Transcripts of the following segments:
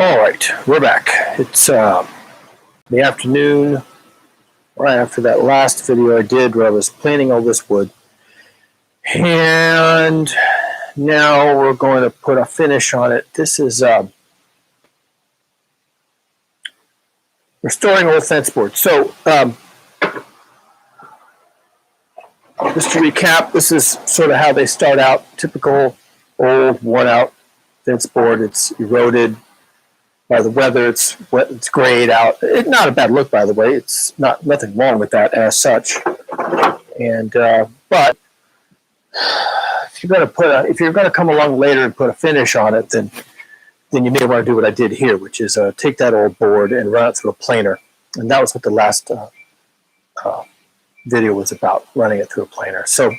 All right, we're back. It's the afternoon, right after that last video I did where I was planting all this wood. And now we're going to put a finish on it. This is restoring old fence boards. So just to recap, this is sort of how they start out. Typical old, worn-out fence board. It's eroded by the weather. It's wet. It's grayed out. It's not a bad look, by the way. It's nothing wrong with that as such. And but if you're going to come along later and put a finish on it, then you may want to do what I did here, which is take that old board and run it through a planer. And that was what the last video was about, running it through a planer. So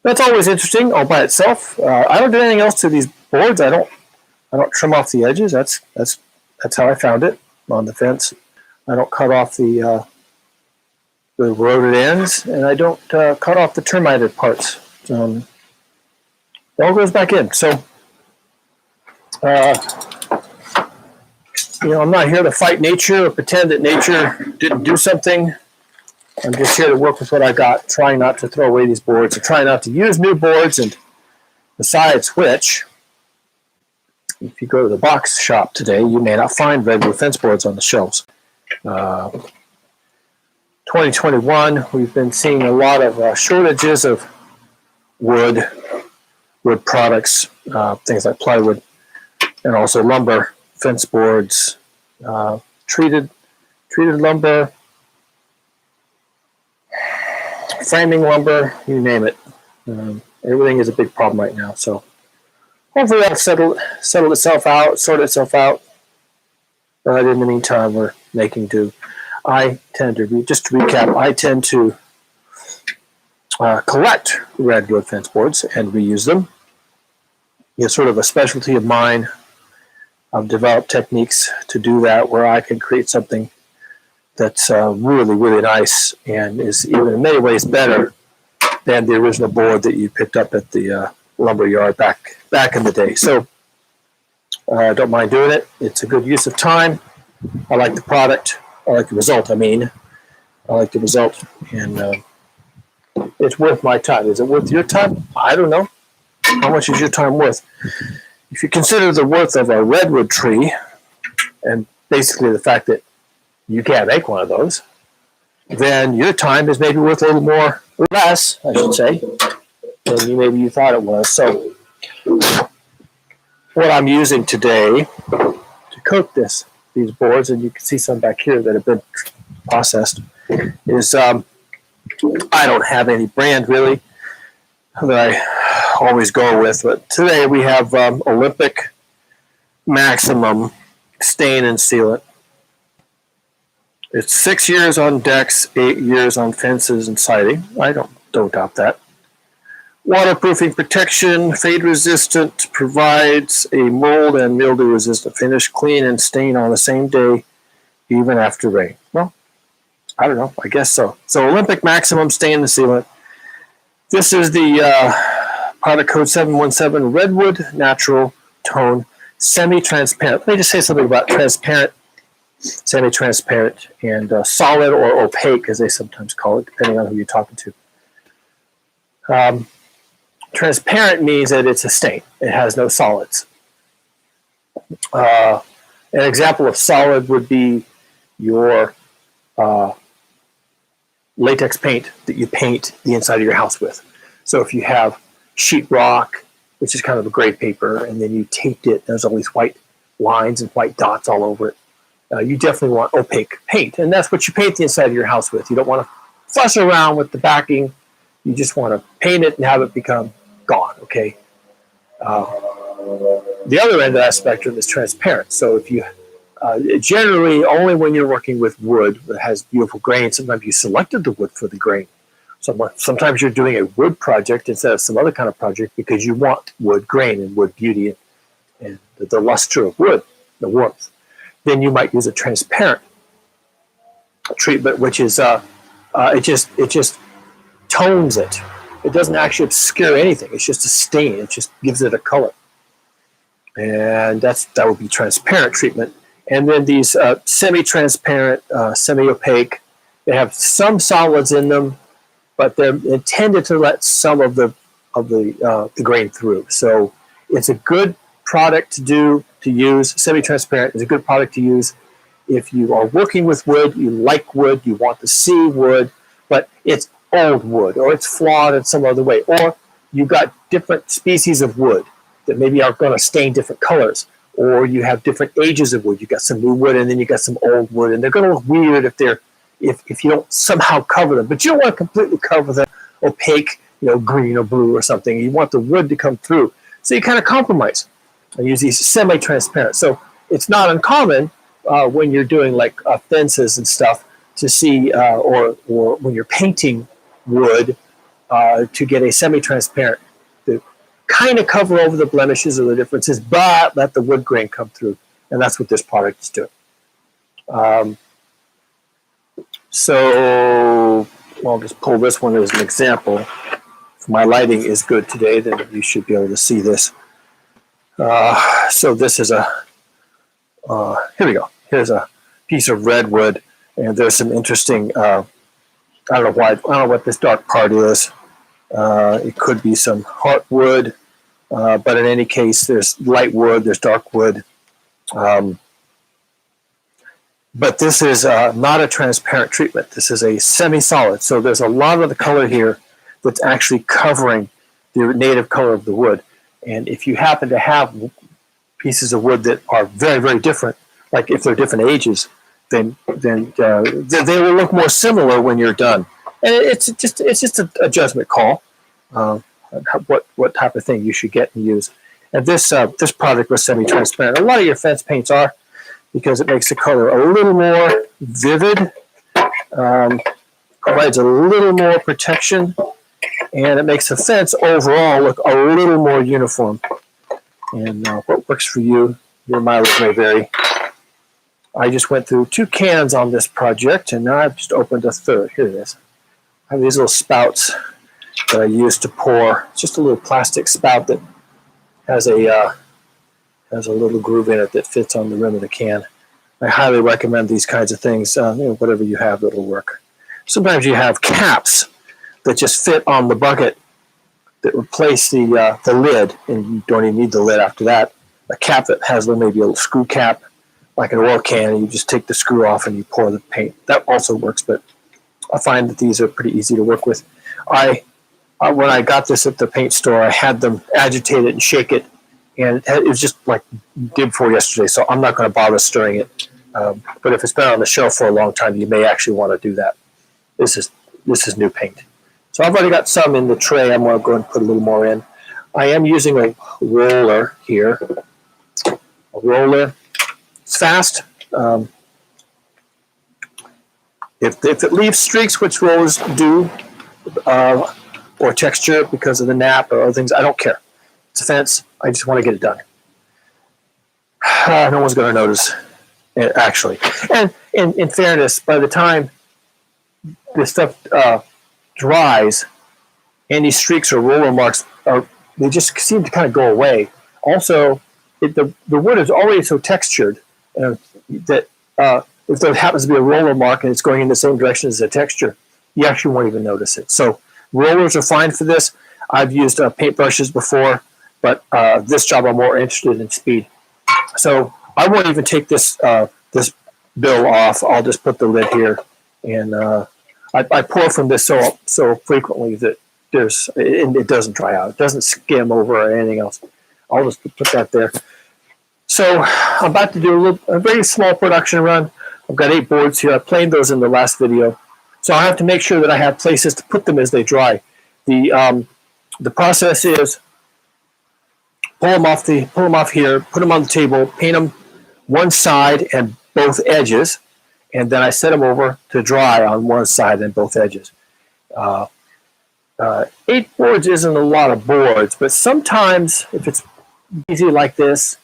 that's always interesting all by itself. I don't do anything else to these boards. I don't trim off the edges. That's how I found it on the fence. I don't cut off the eroded ends, and I don't cut off the termited parts. It all goes back in. So, I'm not here to fight nature or pretend that nature didn't do something. I'm just here to work with what I got, trying not to throw away these boards, or trying not to use new boards. And besides which, if you go to the box shop today, you may not find redwood fence boards on the shelves. 2021, we've been seeing a lot of shortages of wood products, things like plywood, and also lumber, fence boards, treated lumber, framing lumber, you name it. Everything is a big problem right now. So hopefully that'll settle itself out, sort itself out. But in the meantime, we're making do. Just to recap, I tend to collect redwood fence boards and reuse them. It's sort of a specialty of mine. I've developed techniques to do that where I can create something that's really, really nice and is even in many ways better than the original board that you picked up at the lumber yard back in the day. So I don't mind doing it. It's a good use of time. I like the product. I like the result. I like the result, and it's worth my time. Is it worth your time? I don't know. How much is your time worth? If you consider the worth of a redwood tree, and basically the fact that you can't make one of those, then your time is maybe worth a little more, or less, I should say, than maybe you thought it was. So what I'm using today to coat these boards, and you can see some back here that have been processed, is I don't have any brand really that I always go with, but today we have Olympic Maximum Stain and Sealant. It's 6 years on decks, 8 years on fences and siding. I don't doubt that. Waterproofing protection, fade resistant, provides a mold and mildew resistant finish, clean and stain on the same day, even after rain. Well, I don't know. I guess so. So Olympic Maximum Stain and Sealant. This is the product code 717 Redwood Natural Tone Semi-Transparent. Let me just say something about transparent, semi-transparent, and solid or opaque, as they sometimes call it, depending on who you're talking to. Transparent means that it's a stain. It has no solids. An example of solid would be your latex paint that you paint the inside of your house with. So if you have sheetrock, which is kind of a gray paper, and then you taped it, there's all these white lines and white dots all over it. You definitely want opaque paint, and that's what you paint the inside of your house with. You don't want to fuss around with the backing. You just want to paint it and have it become gone, okay? The other end of that spectrum is transparent. So if you generally, only when you're working with wood that has beautiful grain, sometimes you selected the wood for the grain. Sometimes you're doing a wood project instead of some other kind of project because you want wood grain and wood beauty and the luster of wood, the warmth. Then you might use a transparent treatment, which is it just tones it. It doesn't actually obscure anything. It's just a stain. It just gives it a color. and that would be transparent treatment. And then these semi-transparent, semi-opaque, they have some solids in them, but they're intended to let some of the grain through. So it's a good product to use. Semi-transparent is a good product to use if you are working with wood, you like wood, you want to see wood, but it's old wood, or it's flawed in some other way, or you've got different species of wood that maybe are going to stain different colors, or you have different ages of wood. You got some new wood, and then you got some old wood, and they're going to look weird if you don't somehow cover them. But you don't want to completely cover them opaque, green or blue or something. You want the wood to come through, so you kind of compromise and use these semi-transparent. So it's not uncommon when you're doing like fences and stuff to see, or when you're painting wood, to get a semi-transparent to kind of cover over the blemishes or the differences, but let the wood grain come through. And that's what this product is doing. So I'll just pull this one as an example. If my lighting is good today, then you should be able to see this. So this is here we go. Here's a piece of redwood, and there's some interesting, I don't know what this dark part is. It could be some heartwood, but in any case, there's light wood, there's dark wood. But this is not a transparent treatment. This is a semi-solid. So there's a lot of the color here that's actually covering the native color of the wood. And if you happen to have pieces of wood that are very, very different, like if they're different ages, then they will look more similar when you're done. And it's just a judgment call, what type of thing you should get and use. And this product was semi-transparent. A lot of your fence paints are, because it makes the color a little more vivid, provides a little more protection, and it makes the fence overall look a little more uniform. And what works for you, your mileage may vary. I just went through 2 cans on this project, and now I've just opened a third. Here it is. I have these little spouts that I use to pour. It's just a little plastic spout that has a little groove in it that fits on the rim of the can. I highly recommend these kinds of things. Whatever you have, that'll work. Sometimes you have caps that just fit on the bucket that replace the lid, and you don't even need the lid after that. A cap that has maybe a little screw cap, like an oil can, and you just take the screw off and you pour the paint. That also works, but I find that these are pretty easy to work with. When I got this at the paint store, I had them agitate it and shake it, and it was just like day before yesterday, so I'm not going to bother stirring it. But if it's been on the shelf for a long time, you may actually want to do that. This is new paint. So I've already got some in the tray. I'm going to go and put a little more in. I am using a roller here. A roller. It's fast. If it leaves streaks, which rollers do, or texture because of the nap or other things, I don't care. It's a fence. I just want to get it done. No one's going to notice, actually. And in fairness, by the time this stuff dries, any streaks or roller marks they just seem to kind of go away. Also, the wood is already so textured that if there happens to be a roller mark and it's going in the same direction as the texture, you actually won't even notice it. So rollers are fine for this. I've used paintbrushes before, but this job I'm more interested in speed. So I won't even take this bill off. I'll just put the lid here, and I pour from this so frequently that it doesn't dry out. It doesn't skim over or anything else. I'll just put that there. So I'm about to do a very small production run. I've got 8 boards here. I planed those in the last video. So I have to make sure that I have places to put them as they dry. The process is pull them off here, put them on the table, paint them one side and both edges, and then I set them over to dry on one side and both edges. 8 boards isn't a lot of boards, but sometimes if it's easy like this,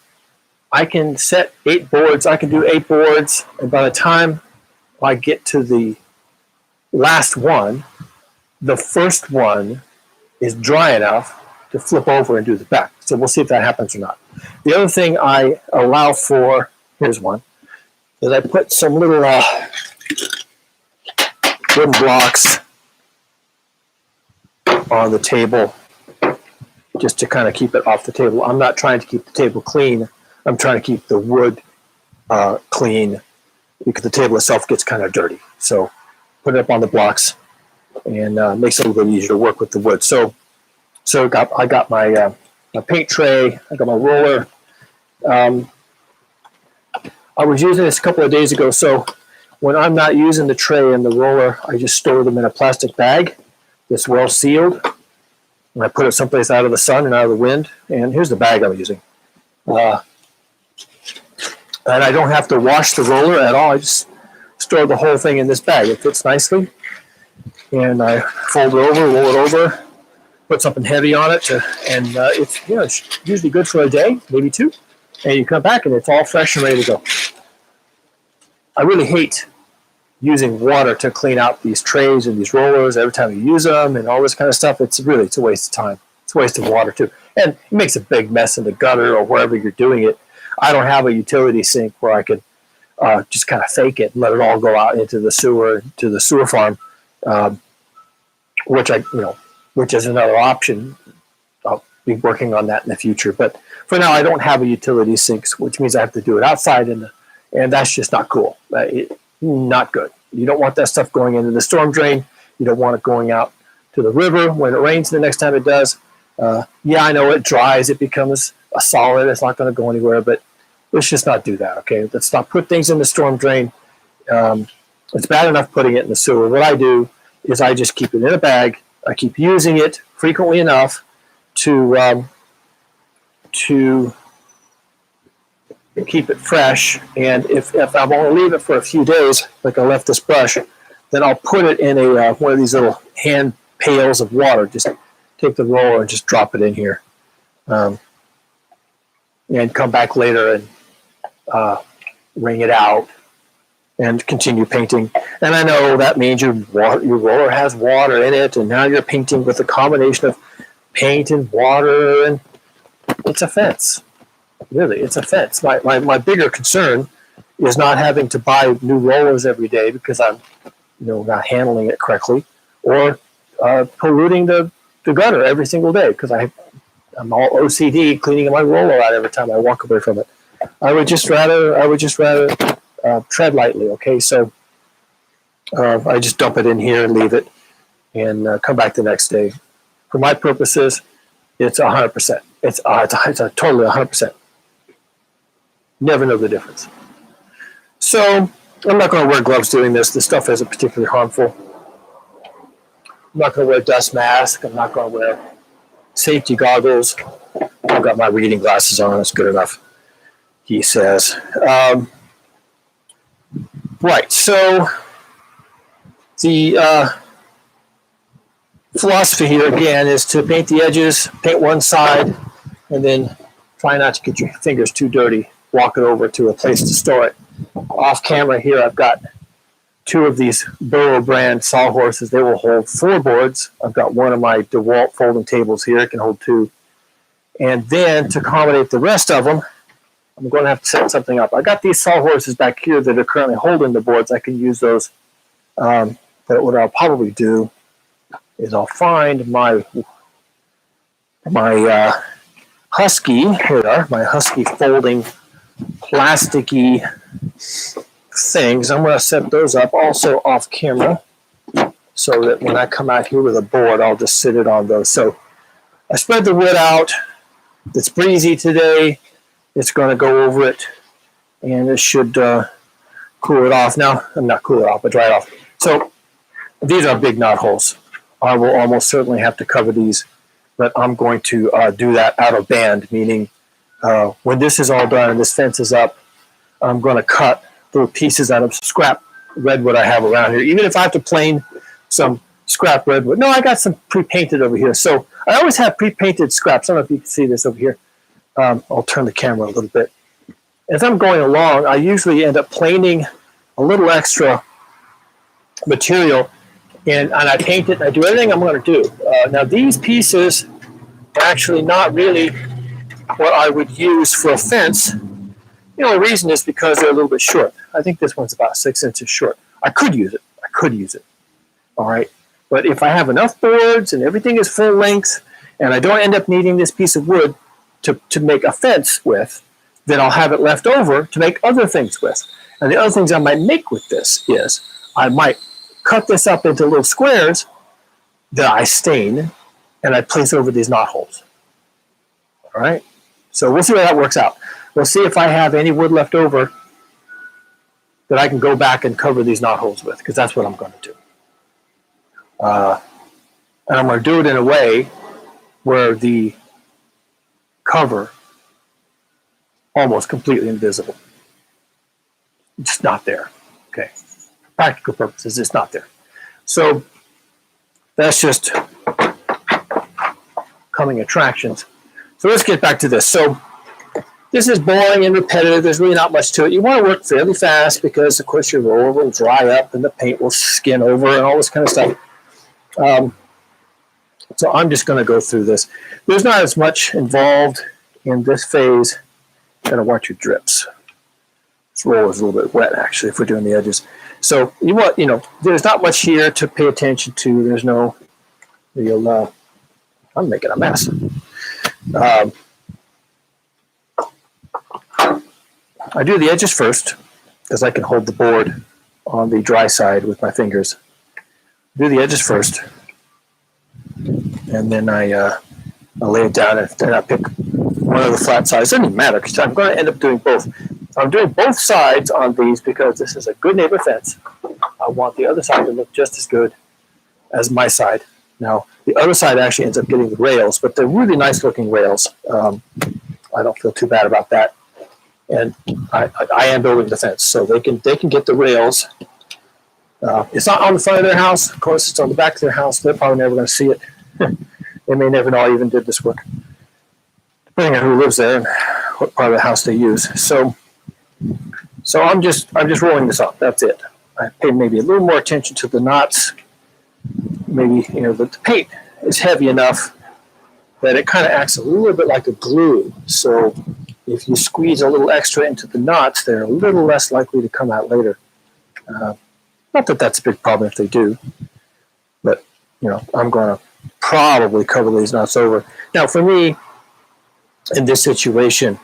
I can set 8 boards. I can do 8 boards, and by the time I get to the last one, the first one is dry enough to flip over and do the back. So we'll see if that happens or not. The other thing I allow for, here's one, is I put some little wooden blocks on the table just to kind of keep it off the table. I'm not trying to keep the table clean. I'm trying to keep the wood clean because the table itself gets kind of dirty. So put it up on the blocks and makes it a little bit easier to work with the wood. So I got my paint tray. I got my roller. I was using this a couple of days ago. So when I'm not using the tray and the roller, I just store them in a plastic bag that's well sealed. And I put it someplace out of the sun and out of the wind. And here's the bag I'm using. And I don't have to wash the roller at all. I just store the whole thing in this bag. It fits nicely. And I fold it over, roll it over, put something heavy on it. It's usually good for a day, maybe two. And you come back and it's all fresh and ready to go. I really hate using water to clean out these trays and these rollers every time you use them and all this kind of stuff. It's a waste of time. It's a waste of water too. And it makes a big mess in the gutter or wherever you're doing it. I don't have a utility sink where I could just kind of fake it and let it all go out into the sewer, to the sewer farm, which is another option. I'll be working on that in the future. But for now, I don't have a utility sink, which means I have to do it outside, and that's just not cool. Not good. You don't want that stuff going into the storm drain. You don't want it going out to the river when it rains the next time it does. I know it dries. It becomes a solid. It's not going to go anywhere, but let's just not do that, okay? Let's not put things in the storm drain. It's bad enough putting it in the sewer. What I do is I just keep it in a bag. I keep using it frequently enough to keep it fresh. And if I'm going to leave it for a few days, like I left this brush, then I'll put it in one of these little hand pails of water. Just take the roller and just drop it in here. And come back later and wring it out and continue painting. And I know that means your roller has water in it, and now you're painting with a combination of paint and water, and it's a fence. Really, it's a fence. My bigger concern is not having to buy new rollers every day because I'm not handling it correctly, or polluting the gutter every single day because I'm all OCD cleaning my roller out every time I walk away from it. I would just rather tread lightly. Okay, so I just dump it in here and leave it, and come back the next day. For my purposes, it's 100%. It's a totally 100%. Never know the difference. So I'm not going to wear gloves doing this. This stuff isn't particularly harmful. I'm not going to wear a dust mask. I'm not going to wear safety goggles. I've got my reading glasses on. It's good enough, he says. Right. So the philosophy here, again, is to paint the edges, paint one side, and then try not to get your fingers too dirty. Walk it over to a place to store it. Off camera here, I've got two of these Burrow brand sawhorses. They will hold 4 boards. I've got one of my DeWalt folding tables here. It can hold 2. And then to accommodate the rest of them, I'm going to have to set something up. I got these sawhorses back here that are currently holding the boards. I can use those. But what I'll probably do is I'll find my Husky. Here they are, my Husky folding plasticky things. I'm going to set those up also off camera so that when I come out here with a board, I'll just sit it on those. So I spread the wood out. It's breezy today. It's going to go over it, and it should cool it off. Now, not cool it off, but dry it off. So these are big knot holes. I will almost certainly have to cover these, but I'm going to do that out of band, meaning when this is all done and this fence is up, I'm going to cut little pieces out of scrap redwood I have around here, even if I have to plane some scrap redwood. No, I got some pre-painted over here. So I always have pre-painted scraps. I don't know if you can see this over here. I'll turn the camera a little bit. As I'm going along, I usually end up planing a little extra material, and I paint it, and I do everything I'm going to do. Now, these pieces actually not really what I would use for a fence. The reason is because they're a little bit short. I think this one's about 6 inches short. I could use it. All right. But if I have enough boards and everything is full length and I don't end up needing this piece of wood to make a fence with, then I'll have it left over to make other things with. And the other things I might make with this is I might cut this up into little squares that I stain and I place over these knot holes. All right. So we'll see how that works out. We'll see if I have any wood left over that I can go back and cover these knot holes with, because that's what I'm going to do. And I'm going to do it in a way where the cover almost completely invisible. It's not there. Okay. For practical purposes, it's not there. So that's just coming attractions. So let's get back to this. So this is boring and repetitive. There's really not much to it. You want to work fairly fast because, of course, your roller will dry up and the paint will skin over and all this kind of stuff. So I'm just going to go through this. There's not as much involved in this phase. I'm going to watch your drips. This roller is a little bit wet, actually, if we're doing the edges. So there's not much here to pay attention to. There's no real, I'm making a mess. I do the edges first because I can hold the board on the dry side with my fingers. Do the edges first, and then I lay it down, and then I pick one of the flat sides. It doesn't even matter because I'm going to end up doing both. I'm doing both sides on these because this is a good neighbor fence. I want the other side to look just as good as my side. Now, the other side actually ends up getting the rails, but they're really nice looking rails. I don't feel too bad about that. And I am building the fence, so they can get the rails. It's not on the front of their house. Of course, it's on the back of their house. They're probably never going to see it. They may never know I even did this work, depending on who lives there and what part of the house they use. So I'm just rolling this up. That's it. I pay maybe a little more attention to the knots. Maybe the paint is heavy enough that it kind of acts a little bit like a glue. So if you squeeze a little extra into the knots, they're a little less likely to come out later. Not that that's a big problem if they do, but I'm going to probably cover these knots over. Now, for me, in this situation,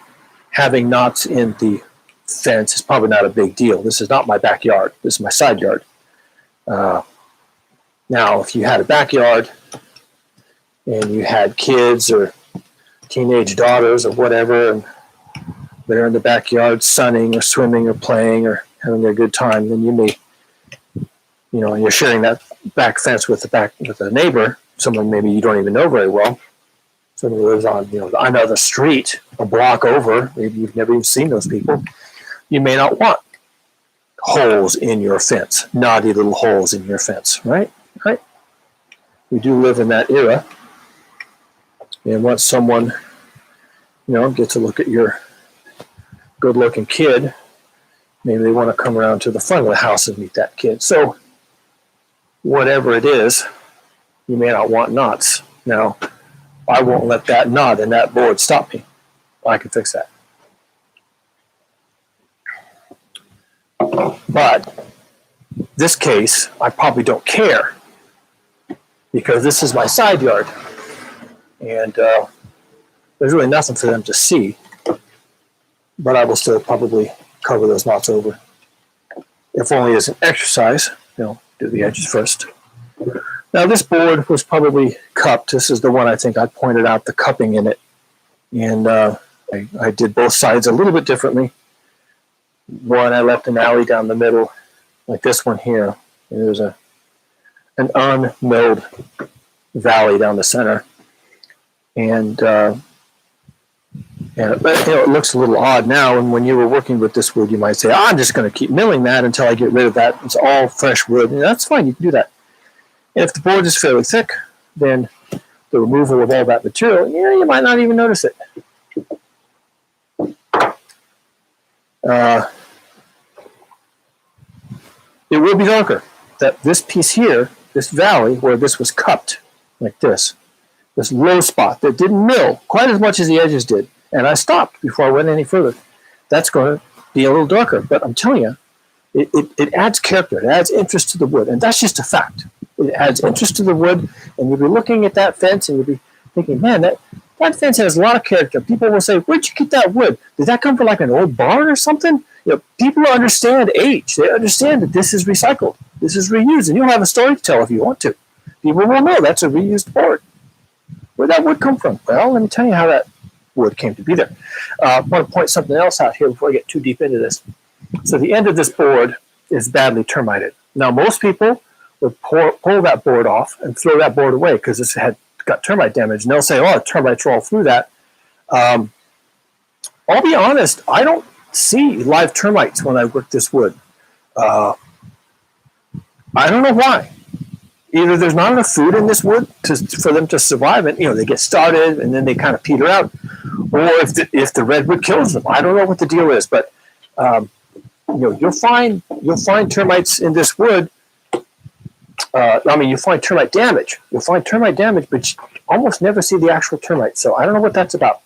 having knots in the fence is probably not a big deal. This is not my backyard. This is my side yard. Now, if you had a backyard and you had kids or teenage daughters or whatever, and they're in the backyard sunning or swimming or playing or having a good time, then you may, and you're sharing that back fence with a neighbor, someone maybe you don't even know very well, someone who lives on another street, a block over, maybe you've never even seen those people. You may not want holes in your fence, naughty little holes in your fence, right? Right? We do live in that era, and once someone, gets a look at your good-looking kid, maybe they want to come around to the front of the house and meet that kid. So whatever it is, you may not want knots. Now, I won't let that knot in that board stop me. I can fix that. But this case, I probably don't care because this is my side yard, and there's really nothing for them to see. But I will still probably cover those knots over, if only as an exercise. Do the edges first. Now, this board was probably cupped. This is the one I think I pointed out the cupping in it, and I did both sides a little bit differently. One, I left an alley down the middle, like this one here. And there's an unmilled valley down the center, and it looks a little odd now. And when you were working with this wood, you might say, I'm just going to keep milling that until I get rid of that. It's all fresh wood, and that's fine. You can do that. And if the board is fairly thick, then the removal of all that material, you might not even notice it. It will be darker. That this piece here, this valley where this was cupped like this this low spot that didn't mill quite as much as the edges did. And I stopped before I went any further. That's going to be a little darker. But I'm telling you, it adds character. It adds interest to the wood. And that's just a fact. It adds interest to the wood. And you'll be looking at that fence and you'll be thinking, man, that fence has a lot of character. People will say, where'd you get that wood? Did that come from like an old barn or something? People understand age. They understand that this is recycled. This is reused. And you'll have a story to tell if you want to. People will know that's a reused board. Where'd that wood come from? Well, let me tell you how that wood came to be there. I want to point something else out here before I get too deep into this. So the end of this board is badly termited. Now, most people would pull that board off and throw that board away because it's got termite damage. And they'll say, oh, termites are all through that. I'll be honest, I don't see live termites when I work this wood. I don't know why. Either there's not enough food in this wood for them to survive, and they get started and then they kind of peter out, or if the redwood kills them. I don't know what the deal is, but you'll find termites in this wood. You find termite damage. You'll find termite damage, but you almost never see the actual termites. So I don't know what that's about.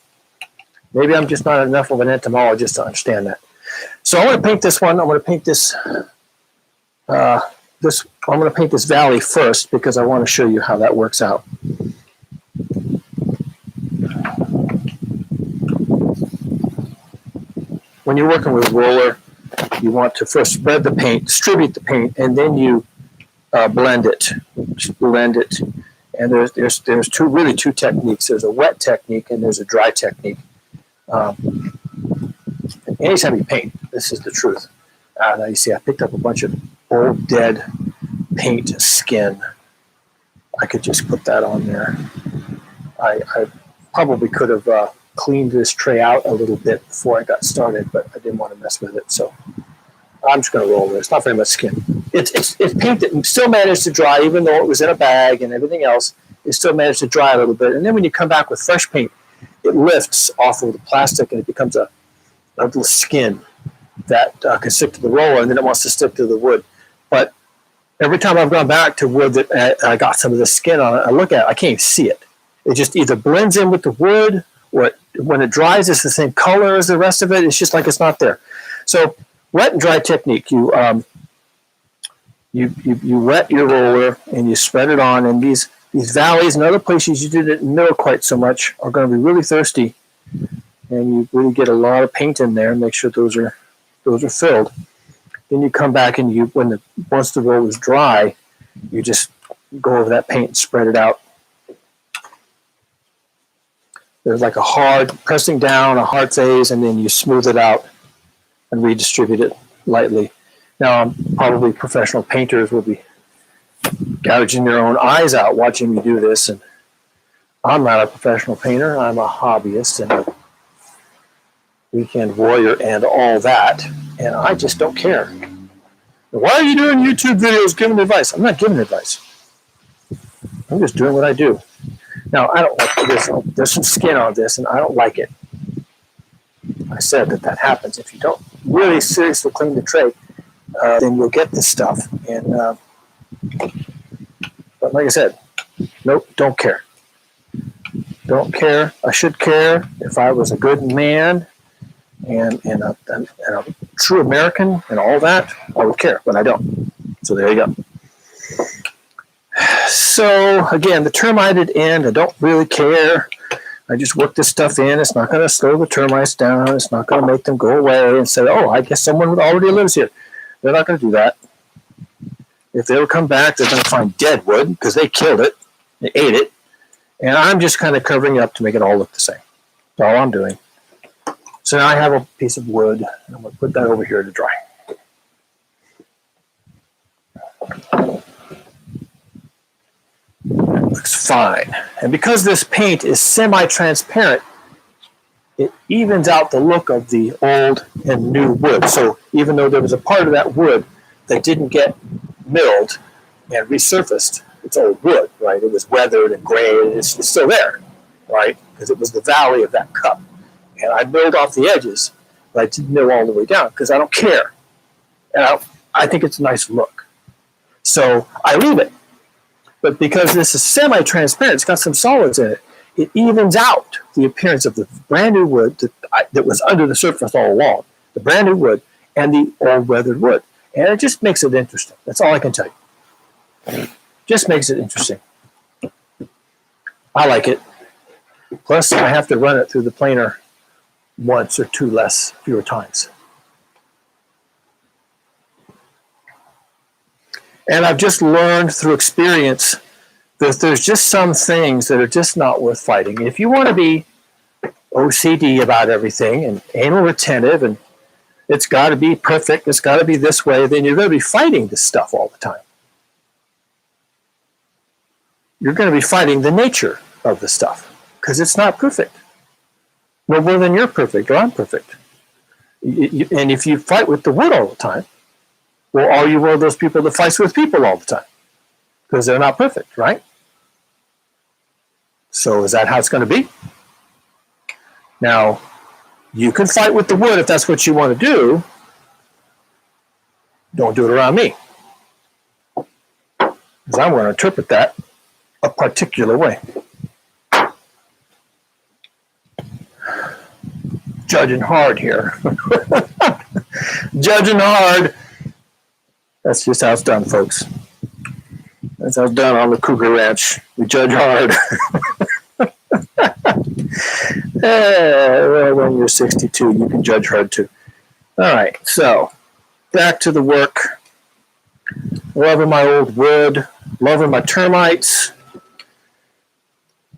Maybe I'm just not enough of an entomologist to understand that. So I want to paint this one. I'm going to paint this. I'm going to paint this valley first because I want to show you how that works out. When you're working with really, you want to first spread the paint, distribute the paint, and then you blend it. Blend it. And there's two techniques. There's a wet technique and there's a dry technique. Anytime you paint, this is the truth. Now you see I picked up a bunch of old dead paint skin. I could just put that on there. I probably could have cleaned this tray out a little bit before I got started, but I didn't want to mess with it, so I'm just going to roll with it. It's not very much skin. It's paint that still managed to dry, even though it was in a bag and everything else. It still managed to dry a little bit, and then when you come back with fresh paint, it lifts off of the plastic and it becomes a little skin that can stick to the roller, and then it wants to stick to the wood. But every time I've gone back to wood that I got some of the skin on it, I look at it, I can't even see it. It just either blends in with the wood, or when it dries, it's the same color as the rest of it. It's just like it's not there. So wet and dry technique. You wet your roller and you spread it on, and these valleys and other places you didn't mill quite so much are going to be really thirsty, and you really get a lot of paint in there and make sure those are filled. Then you come back and once the roll is dry, you just go over that paint and spread it out. There's like a hard pressing down, a hard phase, and then you smooth it out and redistribute it lightly. Now, probably professional painters will be gouging their own eyes out watching me do this, and I'm not a professional painter. I'm a hobbyist and a weekend warrior and all that, and I just don't care. Why are you doing YouTube videos giving advice? I'm not giving advice. I'm just doing what I do. Now, I don't like this. There's some skin on this, and I don't like it. I said that happens. If you don't really seriously clean the tray, then you'll get this stuff. And but like I said, nope, don't care. Don't care. I should care. If I was a good man and a true American and all that, I would care, but I don't. So there you go. So again, the termited end, I don't really care. I just work this stuff in. It's not going to slow the termites down. It's not going to make them go away and say, oh, I guess someone who already lives here. They're not going to do that. If they ever come back, they're going to find dead wood because they killed it. They ate it. And I'm just kind of covering it up to make it all look the same. That's all I'm doing. So now I have a piece of wood, and I'm going to put that over here to dry. Looks fine. And because this paint is semi-transparent, it evens out the look of the old and new wood. So even though there was a part of that wood that didn't get milled and resurfaced, it's old wood, right? It was weathered and gray, and it's still there, right? Because it was the valley of that cup. And I milled off the edges, but I didn't mill all the way down because I don't care. And I think it's a nice look. So I leave it. But because this is semi-transparent, it's got some solids in it, it evens out the appearance of the brand new wood that was under the surface all along, the brand new wood and the old weathered wood. And it just makes it interesting. That's all I can tell you. Just makes it interesting. I like it. Plus, I have to run it through the planer once or fewer times. And I've just learned through experience that there's just some things that are just not worth fighting. If you want to be OCD about everything and anal retentive and it's got to be perfect, it's got to be this way, then you're going to be fighting this stuff all the time. You're going to be fighting the nature of the stuff because it's not perfect. No more than you're perfect or I'm perfect. And if you fight with the wood all the time, well, are you one of those people that fights with people all the time? Because they're not perfect, right? So is that how it's going to be? Now, you can fight with the wood if that's what you want to do. Don't do it around me. Because I'm going to interpret that a particular way. Judging hard here. Judging hard. That's just how it's done, folks. That's how it's done on the Cougar Ranch. We judge hard. Well, when you're 62, you can judge hard too. All right, so back to the work. Loving my old wood. Loving my termites.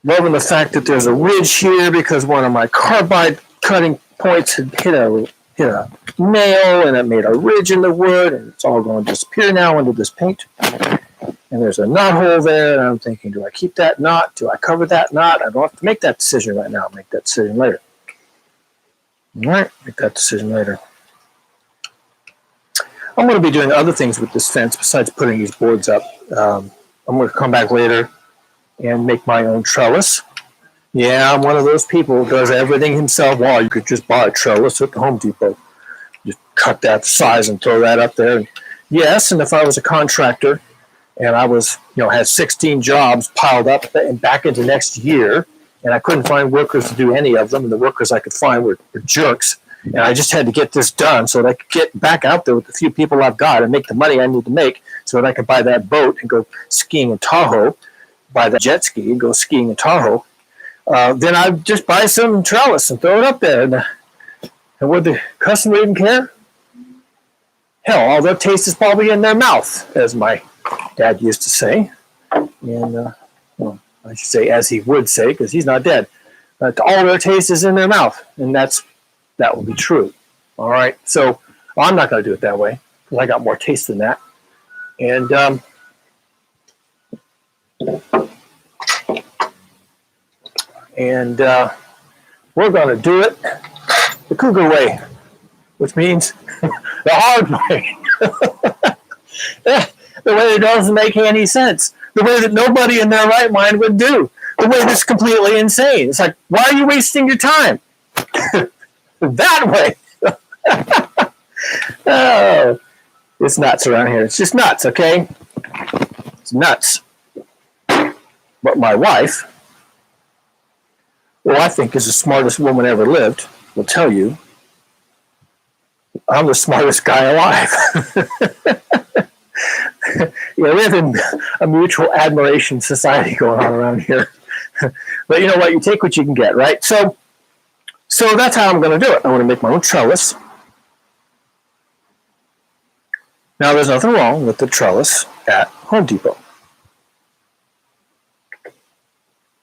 Loving the fact that there's a ridge here because one of my carbide cutting points had hit a nail and it made a ridge in the wood, and it's all going to disappear now under this paint. And there's a knot hole there, and I'm thinking, do I keep that knot? Do I cover that knot? I don't have to make that decision right now. I'll make that decision later. All right, make that decision later. I'm going to be doing other things with this fence besides putting these boards up. I'm going to come back later and make my own trellis. Yeah, I'm one of those people who does everything himself. Well, you could just buy a trellis at the Home Depot. Just cut that size and throw that up there. And yes, and if I was a contractor and I was, had 16 jobs piled up and back into next year, and I couldn't find workers to do any of them, and the workers I could find were jerks, and I just had to get this done so that I could get back out there with the few people I've got and make the money I need to make so that I could buy that boat and go skiing in Tahoe, buy that jet ski and go skiing in Tahoe. Then I'd just buy some trellis and throw it up there. And would the customer even care? Hell, all their taste is probably in their mouth, as my dad used to say. And, well, I should say as he would say, because he's not dead. But all their taste is in their mouth. And that will be true. All right. So I'm not going to do it that way, because I got more taste than that. And we're going to do it the Cougar way, which means the hard way. The way that doesn't make any sense. The way that nobody in their right mind would do. The way that's completely insane. It's like, why are you wasting your time? That way. Oh, it's nuts around here. It's just nuts, okay? It's nuts. But my wife, who I think is the smartest woman ever lived, will tell you I'm the smartest guy alive. We live in a mutual admiration society going on around here. But you know what? You take what you can get, right? So that's how I'm going to do it. I'm going to make my own trellis. Now, there's nothing wrong with the trellis at Home Depot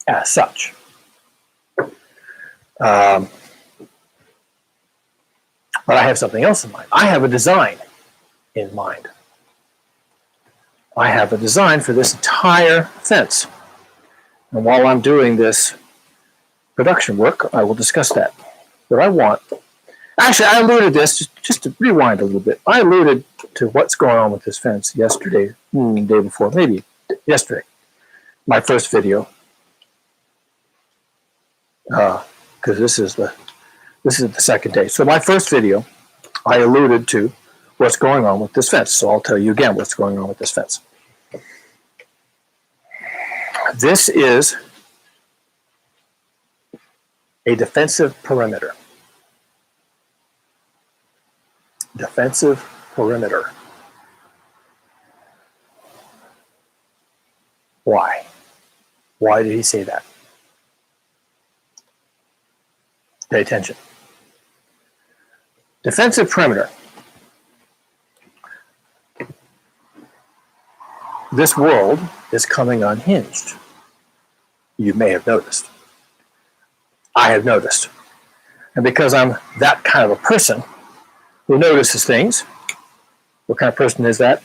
as such. But I have something else in mind. I have a design in mind. I have a design for this entire fence. And while I'm doing this production work, I will discuss that. What I want. Actually, I alluded to this, just to rewind a little bit. I alluded to what's going on with this fence yesterday, the day before, maybe yesterday. My first video. Because this is the second day. So my first video, I alluded to what's going on with this fence. So I'll tell you again what's going on with this fence. This is a defensive perimeter. Defensive perimeter. Why? Why did he say that? Pay attention. Defensive perimeter. This world is coming unhinged. You may have noticed. I have noticed. And because I'm that kind of a person who notices things, what kind of person is that?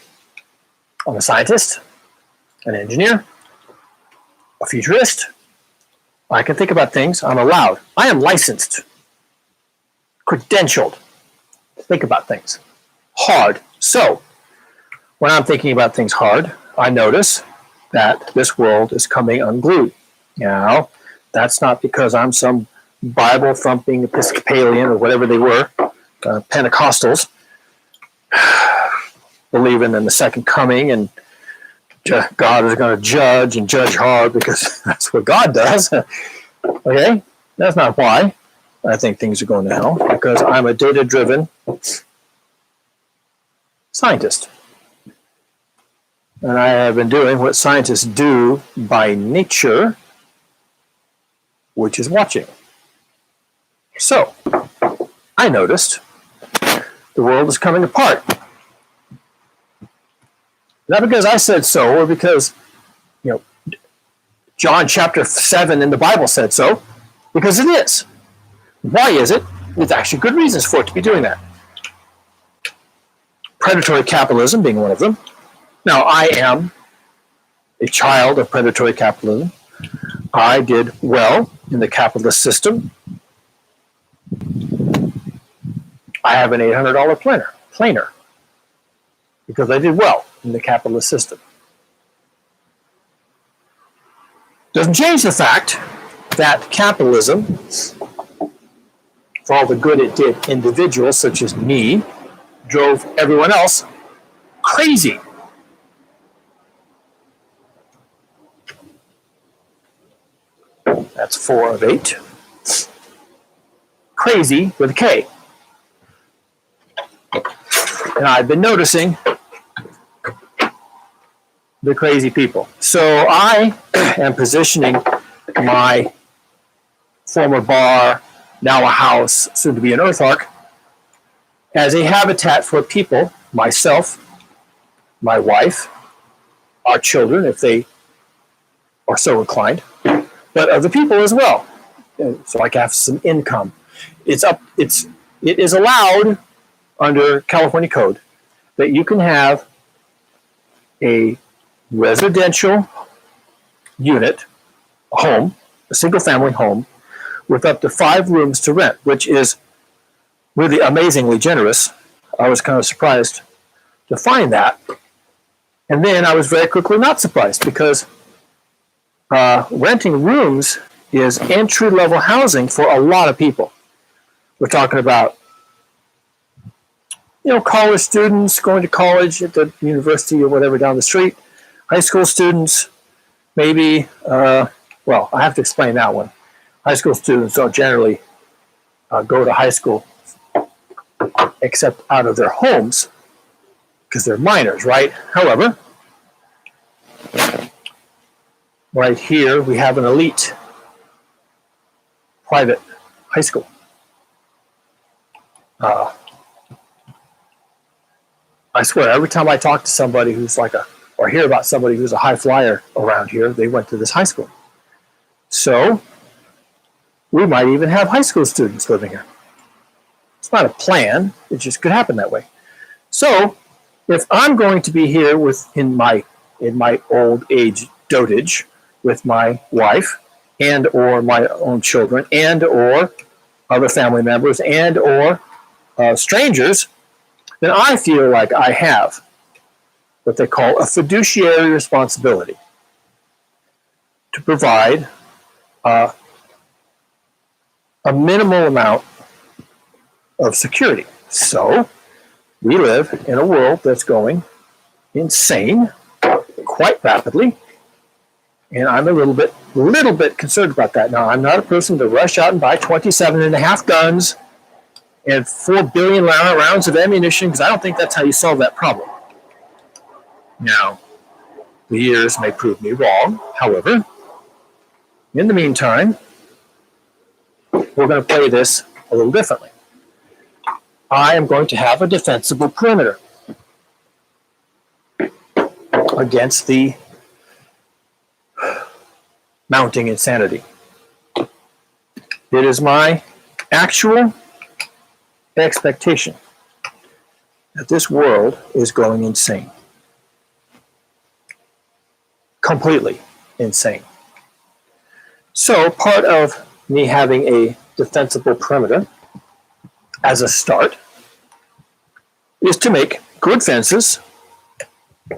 I'm a scientist, an engineer, a futurist. I can think about things. I'm allowed. I am licensed, credentialed to think about things hard. So when I'm thinking about things hard, I notice that this world is coming unglued. Now, that's not because I'm some Bible-thumping Episcopalian or whatever they were, Pentecostals, believing in the second coming and God is going to judge and judge hard because that's what God does. Okay? That's not why I think things are going to hell, because I'm a data-driven scientist. And I have been doing what scientists do by nature, which is watching. So, I noticed the world is coming apart. Not because I said so, or because, John chapter 7 in the Bible said so, because it is. Why is it? There's actually good reasons for it to be doing that. Predatory capitalism being one of them. Now, I am a child of predatory capitalism. I did well in the capitalist system. I have an $800 planer because I did well in the capitalist system. Doesn't change the fact that capitalism, for all the good it did individuals such as me, drove everyone else crazy. That's 4 of 8. Crazy with a K. And I've been noticing the crazy people. So I am positioning my former bar, now a house, soon to be an earth ark, as a habitat for people, myself, my wife, our children, if they are so inclined, but other people as well. So I can have some income. It is allowed under California code that you can have a residential unit, a home, a single family home, with up to 5 rooms to rent, which is really amazingly generous. I was kind of surprised to find that. And then I was very quickly not surprised because renting rooms is entry-level housing for a lot of people. We're talking about college students going to college at the university or whatever down the street, high school students, maybe, I have to explain that one. High school students don't generally go to high school except out of their homes because they're minors, right? However, right here we have an elite private high school. I swear, every time I talk to somebody who's or hear about somebody who's a high flyer around here, they went to this high school. So, we might even have high school students living here. It's not a plan, it just could happen that way. So, if I'm going to be here in my old age dotage with my wife and or my own children and or other family members and or strangers, then I feel like I have what they call a fiduciary responsibility to provide a minimal amount of security. So we live in a world that's going insane quite rapidly. And I'm a little bit concerned about that. Now, I'm not a person to rush out and buy 27 and a half guns and 4 billion rounds of ammunition, because I don't think that's how you solve that problem. Now, the years may prove me wrong. However, in the meantime, we're going to play this a little differently. I am going to have a defensible perimeter against the mounting insanity. It is my actual expectation that this world is going insane. Completely insane. So part of me having a defensible perimeter as a start is to make good fences,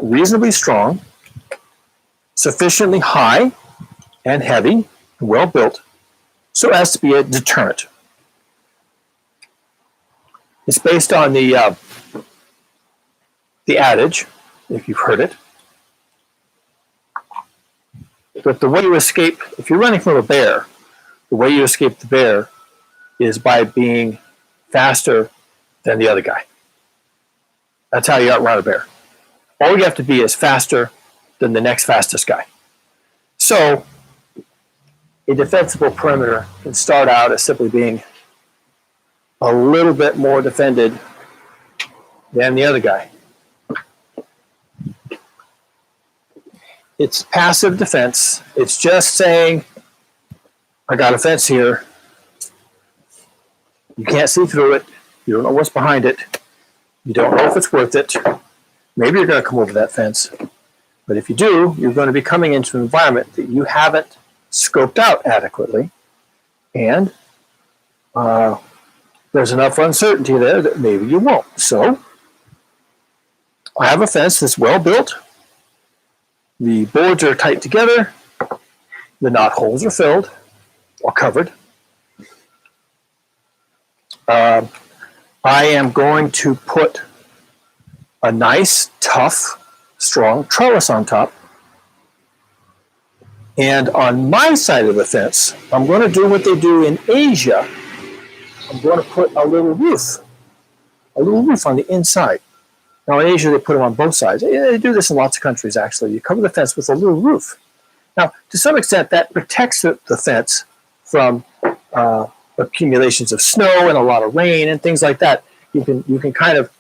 reasonably strong, sufficiently high and heavy, well built, so as to be a deterrent. It's based on the adage, if you've heard it, that the way you escape, if you're running from a bear, the way you escape the bear is by being faster than the other guy. That's how you outrun a bear. All you have to be is faster than the next fastest guy. So a defensible perimeter can start out as simply being a little bit more defended than the other guy. It's passive defense. It's just saying, I got a fence here. You can't see through it. You don't know what's behind it. You don't know if it's worth it. Maybe you're going to come over that fence. But if you do, you're going to be coming into an environment that you haven't scoped out adequately. And there's enough uncertainty there that maybe you won't. So I have a fence that's well built. The boards are tight together. The knot holes are filled or covered. I am going to put a nice, tough, strong trellis on top. And on my side of the fence, I'm going to do what they do in Asia. I'm going to put a little roof on the inside. Now in Asia, they put them on both sides. They do this in lots of countries, actually. You cover the fence with a little roof. Now, to some extent, that protects the fence from accumulations of snow and a lot of rain and things like that. You can kind of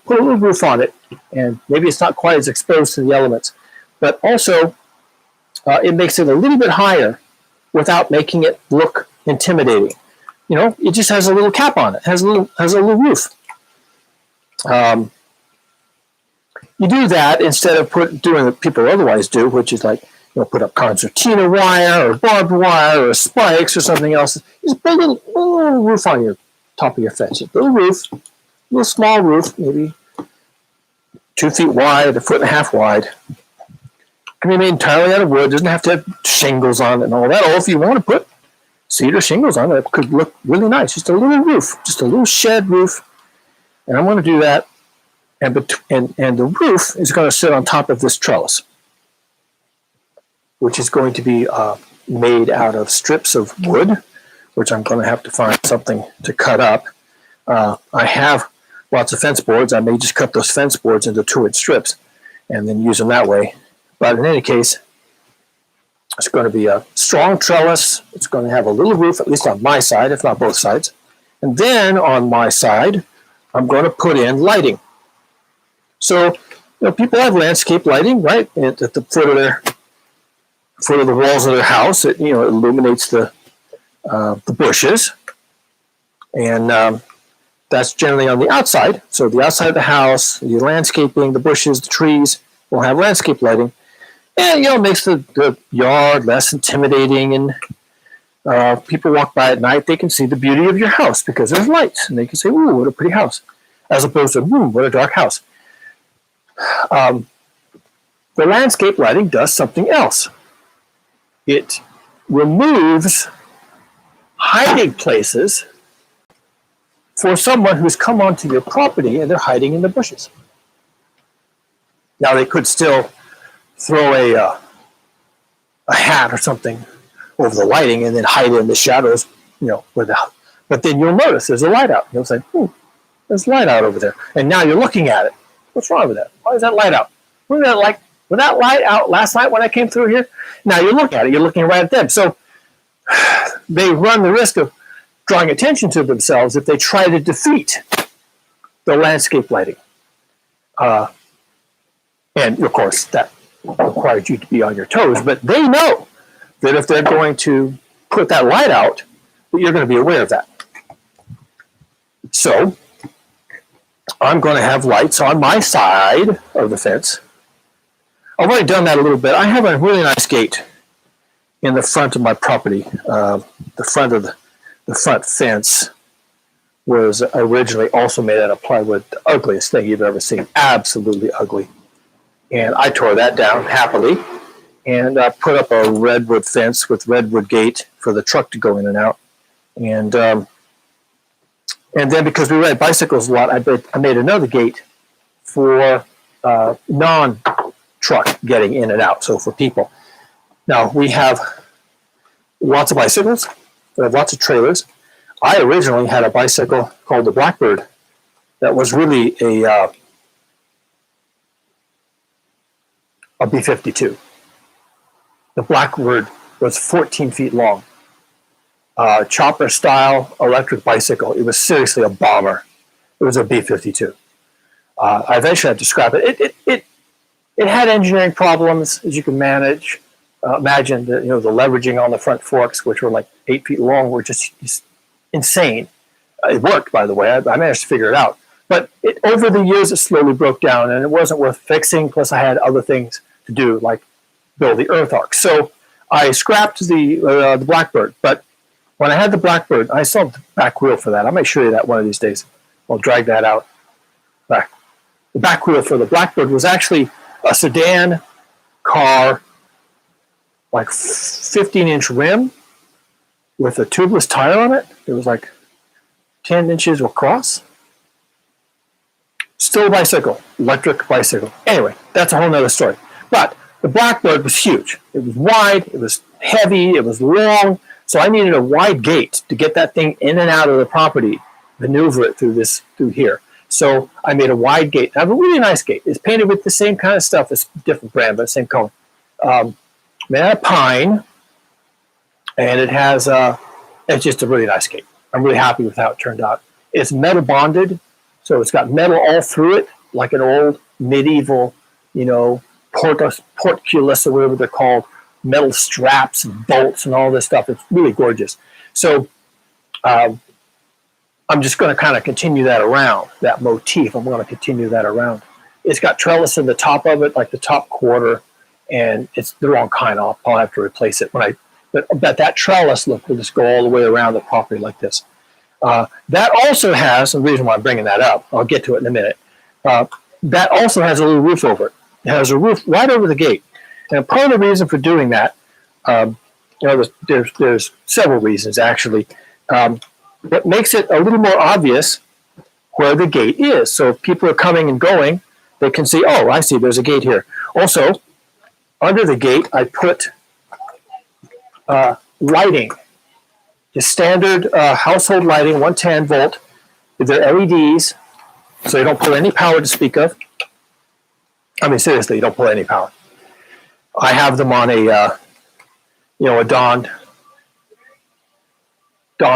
put a little roof on it, and maybe it's not quite as exposed to the elements. But also, it makes it a little bit higher without making it look intimidating. You know, it just has a little cap on it. It has a little roof. You do that instead of doing what people otherwise do, which is like, put up concertina wire or barbed wire or spikes or something else. Just put a little roof on your top of your fence. A little roof, a little small roof, maybe 2 feet wide, 1.5 feet wide. Can be made entirely out of wood. Doesn't have to have shingles on it and all that. Or if you want to put cedar shingles on it, it could look really nice. Just a little roof, just a little shed roof. And I'm going to do that. And the roof is going to sit on top of this trellis, which is going to be made out of strips of wood, which I'm going to have to find something to cut up. I have lots of fence boards. I may just cut those fence boards into 2-inch strips and then use them that way. But in any case, it's going to be a strong trellis. It's going to have a little roof, at least on my side, if not both sides. And then on my side, I'm going to put in lighting. So, people have landscape lighting, right, at the foot of the walls of their house. It illuminates the bushes, and that's generally on the outside. So the outside of the house, the landscaping, the bushes, the trees will have landscape lighting, and it makes the yard less intimidating. And people walk by at night, they can see the beauty of your house because there's lights, and they can say, "Ooh, what a pretty house," as opposed to, "Ooh, what a dark house." The landscape lighting does something else. It removes hiding places for someone who's come onto your property and they're hiding in the bushes. Now, they could still throw a hat or something over the lighting and then hide it in the shadows, but then you'll notice there's a light out. You'll say, there's light out over there. And now you're looking at it. What's wrong with that? Why is that light out? Was that light out last night when I came through here? Now you're looking at it. You're looking right at them. So they run the risk of drawing attention to themselves if they try to defeat the landscape lighting. And, of course, that requires you to be on your toes. But they know that if they're going to put that light out, that you're going to be aware of that. So I'm going to have lights on my side of the fence. I've already done that a little bit. I have a really nice gate in the front of my property. The front fence was originally also made out of plywood, the ugliest thing you've ever seen, absolutely ugly. And I tore that down happily and put up a redwood fence with redwood gate for the truck to go in and out. And then because we ride bicycles a lot, I made another gate for non-truck getting in and out, so for people. Now, we have lots of bicycles. We have lots of trailers. I originally had a bicycle called the Blackbird that was really a B-52. The Blackbird was 14 feet long. Chopper style electric bicycle. It was seriously a bomber. It was a B-52. I eventually had to scrap it. It had engineering problems, as you can imagine. The leveraging on the front forks, which were like 8 feet long, were just insane. It worked, by the way. I managed to figure it out. But over the years, it slowly broke down, and it wasn't worth fixing. Plus, I had other things to do, like build the earth arc. So I scrapped the Blackbird. But when I had the Blackbird, I saw the back wheel for that. I might show you that one of these days. I'll drag that out back. The back wheel for the Blackbird was actually a sedan car, like 15-inch rim with a tubeless tire on it. It was like 10 inches across. Still a bicycle, electric bicycle. Anyway, that's a whole nother story. But the Blackbird was huge. It was wide, it was heavy, it was long. So I needed a wide gate to get that thing in and out of the property, maneuver it through here. So I made a wide gate. I have a really nice gate. It's painted with the same kind of stuff. It's a different brand, but same color. Made out of pine, and it has it's just a really nice gate. I'm really happy with how it turned out. It's metal bonded, so it's got metal all through it, like an old medieval, portcullis or whatever they're called, metal straps and bolts and all this stuff. It's really gorgeous. So I'm just going to kind of continue that around, that motif. I'm going to continue that around. It's got trellis in the top of it, like the top quarter, and it's the wrong kind. I'll probably have to replace it but that trellis look will just go all the way around the property like this. That also has, and the reason why I'm bringing that up, I'll get to it in a minute, that also has a little roof over it. It has a roof right over the gate. And part of the reason for doing that, there's several reasons actually. What makes it a little more obvious where the gate is. So if people are coming and going, they can see, oh, I see, there's a gate here. Also, under the gate, I put lighting, just standard household lighting, 110 volt. They're LEDs, so you don't pull any power to speak of. I mean, seriously, you don't pull any power. I have them on a dawn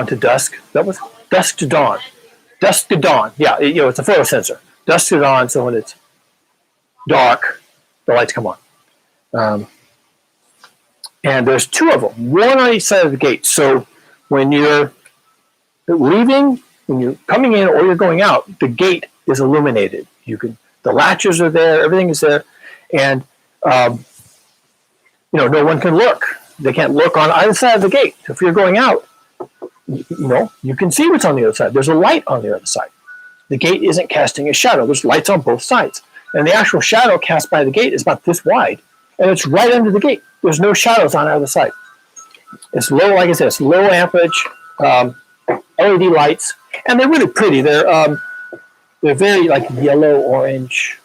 to dusk. That was dusk to dawn. Dusk to dawn. Yeah, it's a photo sensor. Dusk to dawn, so when it's dark, the lights come on. And there's two of them, one on each side of the gate. So when you're leaving, when you're coming in or you're going out, the gate is illuminated. The latches are there, everything is there, and no one can look. They can't look on either side of the gate. If you're going out, you can see what's on the other side. There's a light on the other side. The gate isn't casting a shadow. There's lights on both sides. And the actual shadow cast by the gate is about this wide. And it's right under the gate. There's no shadows on either side. It's low, like I said, it's low amperage, LED lights. And they're really pretty. They're very like yellow, orange,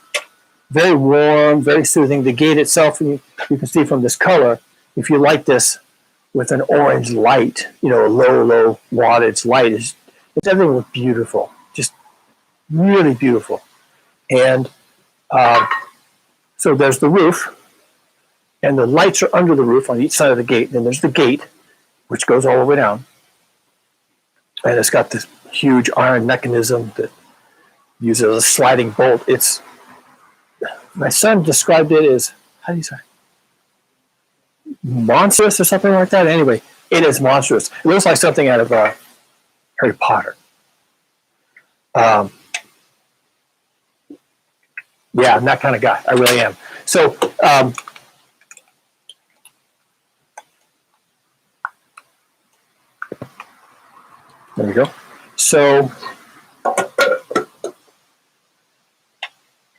very warm, very soothing. The gate itself, you can see from this color, if you light this with an orange light, a low wattage light, everything looks beautiful, just really beautiful. And so there's the roof, and the lights are under the roof on each side of the gate. Then there's the gate, which goes all the way down. And it's got this huge iron mechanism that uses a sliding bolt. My son described it as, how do you say, monstrous or something like that. Anyway, it is monstrous. It looks like something out of Harry Potter. Yeah, I'm that kind of guy. I really am. So, there we go. So,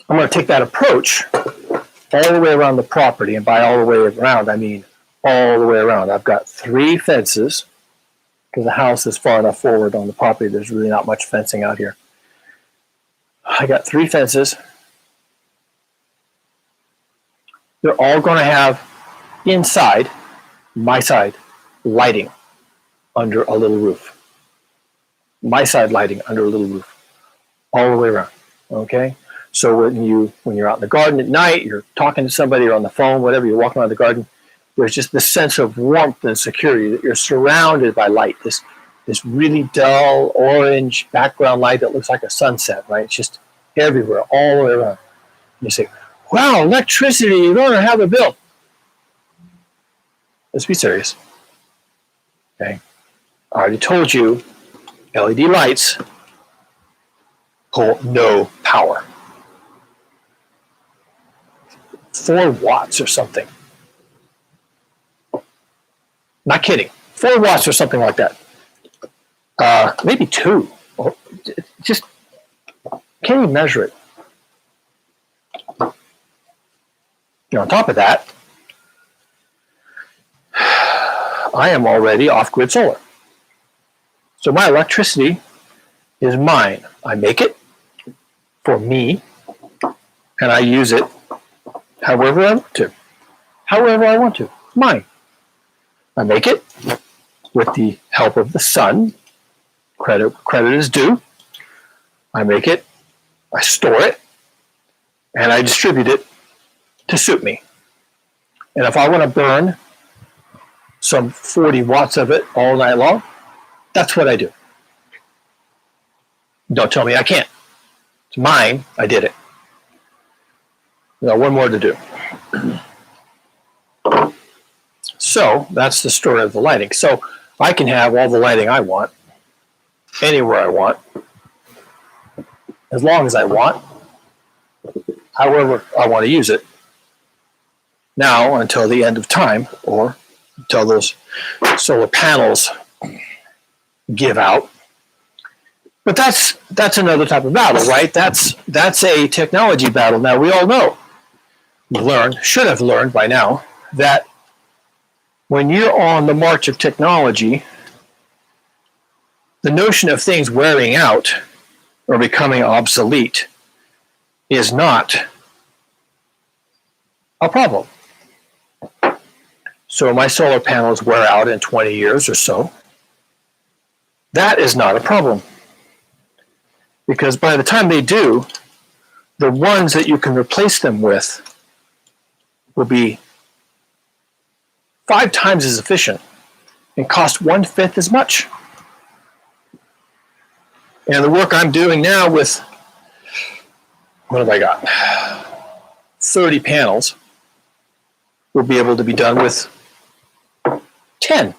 I'm going to take that approach all the way around the property. And by all the way around, I mean all the way around. I've got 3 fences because the house is far enough forward on the property. There's really not much fencing out here. I got 3 fences. They're all going to have inside, my side, lighting under a little roof. My side lighting under a little roof, all the way around. Okay? So when you're out in the garden at night, you're talking to somebody or on the phone, whatever, you're walking around the garden, there's just this sense of warmth and security that you're surrounded by light. This really dull orange background light that looks like a sunset, right? It's just everywhere, all the way around. You say, wow, electricity, you don't have a bill. Let's be serious. Okay. I already told you, LED lights pull no power. 4 watts or something. Not kidding. 4 watts or something like that. Maybe 2. Just can't even measure it. On top of that, I am already off-grid solar. So my electricity is mine. I make it for me, and I use it however I want to. However I want to. Mine. I make it with the help of the sun. Credit is due. I make it, I store it, and I distribute it to suit me. And if I want to burn some 40 watts of it all night long, that's what I do. Don't tell me I can't. It's mine. I did it. One more to do. So that's the story of the lighting. So I can have all the lighting I want, anywhere I want, as long as I want, however I want to use it. Now until the end of time, or until those solar panels give out. But that's another type of battle, right? That's a technology battle. Now we all know, should have learned by now, that when you're on the march of technology, the notion of things wearing out or becoming obsolete is not a problem. So my solar panels wear out in 20 years or so. That is not a problem. Because by the time they do, the ones that you can replace them with will be 5 times as efficient and cost 1/5 as much. And the work I'm doing now with, what have I got? 30 panels will be able to be done with 10.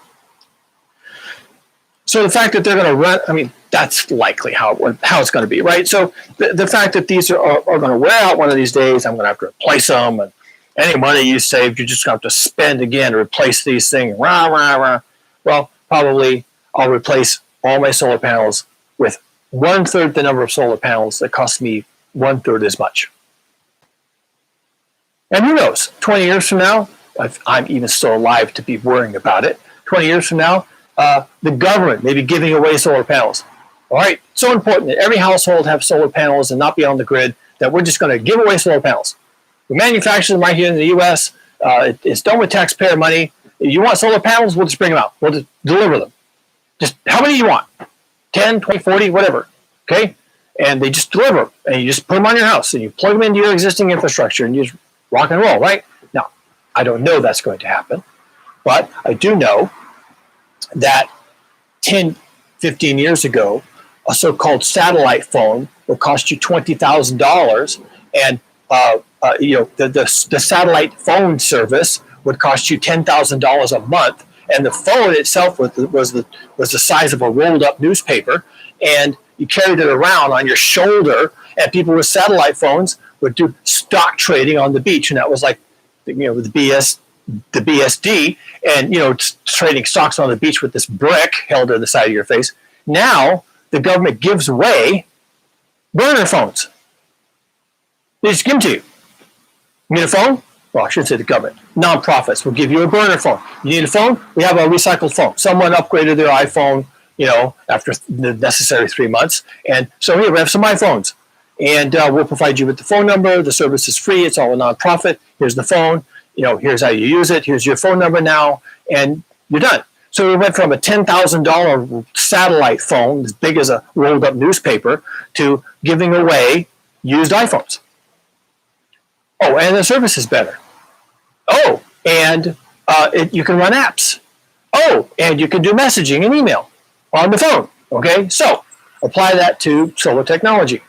So the fact that they're going to run, I mean, that's likely how it's going to be, right? So the fact that these are going to wear out one of these days, I'm going to have to replace them, and any money you saved, you're just going to have to spend again to replace these things. Rah, rah, rah. Well, probably I'll replace all my solar panels with 1/3 the number of solar panels that cost me 1/3 as much. And who knows, 20 years from now, if I'm even still alive to be worrying about it, 20 years from now, the government may be giving away solar panels. All right, so important that every household have solar panels and not be on the grid, that we're just going to give away solar panels. We manufacture them right here in the U.S. It's done with taxpayer money. You want solar panels? We'll just bring them out. We'll just deliver them. Just how many you want? 10, 20, 40, whatever. Okay? And they just deliver them. And you just put them on your house and you plug them into your existing infrastructure and you just rock and roll, right? Now, I don't know that's going to happen, but I do know that 10, 15 years ago, a so-called satellite phone will cost you $20,000, and the satellite phone service would cost you $10,000 a month, and the phone itself was the size of a rolled-up newspaper, and you carried it around on your shoulder, and people with satellite phones would do stock trading on the beach, and that was like, the BSD, and trading stocks on the beach with this brick held to the side of your face. Now the government gives away burner phones. They just give them to you. You need a phone? Well, I shouldn't say the government. Nonprofits will give you a burner phone. You need a phone? We have a recycled phone. Someone upgraded their iPhone, after the necessary 3 months, and so here we have some iPhones. And we'll provide you with the phone number. The service is free. It's all a nonprofit. Here's the phone. Here's how you use it. Here's your phone number now, and you're done. So we went from a $10,000 satellite phone, as big as a rolled-up newspaper, to giving away used iPhones. Oh, and the service is better. Oh, and you can run apps. Oh, and you can do messaging and email on the phone. Okay, so apply that to solar technology.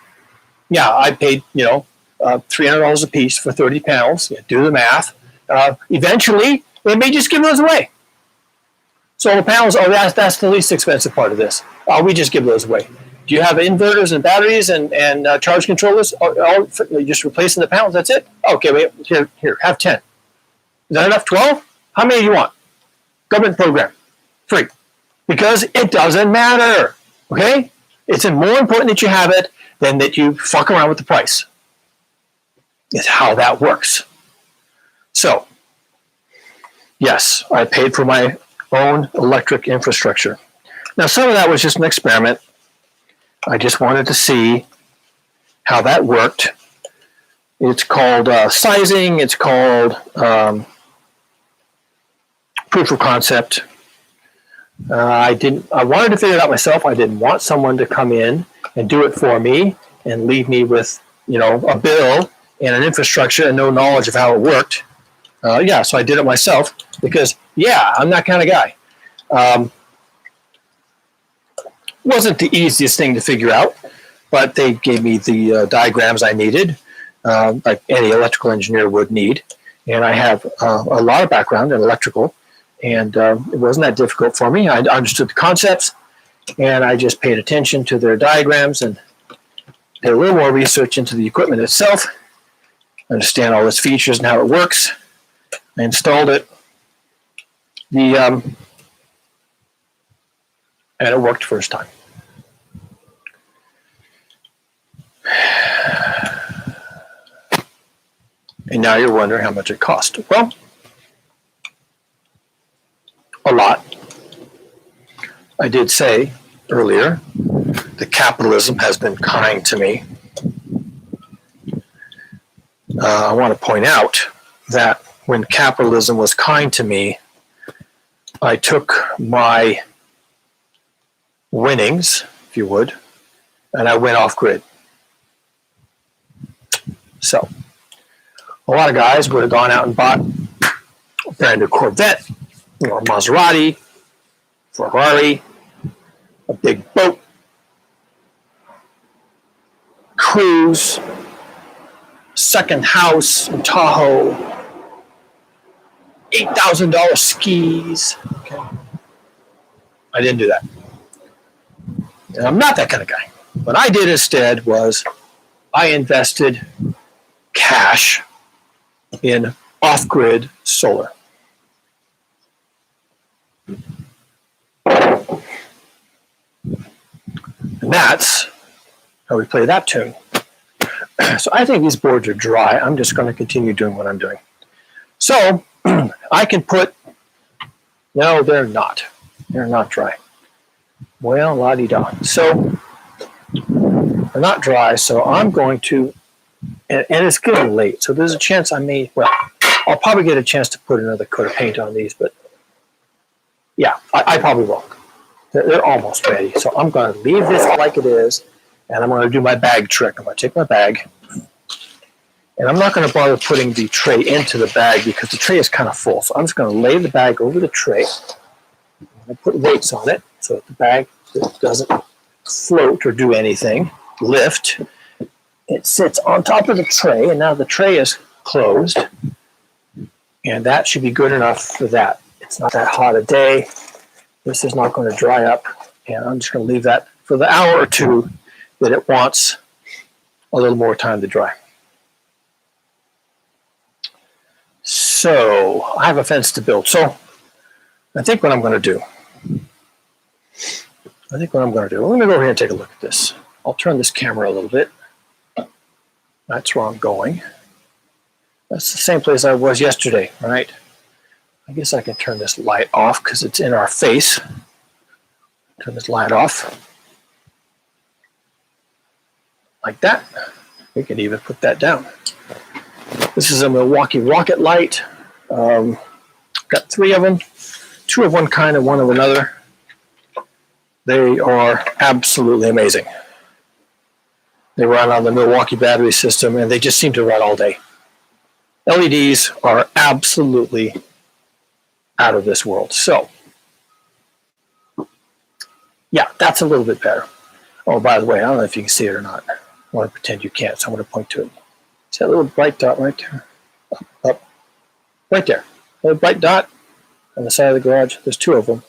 Yeah, I paid, $300 a piece for 30 panels. Do the math. Eventually, they may just give those away. Solar panels, that's the least expensive part of this. We just give those away. Do you have inverters and batteries and charge controllers? You're just replacing the panels, that's it? Okay, wait, here, have 10. Is that enough? 12? How many do you want? Government program. Free. Because it doesn't matter. Okay? It's more important that you have it than that you fuck around with the price. It's how that works. So, yes, I paid for my own electric infrastructure. Now, some of that was just an experiment. I just wanted to see how that worked. It's called sizing. It's called proof of concept. I wanted to figure it out myself. I didn't want someone to come in and do it for me and leave me with, a bill and an infrastructure and no knowledge of how it worked. So I did it myself because, I'm that kind of guy. Wasn't the easiest thing to figure out, but they gave me the diagrams I needed, like any electrical engineer would need. And I have a lot of background in electrical, and it wasn't that difficult for me. I understood the concepts, and I just paid attention to their diagrams and did a little more research into the equipment itself, understand all its features and how it works. I installed it. And it worked first time. And now you're wondering how much it cost. Well, a lot. I did say earlier that capitalism has been kind to me. I want to point out that when capitalism was kind to me, I took my winnings, if you would, and I went off grid. So, a lot of guys would have gone out and bought a brand new Corvette, or Maserati, Ferrari, a big boat, cruise, second house in Tahoe, $8,000 skis. Okay. I didn't do that. And I'm not that kind of guy. What I did instead was I invested cash in off-grid solar. And that's how we play that tune. So I think these boards are dry. I'm just going to continue doing what I'm doing. So I can put, no, they're not. They're not dry. Well, la-di-da. So they're not dry, so I'm going to, and it's getting late, so there's a chance I may, I'll probably get a chance to put another coat of paint on these, but Yeah, I probably will. They're almost ready. So I'm going to leave this like it is, and I'm going to do my bag trick. I'm going to take my bag, and I'm not going to bother putting the tray into the bag because the tray is kind of full. So I'm just going to lay the bag over the tray. I'm going to put weights on it so that the bag doesn't float or do anything. Lift. It sits on top of the tray, and now the tray is closed, and that should be good enough for that. It's not that hot a day. This is not going to dry up, and I'm just going to leave that for the hour or two that it wants a little more time to dry. So I have a fence to build. So I think what I'm going to do, let me go over here and take a look at this. I'll turn this camera a little bit. That's where I'm going. That's the same place I was yesterday, right? I guess I can turn this light off because it's in our face. Turn this light off. Like that. We can even put that down. This is a Milwaukee rocket light. Got 3 of them. 2 of one kind and 1 of another. They are absolutely amazing. They run on the Milwaukee battery system, and they just seem to run all day. LEDs are absolutely out of this world. So, yeah, that's a little bit better. Oh, by the way, I don't know if you can see it or not. I want to pretend you can't, so I'm going to point to it. See that little bright dot right there? Up. Right there. A little bright dot on the side of the garage. There's 2 of them.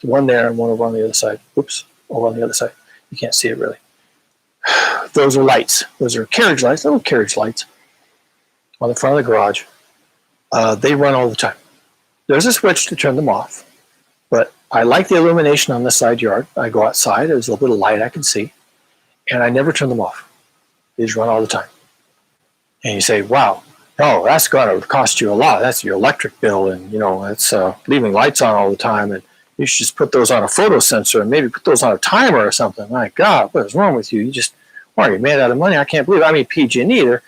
One there and one over on the other side. Oops, over on the other side. You can't see it really. Those are lights. Those are carriage lights, little carriage lights on the front of the garage. They run all the time. There's a switch to turn them off, but I like the illumination on the side yard. I go outside, there's a little light I can see, and I never turn them off. They just run all the time. And you say, wow, oh, that's going to cost you a lot. That's your electric bill, and it's leaving lights on all the time, and you should just put those on a photo sensor and maybe put those on a timer or something. My God, what is wrong with you? You're made out of money. I can't believe it. I mean, PG&E, they're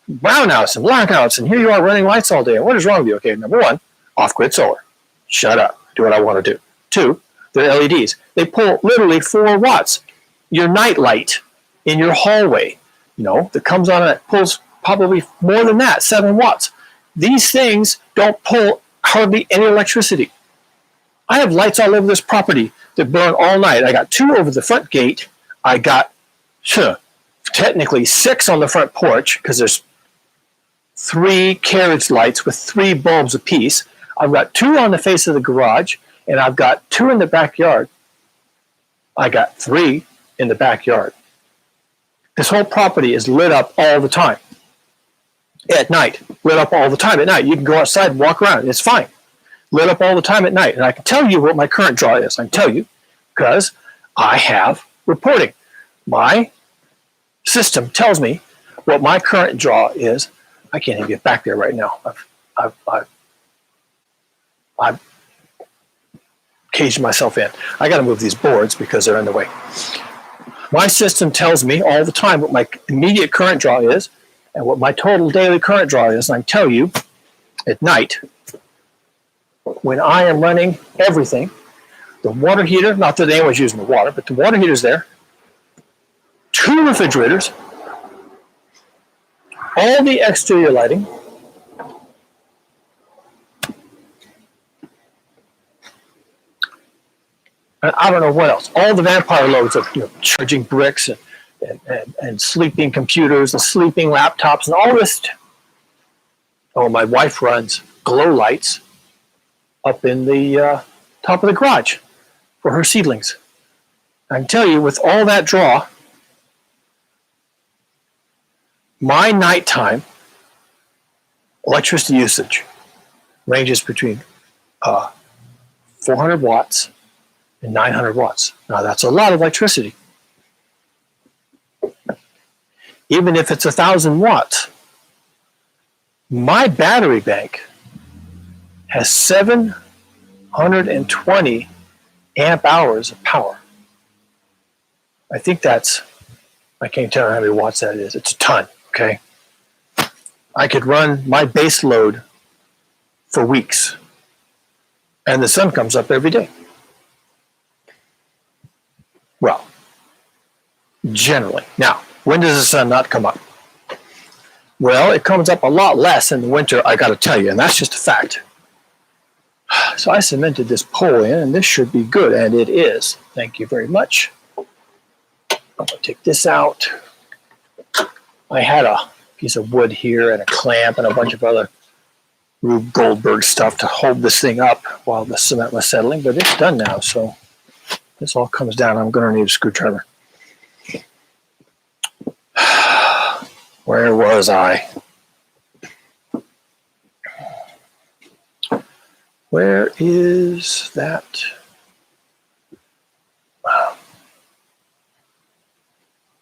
brownouts and blackouts, and here you are running lights all day. What is wrong with you? Okay, number 1, off-grid solar. Shut up. Do what I want to do. 2, they're LEDs. They pull literally 4 watts. Your night light in your hallway, that comes on and pulls probably more than that, 7 watts. These things don't pull hardly any electricity. I have lights all over this property that burn all night. I got 2 over the front gate. I got technically 6 on the front porch because there's 3 carriage lights with 3 bulbs apiece. I've got 2 on the face of the garage, and I've got 2 in the backyard. I got 3 in the backyard. This whole property is lit up all the time. At night, lit up all the time at night. You can go outside and walk around. It's fine. Lit up all the time at night. And I can tell you what my current draw is. I can tell you because I have reporting. My system tells me what my current draw is. I can't even get back there right now. I've caged myself in. I got to move these boards because they're in the way. My system tells me all the time what my immediate current draw is and what my total daily current draw is. And I can tell you at night, when I am running everything, the water heater, not that anyone's using the water, but the water heater's there, 2 refrigerators, all the exterior lighting, and I don't know what else, all the vampire loads of charging bricks and sleeping computers and sleeping laptops and all this. Oh, my wife runs glow lights up in the top of the garage for her seedlings. I can tell you, with all that draw, my nighttime electricity usage ranges between 400 watts and 900 watts. Now, that's a lot of electricity. Even if it's 1,000 watts, my battery bank has 720 amp hours of power. I think that's, I can't tell how many watts that is. It's a ton, okay? I could run my base load for weeks. And the sun comes up every day. Well, generally. Now, when does the sun not come up? Well, it comes up a lot less in the winter, I got to tell you, and that's just a fact. So I cemented this pole in, and this should be good, and it is. Thank you very much. I'm going to take this out. I had a piece of wood here and a clamp and a bunch of other Rube Goldberg stuff to hold this thing up while the cement was settling, but it's done now, so this all comes down. I'm going to need a screwdriver. Where was I? Where is that?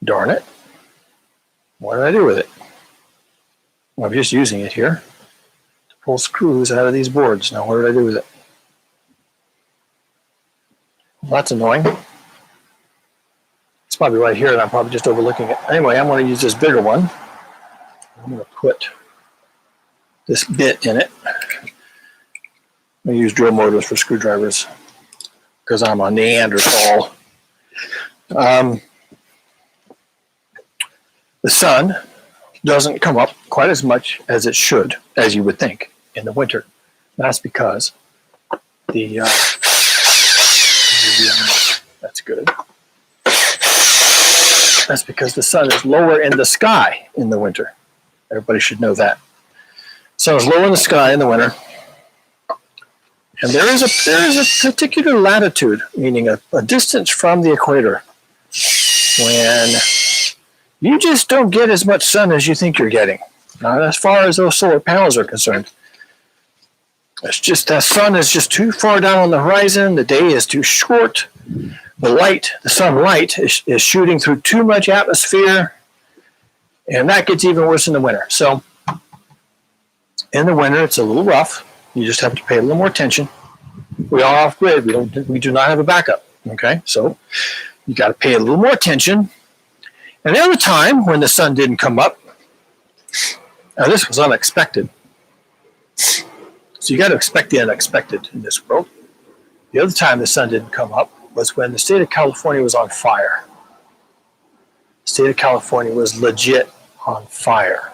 Darn it. What did I do with it? Well, I'm just using it here to pull screws out of these boards. Now, what did I do with it? Well, that's annoying. It's probably right here, and I'm probably just overlooking it. Anyway, I'm going to use this bigger one. I'm going to put this bit in it. I'm going to use drill motors for screwdrivers because I'm a Neanderthal. The sun doesn't come up quite as much as it should, as you would think, in the winter. That's because that's good. That's because the sun is lower in the sky in the winter. Everybody should know that. So it's lower in the sky in the winter. And there is a particular latitude, meaning a distance from the equator, when you just don't get as much sun as you think you're getting. Not as far as those solar panels are concerned. It's just that sun is just too far down on the horizon. The day is too short. The sunlight is shooting through too much atmosphere. And that gets even worse in the winter. So in the winter, it's a little rough. You just have to pay a little more attention. We are off grid. We do not have a backup. Okay, so you got to pay a little more attention. And the other time when the sun didn't come up, now this was unexpected. So you got to expect the unexpected in this world. The other time the sun didn't come up was when the state of California was on fire. The state of California was legit on fire.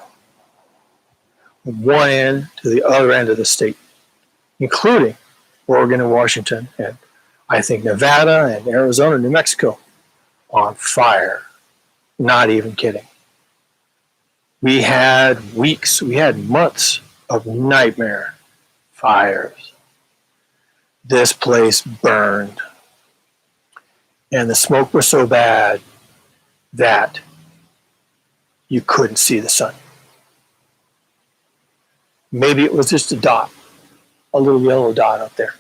From one end to the other end of the state, including Oregon and Washington, and I think Nevada and Arizona, New Mexico, on fire. Not even kidding. We had weeks, we had months of nightmare fires. This place burned. And the smoke was so bad that you couldn't see the sun. Maybe it was just a dot, a little yellow dot up there.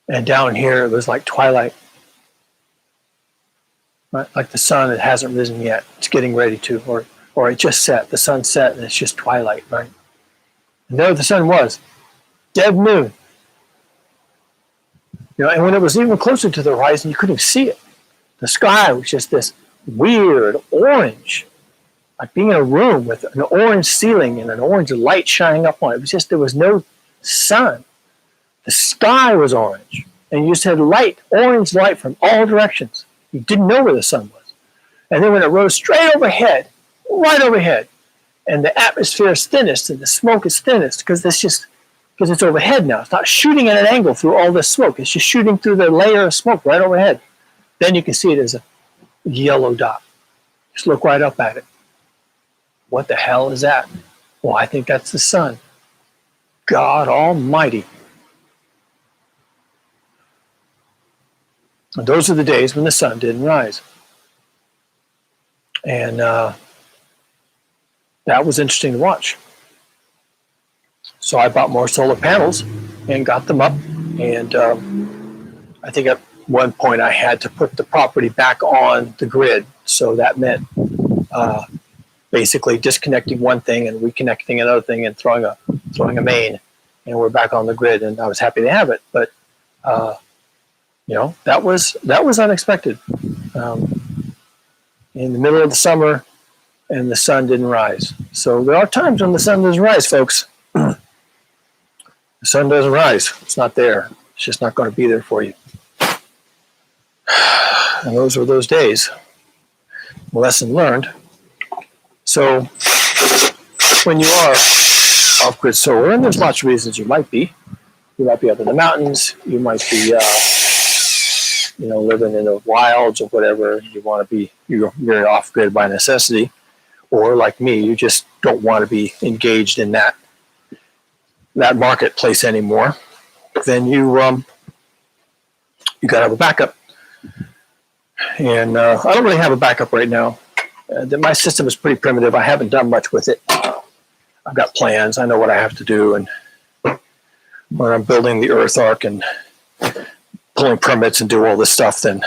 And down here it was like twilight. Right? Like the sun, it hasn't risen yet. It's getting ready to, or it just set. The sun set and it's just twilight, right? And there the sun was, dead noon. And when it was even closer to the horizon, you couldn't even see it. The sky was just this weird orange, like being in a room with an orange ceiling and an orange light shining up on it. It was just, there was no sun. The sky was orange, and you just had light, orange light from all directions. You didn't know where the sun was. And then when it rose straight overhead, right overhead, and the atmosphere is thinnest and the smoke is thinnest because it's overhead now. It's not shooting at an angle through all this smoke. It's just shooting through the layer of smoke right overhead. Then you can see it as a yellow dot. Just look right up at it. What the hell is that? Well, I think that's the sun. God Almighty. And those are the days when the sun didn't rise. And that was interesting to watch. So I bought more solar panels and got them up. And I think at one point I had to put the property back on the grid. So that meant basically disconnecting one thing and reconnecting another thing and throwing a main. And we're back on the grid. And I was happy to have it. But that was unexpected. In the middle of the summer, and the sun didn't rise. So there are times when the sun doesn't rise, folks. The the sun doesn't rise. It's not there. It's just not going to be there for you. And those were those days. Lesson learned. So when you are off-grid solar, and there's lots of reasons you might be. You might be up in the mountains. You might be, living in the wilds or whatever. You're off-grid by necessity. Or like me, you just don't want to be engaged in that marketplace anymore. Then you got to have a backup. And I don't really have a backup right now. My system is pretty primitive. I haven't done much with it. I've got plans. I know what I have to do. And when I'm building the Earth Arc and pulling permits and do all this stuff, then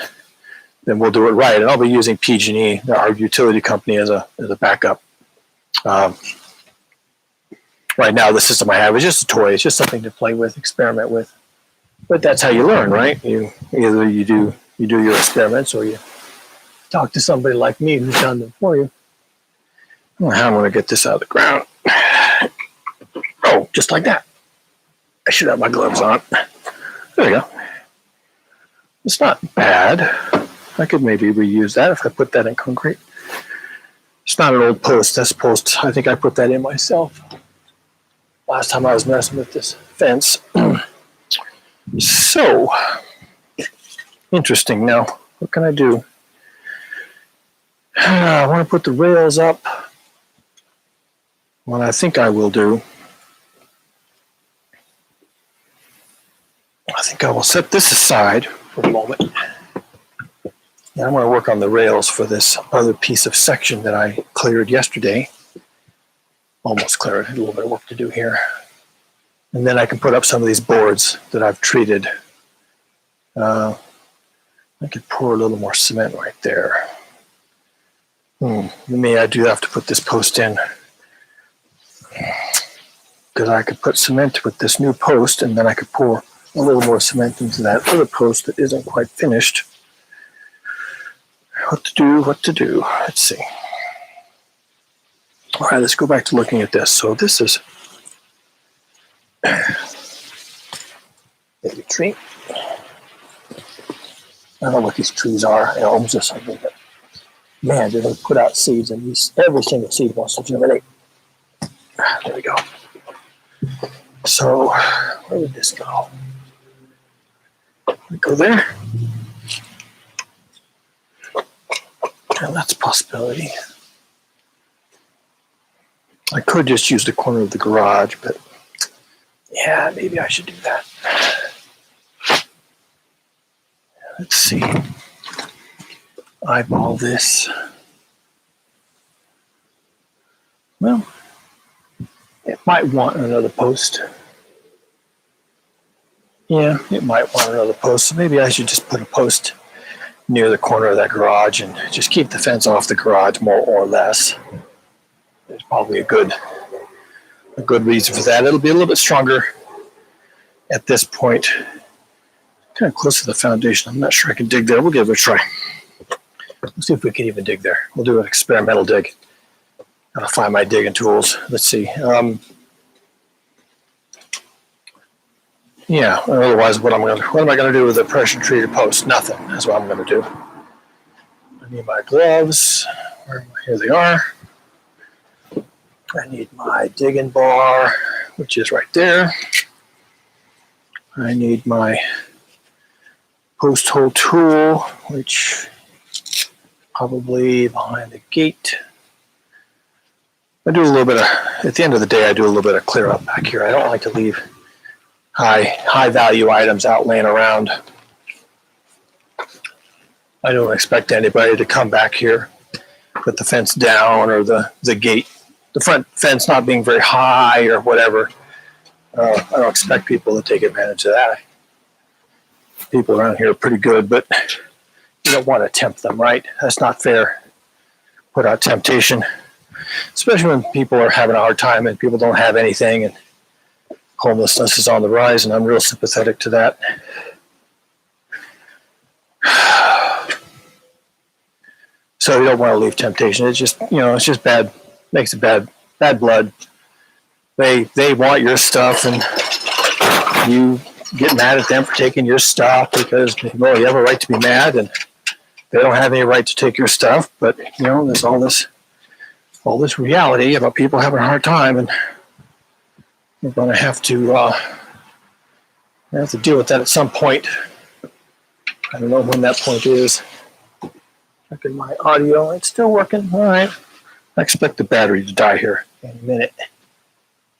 we'll do it right. And I'll be using PG&E, our utility company, as a backup. Right now, the system I have is just a toy. It's just something to play with, experiment with. But that's how you learn, right? You do your experiments, or you talk to somebody like me who's done them for you. I don't know how I'm going to get this out of the ground. Oh, just like that. I should have my gloves on. There we go. It's not bad. I could maybe reuse that if I put that in concrete. It's not an old post. This post, I think I put that in myself last time I was messing with this fence. So, interesting. Now, what can I do? I want to put the rails up. What I think I will do, I think I will set this aside for a moment. And I'm going to work on the rails for this other piece of section that I cleared yesterday. Almost cleared. A little bit of work to do here. And then I can put up some of these boards that I've treated. I could pour a little more cement right there. Maybe I do have to put this post in, because I could put cement with this new post, and then I could pour a little more cement into that other post that isn't quite finished. What to do? Let's see. All right, let's go back to looking at this. So this is baby tree. I don't know what these trees are, elms or something, but man, do they put out seeds, and every single seed wants to germinate. There we go. So, where would this go? We go there. Now that's a possibility. I could just use the corner of the garage, but yeah, maybe I should do that. Let's see. Eyeball this. Well, it might want another post. Yeah, it might want another post. So maybe I should just put a post near the corner of that garage and just keep the fence off the garage, more or less. There's probably a good reason for that. It'll be a little bit stronger at this point. Kind of close to the foundation. I'm not sure I can dig there. We'll give it a try. Let's see if we can even dig there. We'll do an experimental dig. Gotta find my digging tools. Let's see. Yeah. Otherwise, what am I gonna do with the pressure treated post? Nothing. That's what I'm gonna do. I need my gloves. Here they are. I need my digging bar, which is right there. I need my post hole tool, which probably behind the gate. I do a little bit of, at the end of the day, I do a little bit of clear up back here. I don't like to leave high value items out laying around. I don't expect anybody to come back here, put the fence down, or the gate, the front fence not being very high or whatever. I don't expect people to take advantage of that. People around here are pretty good, but you don't want to tempt them, right? That's not fair. Put out temptation, especially when people are having a hard time and people don't have anything, and homelessness is on the rise, and I'm real sympathetic to that. So you don't want to leave temptation. It's just, it's just bad. Makes it bad blood. They want your stuff, and you get mad at them for taking your stuff because, well, you have a right to be mad and they don't have any right to take your stuff. But, there's all this reality about people having a hard time, and we're going to have to deal with that at some point. I don't know when that point is. Checking my audio. It's still working. All right. I expect the battery to die here in a minute.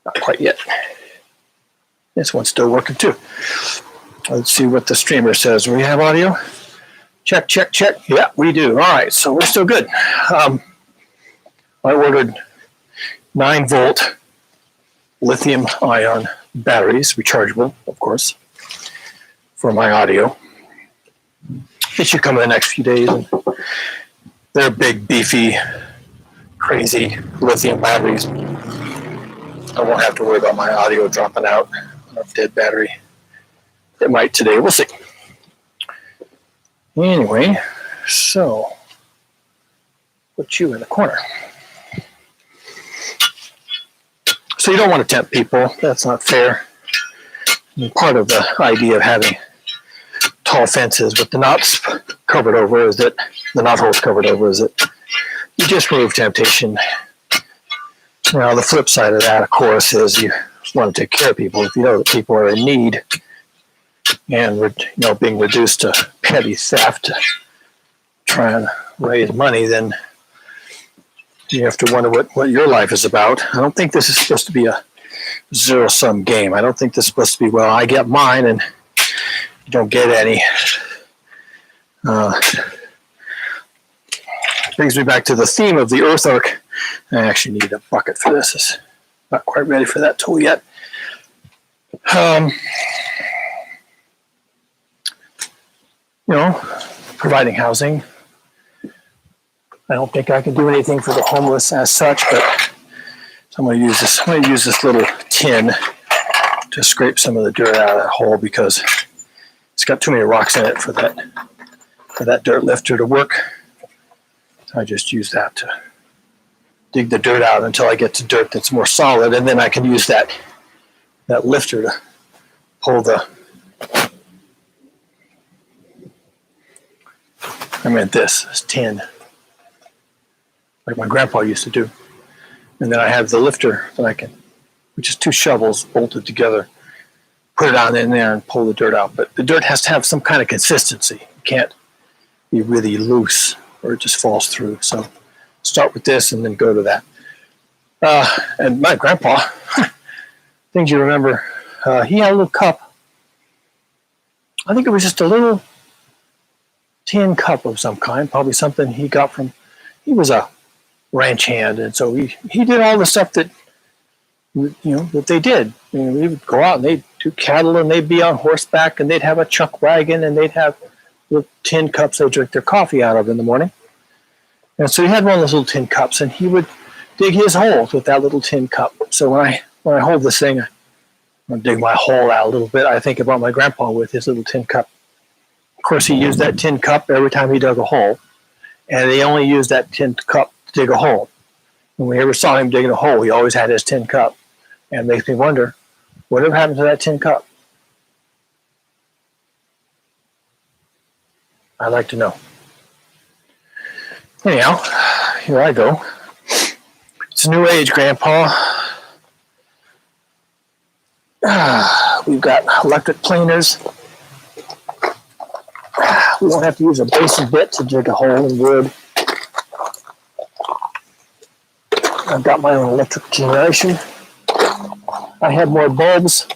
Not quite yet. This one's still working too. Let's see what the streamer says. Do we have audio? Check, check, check. Yeah, we do. All right. So we're still good. I ordered 9-volt lithium ion batteries, rechargeable, of course, for my audio. It should come in the next few days. And they're big, beefy, crazy lithium batteries. I won't have to worry about my audio dropping out on a dead battery. It might today. We'll see. Anyway, so put you in the corner. So you don't want to tempt people. That's not fair. And part of the idea of having tall fences with the knots covered over is that the knot holes covered over is that you just remove temptation. Now the flip side of that, of course, is you want to take care of people. If you know that people are in need and being reduced to petty theft to try and raise money, then you have to wonder what your life is about. I don't think this is supposed to be a zero-sum game. I don't think this is supposed to be, well, I get mine and you don't get any. Brings me back to the theme of the Earth Arc. I actually need a bucket for this. It's not quite ready for that tool yet. Providing housing. I don't think I can do anything for the homeless as such, but I'm going to use this. I'm going to use this little tin to scrape some of the dirt out of that hole because it's got too many rocks in it for that dirt lifter to work. So I just use that to dig the dirt out until I get to dirt that's more solid, and then I can use that lifter to pull this tin, like my grandpa used to do. And then I have the lifter that which is 2 shovels bolted together, put it on in there and pull the dirt out. But the dirt has to have some kind of consistency. It can't be really loose or it just falls through. So start with this and then go to that. And my grandpa, things you remember, he had a little cup. I think it was just a little tin cup of some kind, probably something he got he was a ranch hand, and so he did all the stuff that that they did. We would go out and they'd do cattle and they'd be on horseback and they'd have a chuck wagon and they'd have little tin cups they drink their coffee out of in the morning. And so he had one of those little tin cups and he would dig his holes with that little tin cup. So when I hold this thing, I'm gonna dig my hole out a little bit. I think about my grandpa with his little tin cup. Of course, he used that tin cup every time he dug a hole, and he only used that tin cup to dig a hole. When we ever saw him digging a hole, he always had his tin cup. And it makes me wonder, whatever happened to that tin cup? I'd like to know. Anyhow, here I go. It's a new age, Grandpa. We've got electric planers. We won't have to use a basin bit to dig a hole in wood. I've got my own electric generation. I had more bulbs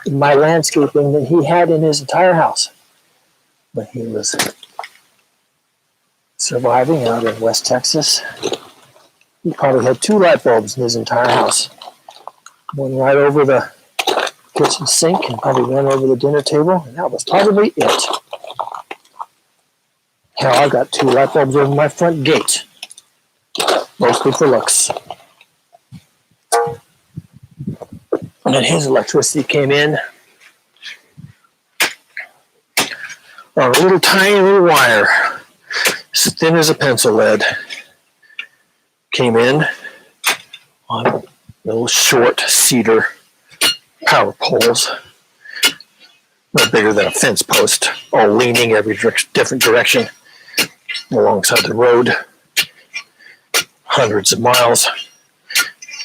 in my landscaping than he had in his entire house when he was surviving out in West Texas. He probably had 2 light bulbs in his entire house. One right over the kitchen sink and probably one over the dinner table, and that was probably it. Hell, I've got 2 light bulbs over my front gate, mostly for looks. And then his electricity came in on a little tiny little wire, as thin as a pencil lead, came in on a little short cedar power poles, no bigger than a fence post, all leaning every different direction alongside the road, hundreds of miles.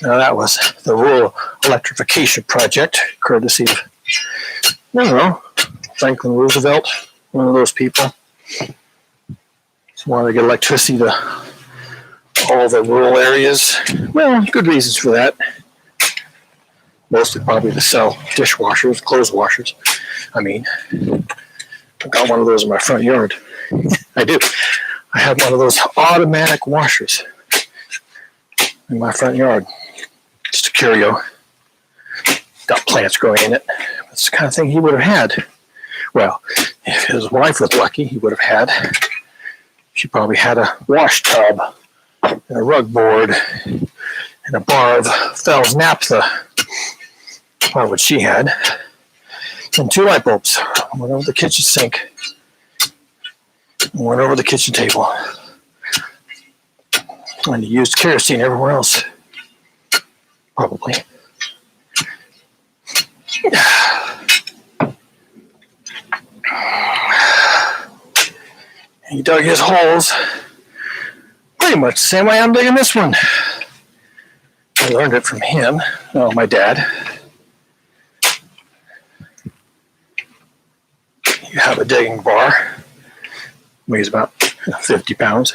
Now that was the rural electrification project, courtesy of, I don't know, Franklin Roosevelt, one of those people. Just wanted to get electricity to all the rural areas. Well, good reasons for that. Mostly probably to sell dishwashers, clothes washers. I mean, I've got one of those in my front yard. I do. I have one of those automatic washers in my front yard. Just a curio. Got plants growing in it. It's the kind of thing he would have had. Well, if his wife was lucky, he would have had. She probably had a wash tub and a rug board and a bar of Fell's naphtha. Or what she had. And 2 light bulbs. One over the kitchen sink. One over the kitchen table. And he used kerosene everywhere else. Probably. He dug his holes pretty much the same way I'm digging this one. I learned it from him. Oh, my dad. You have a digging bar, weighs about 50 pounds,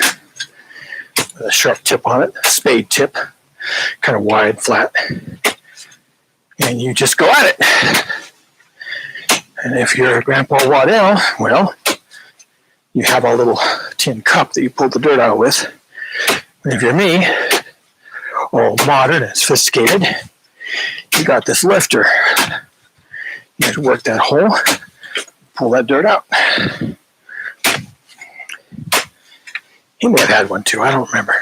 with a sharp tip on it, a spade tip, kind of wide, flat, and you just go at it. And if you're Grandpa Waddell, well, you have a little tin cup that you pull the dirt out with. And if you're me, all modern and sophisticated, you got this lifter. You have to work that hole, pull that dirt out. He may have had one too, I don't remember.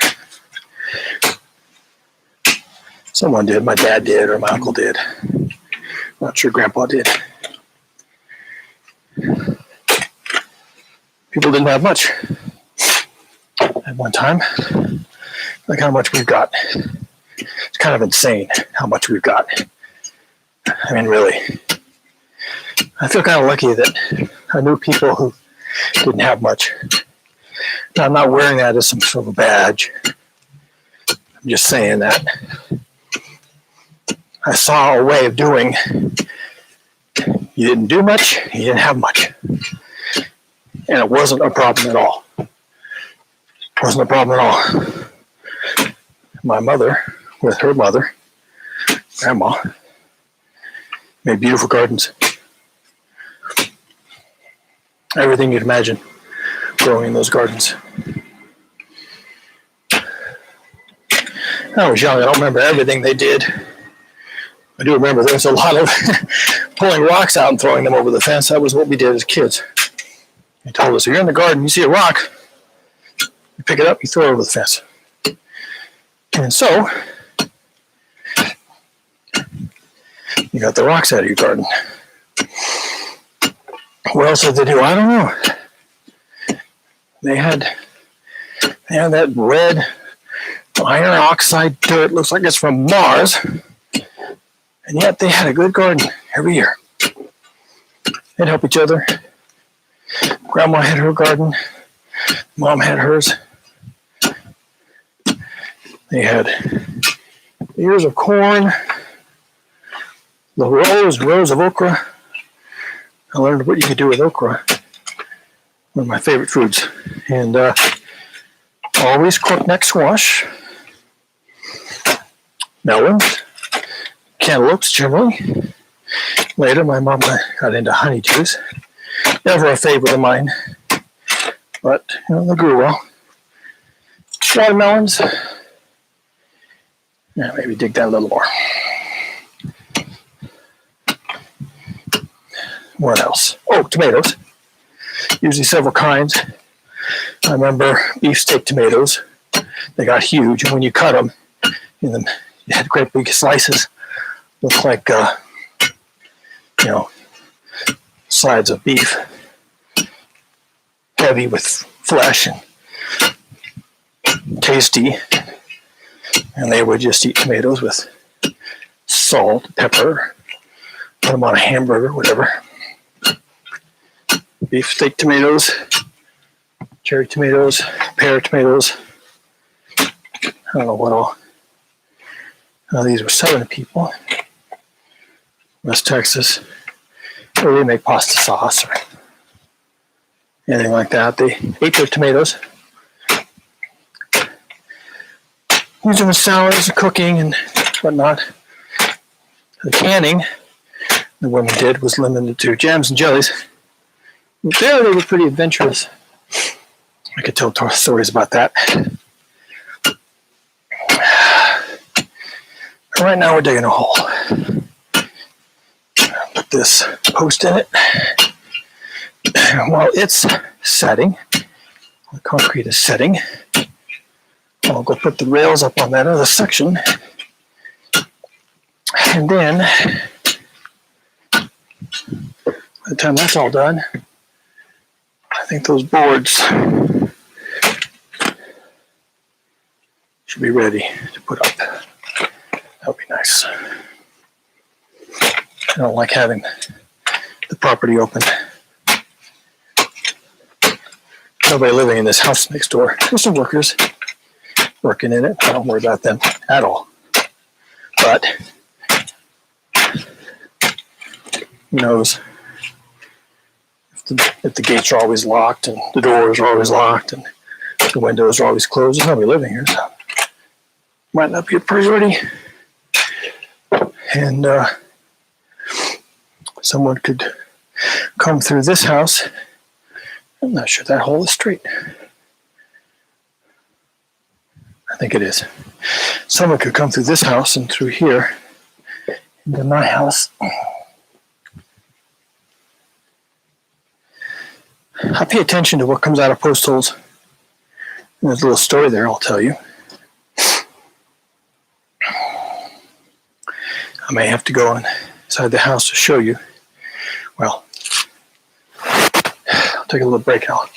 Someone did, my dad did, or my uncle did. Not sure Grandpa did. People didn't have much at one time. Look how much we've got. It's kind of insane how much we've got. I mean, really. I feel kind of lucky that I knew people who didn't have much. Now, I'm not wearing that as some sort of a badge. I'm just saying that I saw a way of doing. You didn't do much, you didn't have much. And it wasn't a problem at all. It wasn't a problem at all. My mother, with her mother, Grandma, made beautiful gardens. Everything you'd imagine growing in those gardens. I was young, I don't remember everything they did. I do remember there was a lot of pulling rocks out and throwing them over the fence. That was what we did as kids. They told us, if you're in the garden, you see a rock, you pick it up, you throw it over the fence. And so, you got the rocks out of your garden. What else did they do? I don't know. They had that red iron oxide dirt, looks like it's from Mars, and yet they had a good garden every year. They'd help each other. Grandma had her garden. Mom had hers. They had ears of corn, the rows of okra. I learned what you could do with okra. One of my favorite foods. And always crookneck squash, melons, cantaloupes generally. Later, my mom got into honeydews. Never a favorite of mine, but they grew well. Watermelons. Yeah, maybe dig that a little more. What else? Oh, tomatoes. Usually several kinds. I remember beefsteak tomatoes. They got huge, and when you cut them, you had great big slices. Looked like, sides of beef. Heavy with flesh and tasty. And they would just eat tomatoes with salt, pepper, put them on a hamburger, whatever. Beef steak tomatoes, cherry tomatoes, pear tomatoes. I don't know what all. These were southern people, West Texas. Or they make pasta sauce or anything like that. They ate their tomatoes. Use them in salads, cooking, and whatnot. The canning the women did was limited to jams and jellies. There they were pretty adventurous. I could tell stories about that. Right now we're digging a hole. Put this post in it. While it's setting, the concrete is setting, I'll go put the rails up on that other section. And then, by the time that's all done, I think those boards should be ready to put up. That would be nice. I don't like having the property open. Nobody living in this house next door. There's some workers working in it. I don't worry about them at all. But who knows if the gates are always locked and the doors are always locked and the windows are always closed. There's nobody living here, so might not be a priority. And someone could come through this house. I'm not sure that hole is straight. I think it is. Someone could come through this house and through here into my house. I pay attention to what comes out of post holes. There's a little story there I'll tell you. I may have to go inside the house to show you. Well, I'll take a little break. I'll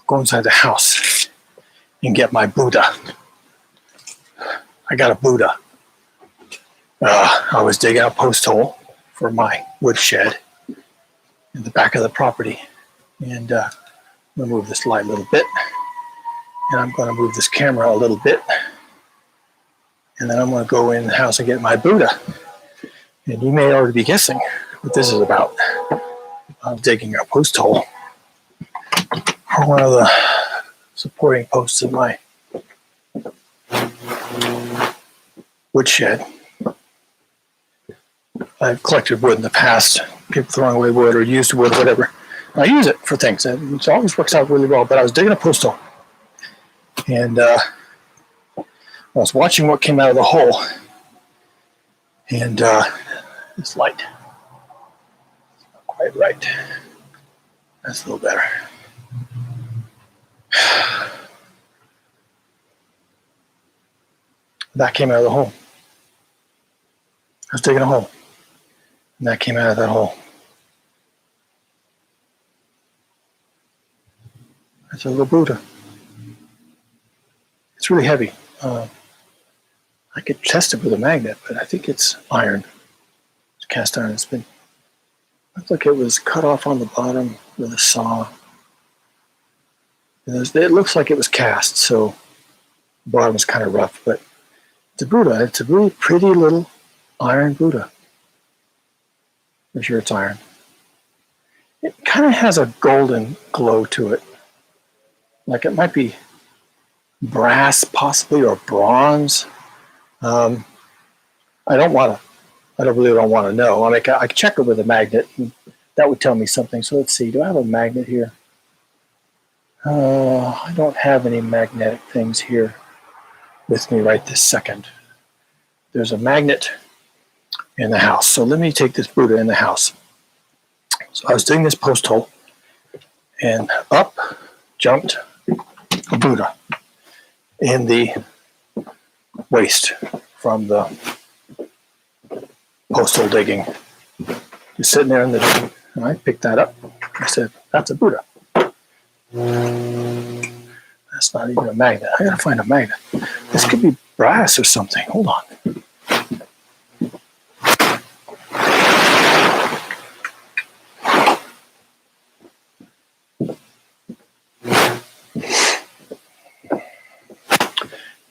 go inside the house and get my Buddha. I got a Buddha. I was digging a post hole for my wood shed in the back of the property. And I'm going to move this light a little bit. And I'm going to move this camera a little bit. And then I'm going to go in the house and get my Buddha. And you may already be guessing what this is about. I'm digging a post hole for one of the supporting posts in my woodshed. I've collected wood in the past, people throwing away wood or used wood or whatever. I use it for things, and it always works out really well. But I was digging a post hole, and I was watching what came out of the hole, and this light is not quite right. That's a little better. That came out of the hole. I was digging a hole, and that came out of that hole. That's a little Buddha. It's really heavy. I could test it with a magnet, but I think it's iron. It's cast iron. It's been, looks like it was cut off on the bottom with a saw. It looks like it was cast, so the bottom is kind of rough, but it's a Buddha. It's a really pretty little iron Buddha. For sure it's iron. It kind of has a golden glow to it. Like it might be brass possibly or bronze. I really don't want to know. I mean, I could check it with a magnet and that would tell me something. So let's see, do I have a magnet here? I don't have any magnetic things here with me right this second. There's a magnet in the house. So let me take this Buddha in the house. So I was digging this post hole and up jumped a Buddha in the waste from the post hole digging. Just sitting there in the dirt. And I picked that up. I said, that's a Buddha. That's not even a magnet. I gotta find a magnet. This could be brass or something. Hold on.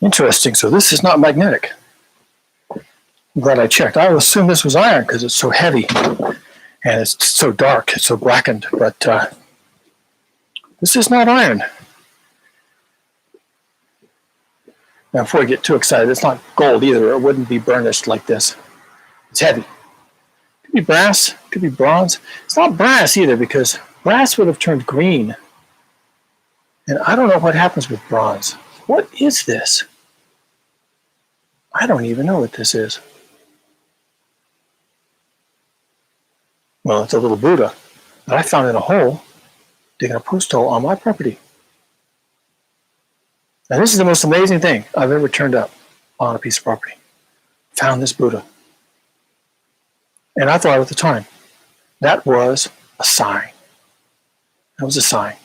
Interesting. So this is not magnetic. I'm glad I checked. I would assume this was iron because it's so heavy and it's so dark. It's so blackened. But this is not iron. Now, before I get too excited, it's not gold either. It wouldn't be burnished like this. It's heavy. It could be brass. It could be bronze. It's not brass either because brass would have turned green. And I don't know what happens with bronze. What is this? I don't even know what this is. Well, it's a little Buddha that I found in a hole, digging a post hole on my property. And this is the most amazing thing I've ever turned up on a piece of property. Found this Buddha. And I thought at the time, that was a sign. That was a sign.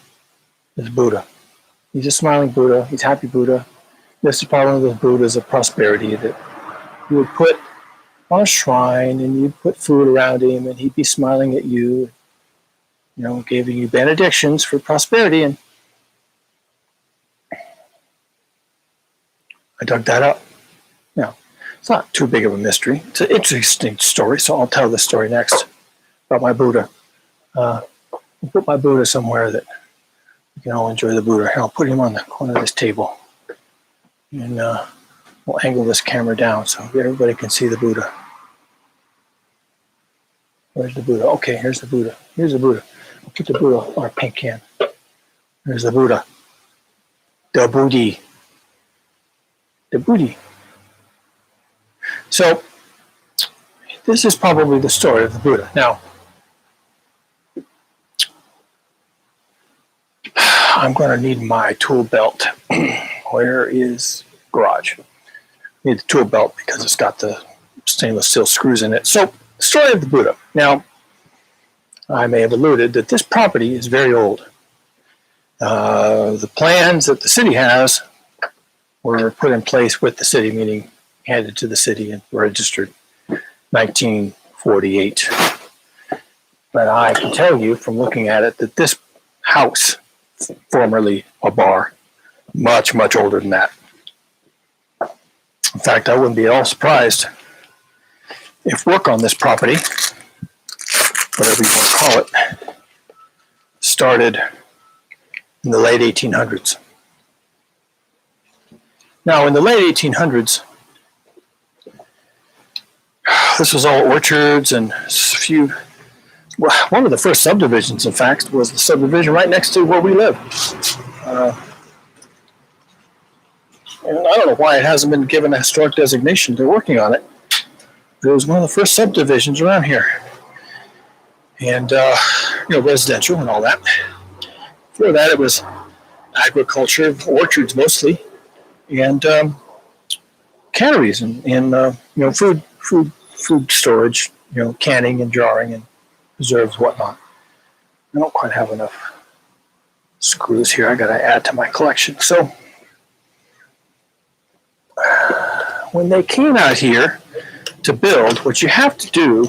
It's Buddha. He's a smiling Buddha. He's happy Buddha. This is probably one of those Buddhas of prosperity that you would put on a shrine and you'd put food around him and he'd be smiling at you, giving you benedictions for prosperity. And I dug that up. Now, it's not too big of a mystery. It's an interesting story, so I'll tell this story next about my Buddha. I'll put my Buddha somewhere that you can all enjoy the Buddha. Here, I'll put him on the corner of this table. And we'll angle this camera down so everybody can see the Buddha. Where's the Buddha? Okay, here's the Buddha. Here's the Buddha. I'll put the Buddha on our paint can. There's the Buddha. The Buddhi. The Buddhi. So, this is probably the story of the Buddha. Now, I'm going to need my tool belt. Where is garage? I need the tool belt because it's got the stainless steel screws in it. So, story of the Buddha. Now, I may have alluded that this property is very old. The plans that the city has were put in place with the city, meaning handed to the city and registered 1948. But I can tell you from looking at it that this house, formerly a bar, much, much older than that. In fact, I wouldn't be at all surprised if work on this property, whatever you want to call it, started in the late 1800s. Now, in the late 1800s, this was all orchards and a few. Well, one of the first subdivisions, in fact, was the subdivision right next to where we live. And I don't know why it hasn't been given a historic designation. They're working on it. But it was one of the first subdivisions around here. And, residential and all that. Before that, it was agriculture, orchards mostly, and canneries and food storage, canning and jarring and preserves, whatnot. I don't quite have enough screws here. I got to add to my collection. So when they came out here to build, what you have to do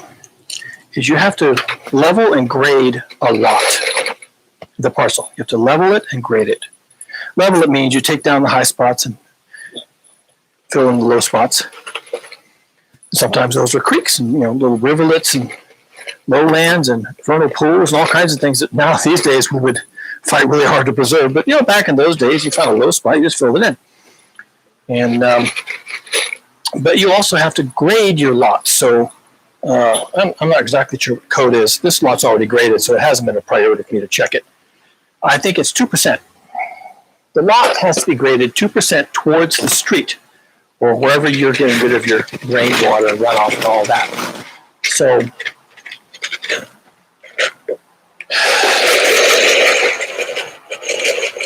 is you have to level and grade a lot, the parcel. You have to level it and grade it. Level it means you take down the high spots and fill in the low spots. Sometimes those are creeks and little riverlets and lowlands and vernal pools and all kinds of things that now these days we would fight really hard to preserve. But back in those days, you found a low spot, you just filled it in. And but you also have to grade your lots. So I'm not exactly sure what code is. This lot's already graded, so it hasn't been a priority for me to check it. I think it's 2%. The lot has to be graded 2% towards the street, or wherever you're getting rid of your rainwater, runoff, and all that.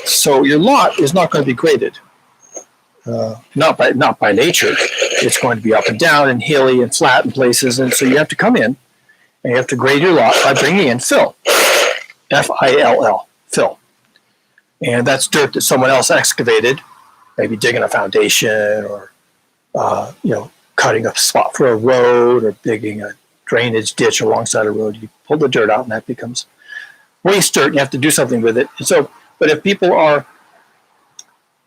So your lot is not going to be graded. Not by nature. It's going to be up and down and hilly and flat in places, and so you have to come in and you have to grade your lot by bringing in fill, F-I-L-L, fill, and that's dirt that someone else excavated, maybe digging a foundation or cutting a spot for a road or digging a drainage ditch alongside a road. You pull the dirt out, and that becomes waste dirt. And you have to do something with it. And so, but if people are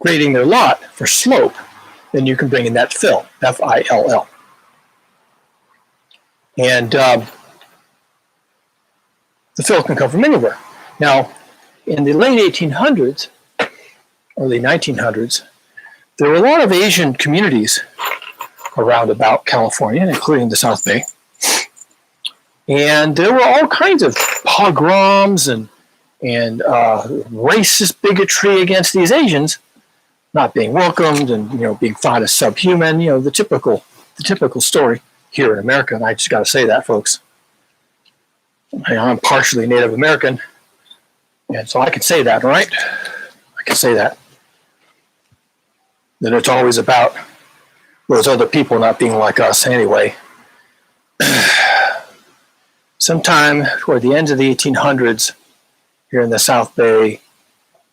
grading their lot for slope, then you can bring in that fill, F-I-L-L. And the fill can come from anywhere. Now, in the late 1800s, early 1900s, there were a lot of Asian communities around about California, including the South Bay. And there were all kinds of pogroms and racist bigotry against these Asians, not being welcomed and being thought as subhuman. The typical story here in America. And I just got to say that, folks. I'm partially Native American, and so I can say that, right? I can say that. Then it's always about those other people not being like us anyway. Sometime toward the end of the 1800s, here in the South Bay,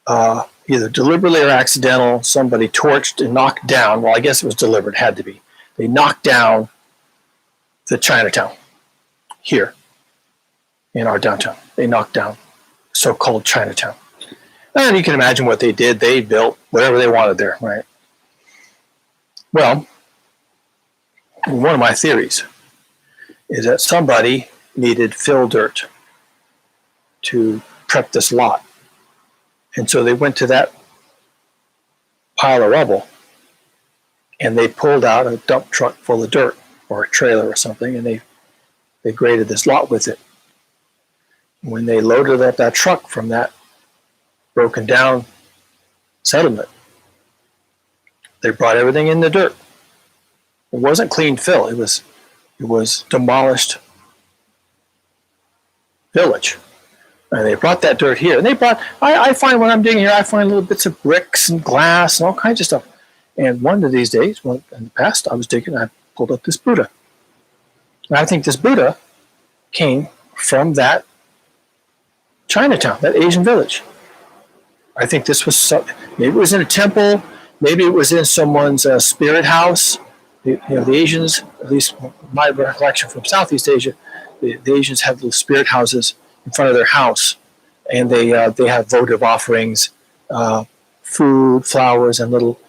either deliberately or accidental, somebody torched and knocked down, well, I guess it was deliberate, had to be. They knocked down the Chinatown here in our downtown. They knocked down so-called Chinatown. And you can imagine what they did. They built whatever they wanted there, right? Well, one of my theories is that somebody needed fill dirt to prep this lot. And so they went to that pile of rubble and they pulled out a dump truck full of dirt or a trailer or something, and they graded this lot with it. When they loaded up that truck from that broken down settlement, they brought everything in the dirt. It wasn't clean fill. It was demolished village. And they brought that dirt here. And they brought, I find when I'm digging here, I find little bits of bricks and glass and all kinds of stuff. And one of these days, well, in the past, I was digging, I pulled up this Buddha. And I think this Buddha came from that Chinatown, that Asian village. I think this was, maybe it was in a temple, maybe it was in someone's spirit house. The Asians, at least my recollection from Southeast Asia, the Asians have little spirit houses in front of their house, and they have votive offerings, food, flowers, and little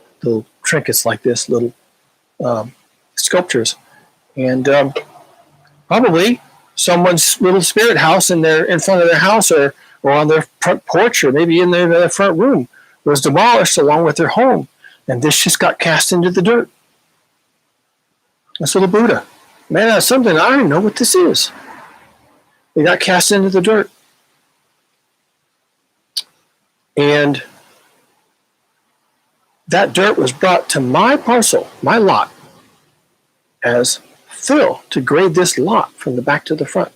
trinkets like this, little sculptures, and probably someone's little spirit house in front of their house, or on their front porch, or maybe in their front room, was demolished along with their home, and this just got cast into the dirt. This little Buddha, man, that's something I don't even know what this is. They got cast into the dirt. And that dirt was brought to my parcel, my lot, as fill to grade this lot from the back to the front.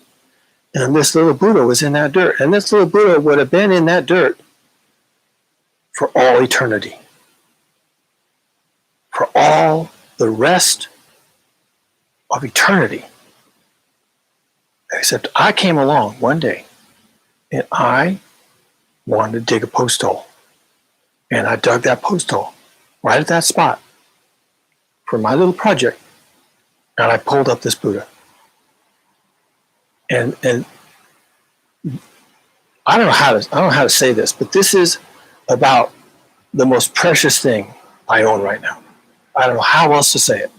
And this little Buddha was in that dirt. And this little Buddha would have been in that dirt for all eternity. For all the rest of eternity. Except I came along one day and I wanted to dig a post hole. And I dug that post hole right at that spot for my little project. And I pulled up this Buddha. And I don't know how to say this, but this is about the most precious thing I own right now. I don't know how else to say it.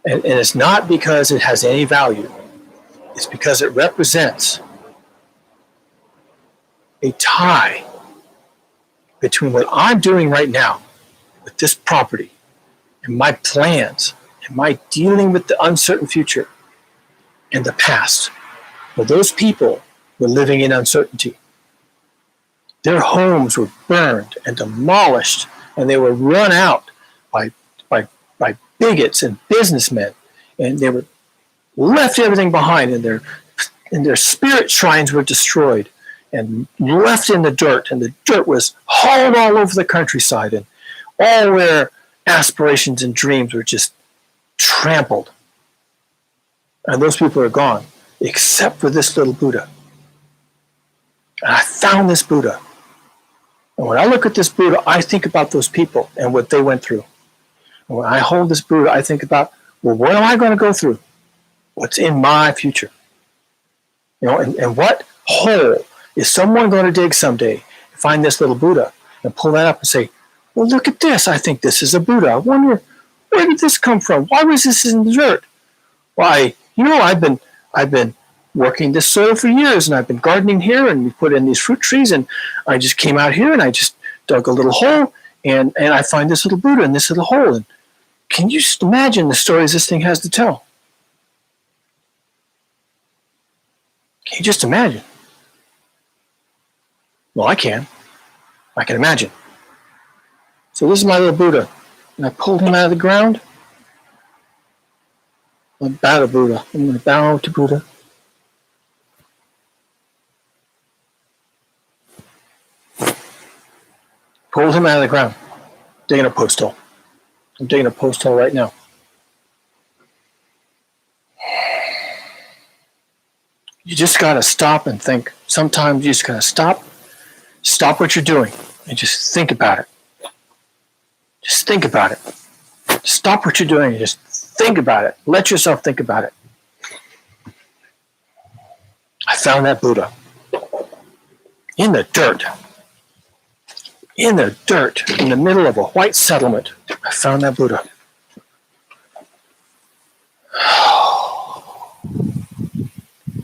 And it's not because it has any value. It's because it represents a tie between what I'm doing right now with this property and my plans and my dealing with the uncertain future and the past, where those people were living in uncertainty. Their homes were burned and demolished, and they were run out by bigots and businessmen, and they were left everything behind, and their spirit shrines were destroyed and left in the dirt, and the dirt was hauled all over the countryside, and all their aspirations and dreams were just trampled. And those people are gone, except for this little Buddha. And I found this Buddha. And when I look at this Buddha, I think about those people and what they went through. And when I hold this Buddha, I think about, well, what am I going to go through? What's in my future? And what hole is someone going to dig someday, find this little Buddha, and pull that up and say, Well, look at this. I think this is a Buddha. I wonder, where did this come from? Why was this in the dirt? Why, I've been working this soil for years, and I've been gardening here, and we put in these fruit trees, and I just came out here and I just dug a little hole, and I find this little Buddha in this little hole. And can you just imagine the stories this thing has to tell? Can you just imagine? Well, I can imagine. So this is my little Buddha, and I pulled him out of the ground. I bow to Buddha. I'm going to bow to Buddha. Pulled him out of the ground. Digging a post hole. I'm digging a post hole right now. You just got to stop and think. Sometimes you just got to stop what you're doing, and just think about it. Just think about it. Stop what you're doing and just think about it. Let yourself think about it. I found that Buddha in the dirt. In the dirt, in the middle of a white settlement. I found that Buddha.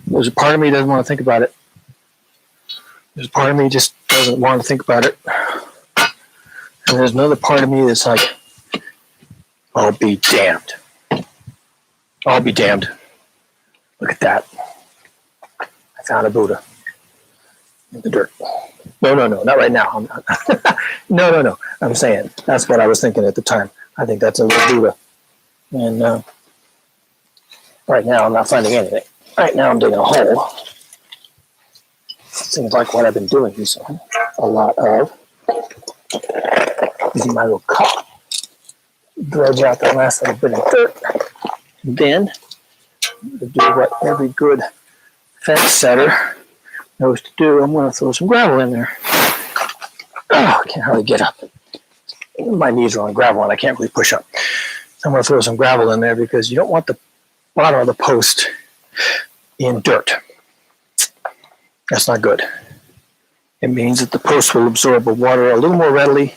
There's a part of me that doesn't want to think about it. There's a part of me just doesn't want to think about it. And there's another part of me that's like, I'll be damned. I'll be damned. Look at that. I found a Buddha in the dirt. No, not right now. I'm not. No. I'm saying that's what I was thinking at the time. I think that's a little Buddha. And right now I'm not finding anything. Right now I'm digging a hole. Seems like what I've been doing recently. A lot of using my little cup. Dredge out the last little bit of dirt. And then do what every good fence setter knows to do. I'm going to throw some gravel in there. Oh, I can't hardly get up. My knees are on gravel and I can't really push up. I'm going to throw some gravel in there because you don't want the bottom of the post in dirt. That's not good. It means that the post will absorb the water a little more readily.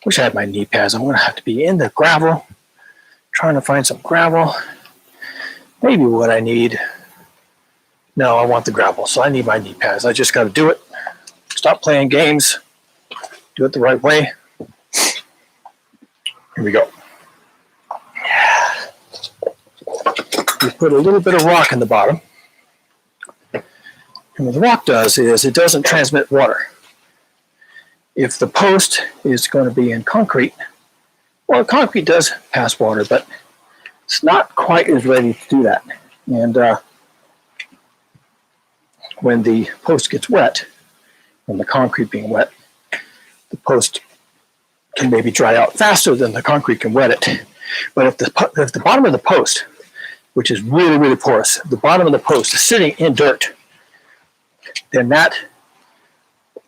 Wish I had my knee pads. I'm going to have to be in the gravel, trying to find some gravel. Maybe what I need. No, I want the gravel, so I need my knee pads. I just got to do it. Stop playing games. Do it the right way. Here we go. We put a little bit of rock in the bottom. And what the rock does is it doesn't transmit water. If the post is going to be in concrete, well, concrete does pass water, but it's not quite as ready to do that. And when the post gets wet, when the concrete being wet, the post can maybe dry out faster than the concrete can wet it. But if the bottom of the post, which is really, really porous, the bottom of the post is sitting in dirt, then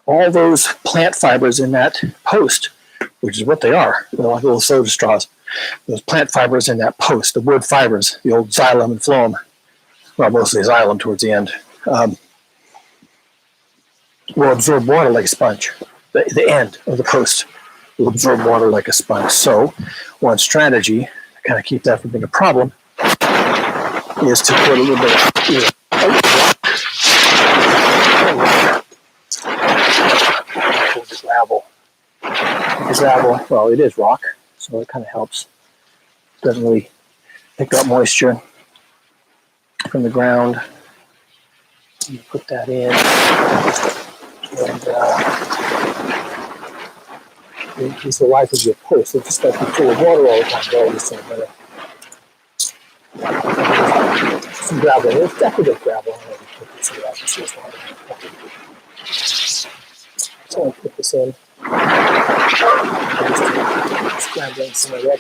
all those plant fibers in that post, which is what they are, they're like little soda straws, those plant fibers in that post, the wood fibers, the old xylem and phloem, well, mostly xylem towards the end, will absorb water like a sponge. The end of the post will absorb water like a sponge. So one strategy to kind of keep that from being a problem is to put a little bit of gravel. Gravel, well, it is rock, so it kind of helps. Doesn't really pick up moisture from the ground. You put that in, and increase the life of your post. It's just like you full of water all the time. All the same way. Some gravel. It's decorative gravel. So I'll put this in. Scrambling some of that.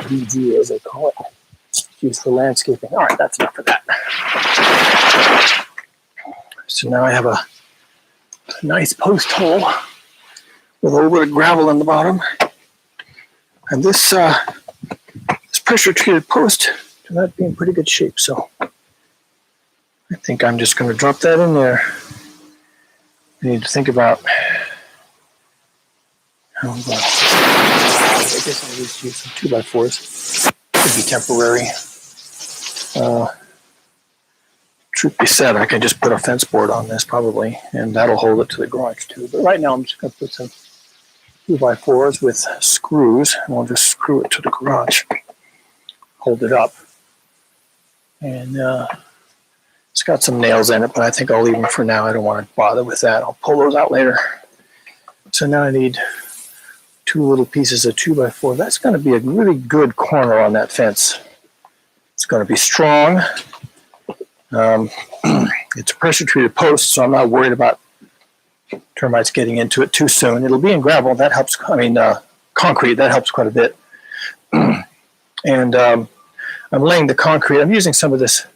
BG, as they call it, used for landscaping. All right, that's enough of that. So now I have a nice post hole with a little bit of gravel in the bottom, and this pressure treated post turned out to be in pretty good shape. So I think I'm just going to drop that in there. I need to think about how I'm going to. I guess I'll just use some 2x4s. Could be temporary. Truth be said, I could just put a fence board on this probably, and that'll hold it to the garage too. But right now, I'm just going to put some 2x4s with screws, and I'll just screw it to the garage, hold it up, and it's got some nails in it, but I think I'll leave them for now. I don't want to bother with that. I'll pull those out later. So now I need 2 little pieces of 2x4. That's going to be a really good corner on that fence. It's going to be strong. It's a pressure treated post, so I'm not worried about termites getting into it too soon. It'll be in gravel. That helps. Concrete. That helps quite a bit. And I'm laying the concrete. I'm using some of this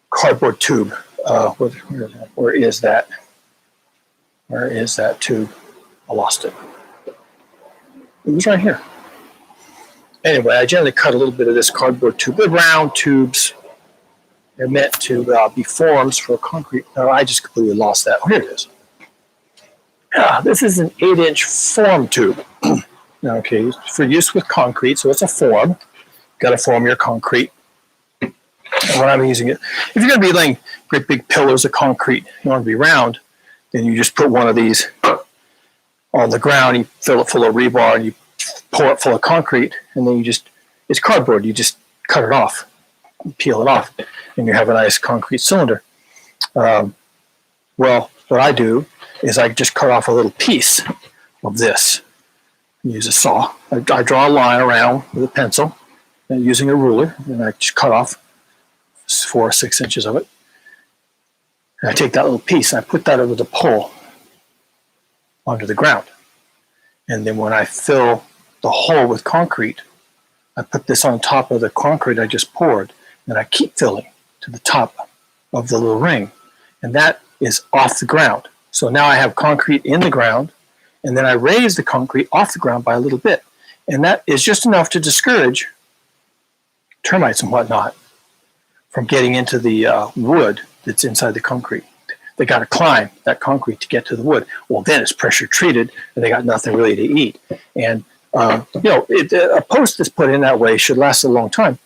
cardboard tube. Where is that? Where is that tube? I lost it. It was right here. Anyway, I generally cut a little bit of this cardboard tube. They're round tubes. They're meant to be forms for concrete. No, I just completely lost that. Oh, here it is. This is an 8-inch form tube. Okay, for use with concrete, so it's a form. Got to form your concrete. And when I'm using it, if you're going to be laying great big pillars of concrete, you want to be round, then you just put one of these on the ground, you fill it full of rebar, and you pour it full of concrete, and then it's cardboard, you just cut it off, peel it off, and you have a nice concrete cylinder. Well, what I do is I just cut off a little piece of this. Use a saw. I draw a line around with a pencil and using a ruler, and I just cut off 4 or 6 inches of it. And I take that little piece and I put that over the pole onto the ground. And then when I fill the hole with concrete, I put this on top of the concrete I just poured, and I keep filling to the top of the little ring. And that is off the ground. So now I have concrete in the ground, and then I raise the concrete off the ground by a little bit. And that is just enough to discourage termites and whatnot from getting into the wood that's inside the concrete. They got to climb that concrete to get to the wood. Well, then it's pressure treated, and they got nothing really to eat. And a post that's put in that way should last a long time.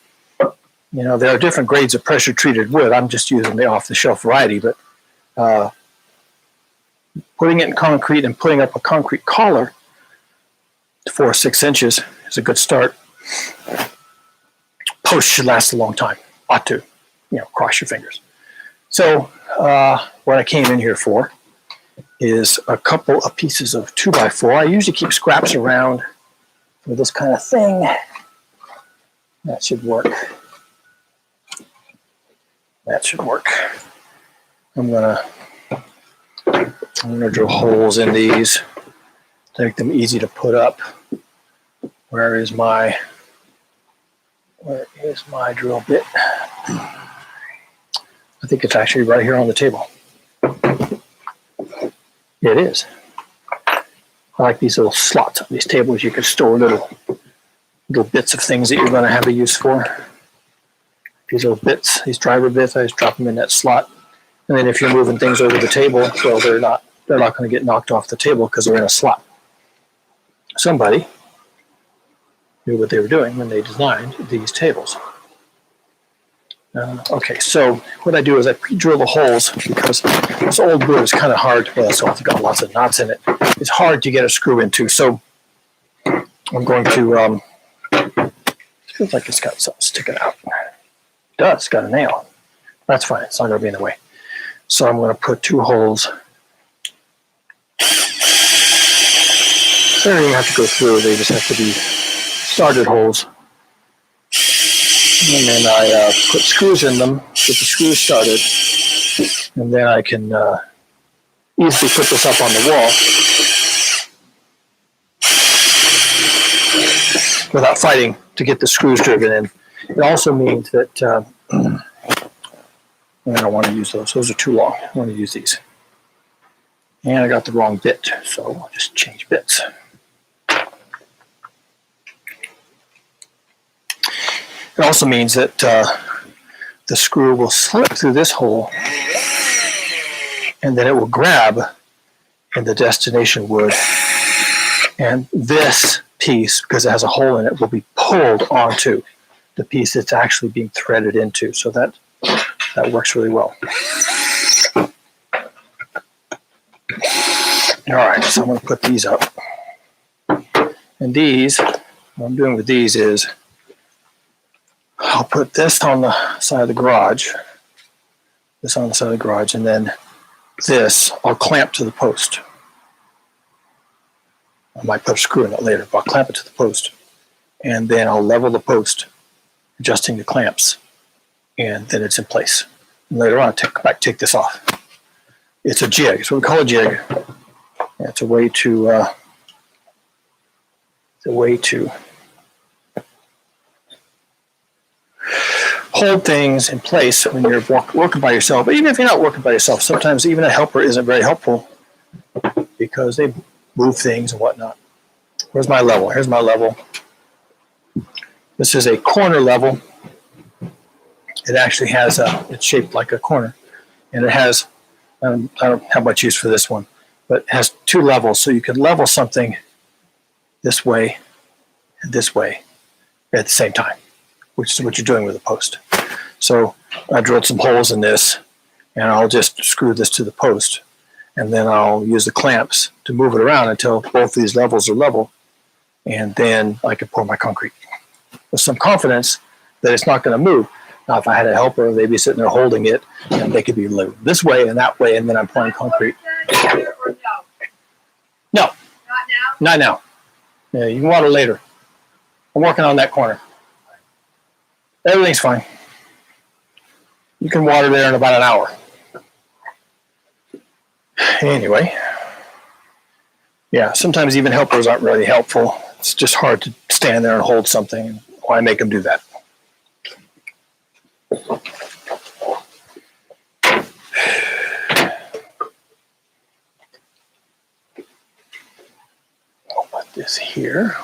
There are different grades of pressure treated wood. I'm just using the off the shelf variety, but putting it in concrete and putting up a concrete collar 4 or 6 inches is a good start. Post should last a long time. Ought to. Cross your fingers. So what I came in here for is a couple of pieces of 2x4. I usually keep scraps around for this kind of thing. That should work. I'm gonna drill holes in these to make them easy to put up. Where is my drill bit? I think it's actually right here on the table. It is. I like these little slots on these tables. You can store little bits of things that you're going to have a use for. These little bits, these driver bits, I just drop them in that slot. And then if you're moving things over the table, well, they're not going to get knocked off the table because they're in a slot. Somebody knew what they were doing when they designed these tables. Okay, so what I do is I pre-drill the holes because this old wood is kind of hard. Well, it's also got lots of knots in it. It's hard to get a screw into. So I'm going to, it feels like it's got something sticking out. It does, it's got a nail. That's fine, it's not going to be in the way. So I'm going to put 2 holes. They don't even have to go through, they just have to be started holes. And then I put screws in them, get the screws started, and then I can easily put this up on the wall without fighting to get the screws driven in. It also means that I don't want to use those. Those are too long. I want to use these. And I got the wrong bit, so I'll just change bits. It also means that the screw will slip through this hole, and then it will grab in the destination wood. And this piece, because it has a hole in it, will be pulled onto the piece that's actually being threaded into. So that works really well. All right, so I'm going to put these up. And these, what I'm doing with these is I'll put this on the side of the garage, and then this I'll clamp to the post. I might put a screw in it later, but I'll clamp it to the post. And then I'll level the post, adjusting the clamps, and then it's in place. And later on, I'll take this off. It's a jig. It's what we call a jig. It's a way to hold things in place when you're working by yourself. But even if you're not working by yourself, sometimes even a helper isn't very helpful because they move things and whatnot. Where's my level? Here's my level. This is a corner level. It actually has it's shaped like a corner, and it has, I don't have much use for this one, but it has two levels, so you can level something this way and this way at the same time, which is what you're doing with a post. So I drilled some holes in this, and I'll just screw this to the post, and then I'll use the clamps to move it around until both these levels are level, and then I can pour my concrete with some confidence that it's not going to move. Now, if I had a helper, they'd be sitting there holding it, and they could be moved this way and that way, and then I'm pouring concrete. No. Not now. Yeah, you can water later. I'm working on that corner. Everything's fine. You can water there in about an hour. Anyway, yeah, sometimes even helpers aren't really helpful. It's just hard to stand there and hold something. Why make them do that? I'll put this here.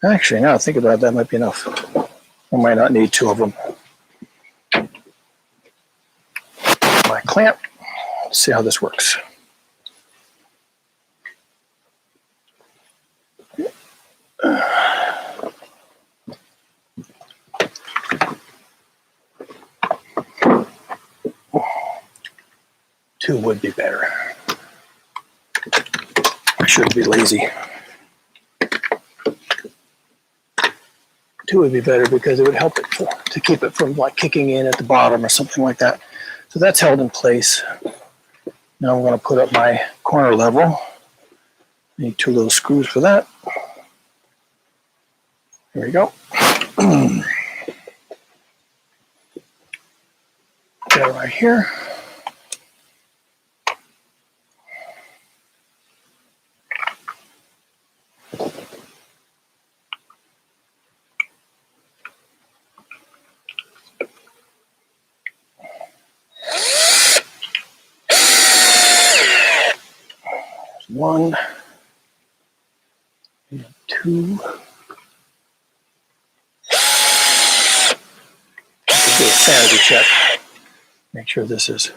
Actually, now I think about it, that might be enough. I might not need two of them. My clamp. Let's see how this works. Two would be better. I shouldn't be lazy. Two would be better because it would help it to keep it from like kicking in at the bottom or something like that. So that's held in place. Now I'm going to put up my corner level. Need two little screws for that. There we go. Put it right here. One and two. Do a sanity check. Make sure that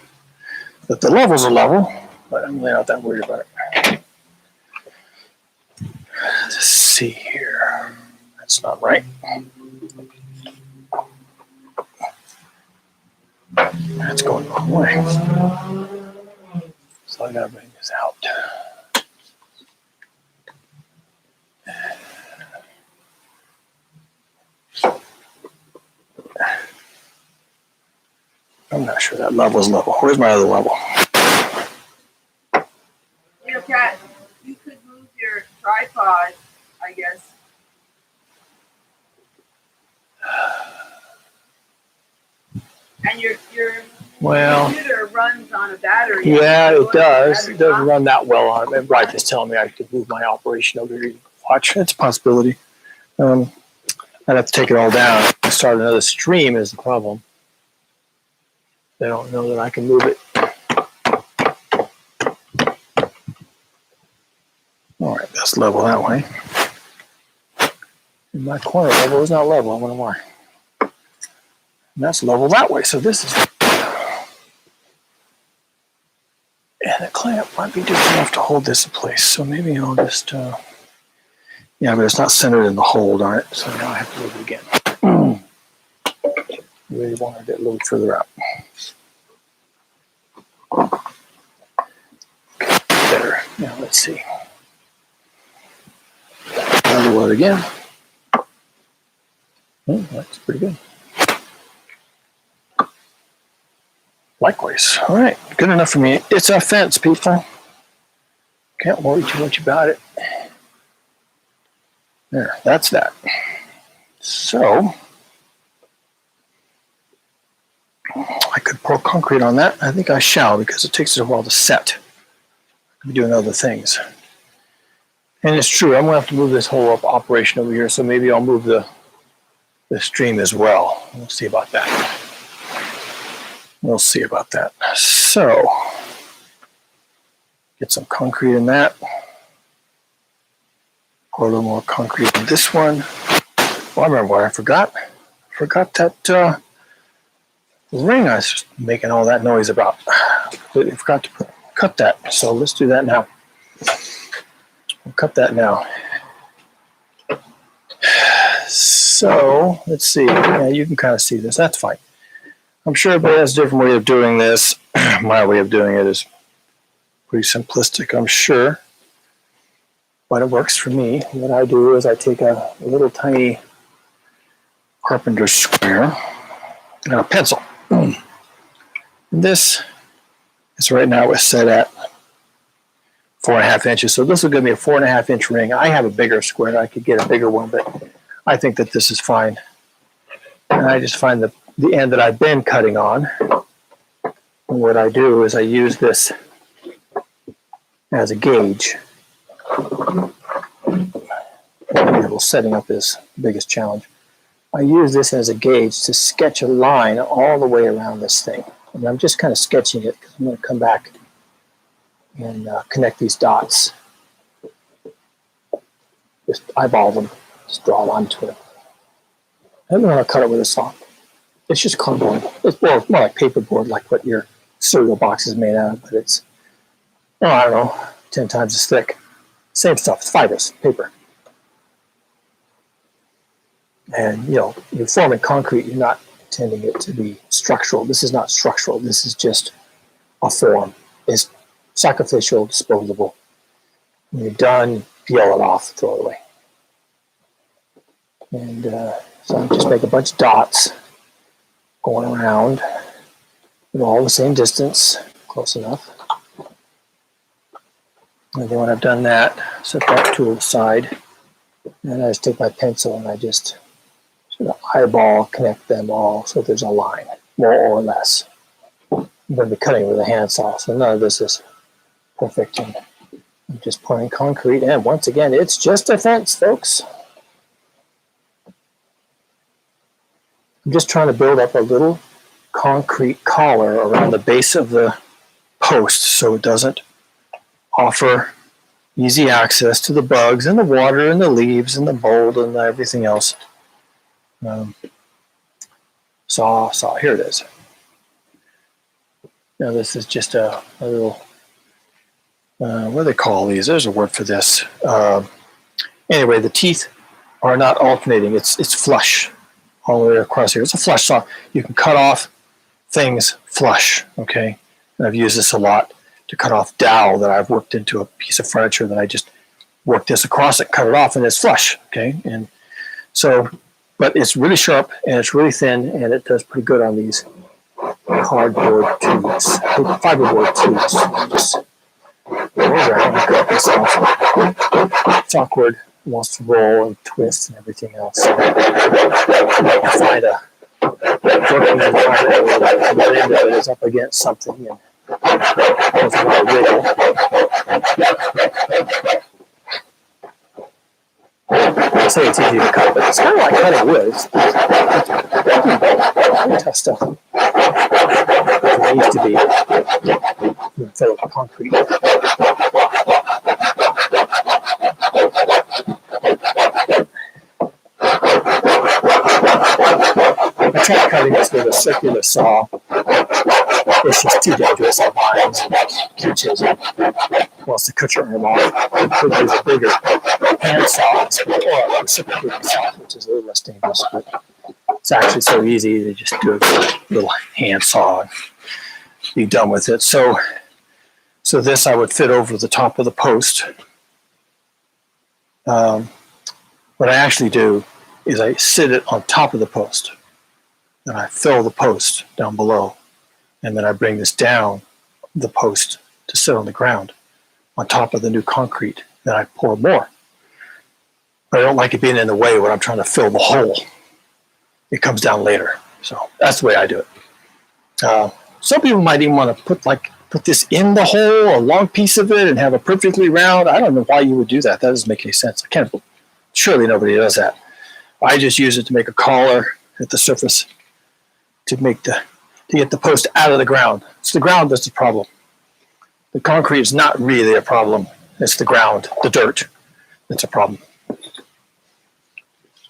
the levels are level, but I'm really not that worried about it. Let's see here. That's not right. That's going the wrong way. So I gotta bring this out. I'm not sure that level is level. Where's my other level? You know, Kat, you could move your tripod, I guess. And your computer runs on a battery. Yeah, it does. It doesn't run that well on it. Bryce is telling me I could move my operation over here. Watch, it's a possibility. I I'd have to take it all down and start another stream is the problem. They don't know that I can move it. All right, that's level that way. And my corner level is not level. I wonder why. And that's level that way. So this is. And the clamp might be different enough to hold this in place. So maybe I'll just. Yeah, but it's not centered in the hole, darn it. So now I have to move it again. Really wanted it a little further out. Better. Now let's see. Level it again. Oh, that's pretty good. Likewise. All right, good enough for me. It's a fence, people. Can't worry too much about it. There, that's that. So, I could pour concrete on that. I think I shall because it takes a while to set. I'm doing other things. And it's true, I'm going to have to move this whole operation over here, so maybe I'll move the stream as well. We'll see about that. We'll see about that. So, get some concrete in that. Pour a little more concrete in this one. Well, I remember what I forgot. I forgot that ring I was making all that noise about. Completely forgot to cut that. So let's do that now. We'll cut that now. So let's see. Yeah, you can kind of see this. That's fine. I'm sure everybody has a different way of doing this. My way of doing it is pretty simplistic, I'm sure. But it works for me. What I do is I take a little tiny carpenter square and a pencil. And this is right now it's set at 4.5 inches. So this will give me a 4.5 inch ring. I have a bigger square. I could get a bigger one, but I think that this is fine. And I just find the end that I've been cutting on. And what I do is I use this as a gauge. Setting up is the biggest challenge. I use this as a gauge to sketch a line all the way around this thing. And I'm just kind of sketching it because I'm going to come back and connect these dots. Just eyeball them, just draw a line to it. I don't want to cut it with a saw. It's just cardboard. It's more like paperboard, like what your cereal box is made out of, but it's, oh, I don't know, 10 times as thick. Same stuff, it's fibrous, paper. And, you know, you're forming concrete, you're not intending it to be structural. This is not structural. This is just a form. It's sacrificial, disposable. When you're done, peel it off, throw it away. And so I just make a bunch of dots going around, you know, all the same distance, close enough. And then when I've done that, set that tool aside. And I just take my pencil and I just sort of eyeball connect them all so there's a line, more or less. I'm going to be cutting with a handsaw, so none of this is perfect. And I'm just pouring concrete, and once again, it's just a fence, folks. I'm just trying to build up a little concrete collar around the base of the post so it doesn't offer easy access to the bugs and the water and the leaves and the mold and everything else. Saw, here it is. Now this is just a little, what do they call these? There's a word for this. Anyway, the teeth are not alternating. It's flush all the way across here. It's a flush saw. You can cut off things flush, okay? And I've used this a lot to cut off dowel that I've worked into a piece of furniture that I just worked this across it, cut it off, and it's flush, okay? And so, but it's really sharp and it's really thin and it does pretty good on these cardboard tubes, fiberboard tubes. Just go around and cut this off. It's awkward. It wants to roll and twist and everything else. So I find a working environment where one end of it is up against something and there's a lot of wiggle. say it's easy to cut, but it's kind of like cutting wood. It's tough stuff. It needs to be instead of concrete. I tried cutting this with a circular saw. It's just too dangerous on lines and catches and wants to cut your arm off. You could use a bigger hand saw or a reciprocating saw, which is a little less dangerous, but it's actually so easy to just do a little hand saw and be done with it. So this I would fit over the top of the post. What I actually do is I sit it on top of the post, and I fill the post down below, and then I bring this down the post to sit on the ground on top of the new concrete. Then I pour more. But I don't like it being in the way when I'm trying to fill the hole. It comes down later. So that's the way I do it. Some people might even want to put this in the hole, a long piece of it, and have it perfectly round. I don't know why you would do that. That doesn't make any sense. Surely nobody does that. I just use it to make a collar at the surface to get the post out of the ground. It's the ground that's the problem. The concrete is not really a problem. It's the ground, the dirt, that's a problem.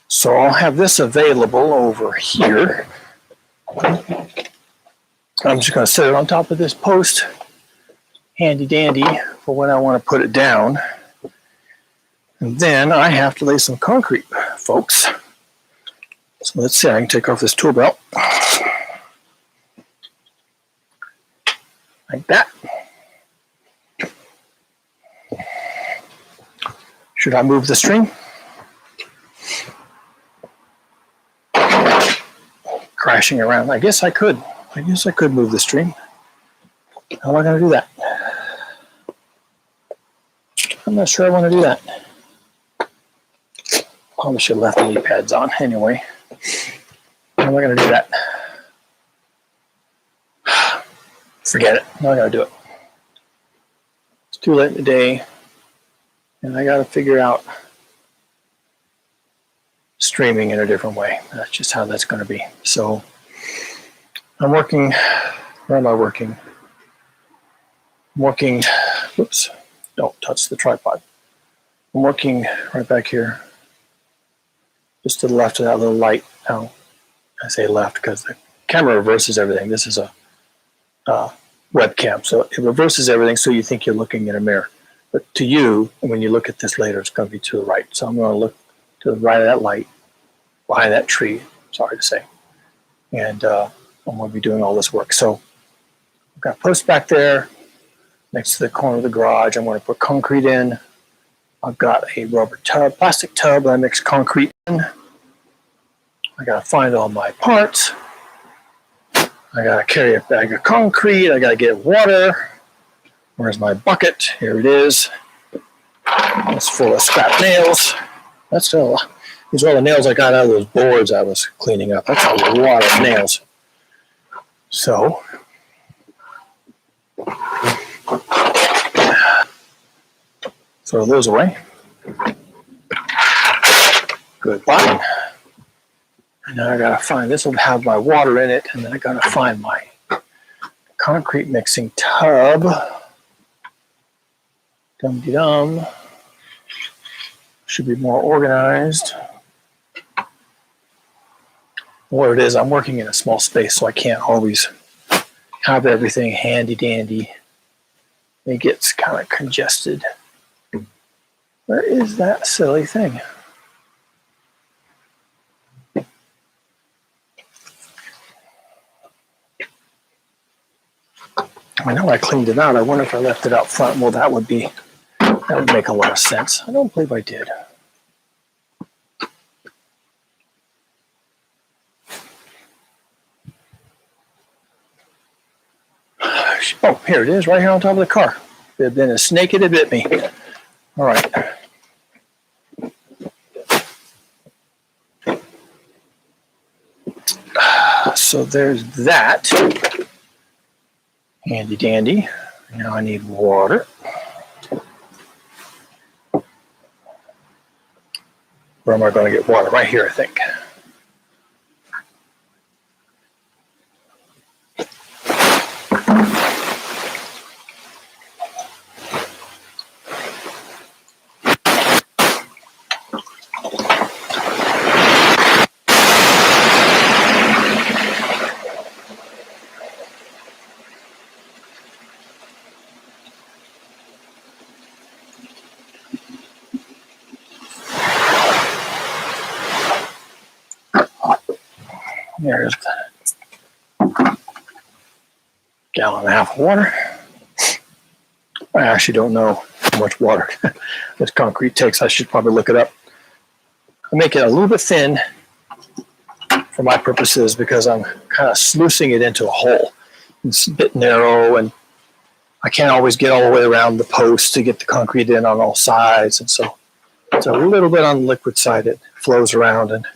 So I'll have this available over here. I'm just going to set it on top of this post, handy dandy, for when I want to put it down. And then I have to lay some concrete, folks. So let's see, I can take off this tool belt. Like that. Should I move the string? Crashing around. I guess I could. Move the string. How am I going to do that? I'm not sure I want to do that. Probably should have left the knee pads on anyway. How am I going to do that? Forget it. No, I got to do it. It's too late in the day, and I got to figure out streaming in a different way. That's just how that's going to be. So I'm working. Where am I working? I'm working. Whoops! Don't touch the tripod. I'm working right back here, just to the left of that little light. Now, I say left because the camera reverses everything. This is a webcam, so it reverses everything, so you think you're looking in a mirror. But to you, when you look at this later, it's going to be to the right. So I'm going to look to the right of that light, behind that tree, sorry to say. And I'm going to be doing all this work. So I've got a post back there next to the corner of the garage. I'm going to put concrete in. I've got a rubber tub, plastic tub that I mix concrete in. I got to find all my parts. I got to carry a bag of concrete. I got to get water. Where's my bucket? Here it is. It's full of scrap nails. These are all the nails I got out of those boards I was cleaning up. That's a lot of nails. So, throw those away. Goodbye. And now I gotta find, this will have my water in it, and then I gotta find my concrete mixing tub. Dum-de-dum. Should be more organized. What it is, I'm working in a small space, so I can't always have everything handy dandy. It gets kind of congested. Where is that silly thing? I know I cleaned it out. I wonder if I left it out front. Well, that would make a lot of sense. I don't believe I did. Oh, here it is, right here on top of the car. If it had been a snake, it had bit me. All right. So there's that. Handy dandy. Now I need water. Where am I going to get water? Right here, I think. There's a gallon and a half of water. I actually don't know how much water this concrete takes. I should probably look it up. I make it a little bit thin for my purposes because I'm kind of sluicing it into a hole. It's a bit narrow and I can't always get all the way around the post to get the concrete in on all sides. And so it's a little bit on the liquid side. It flows around and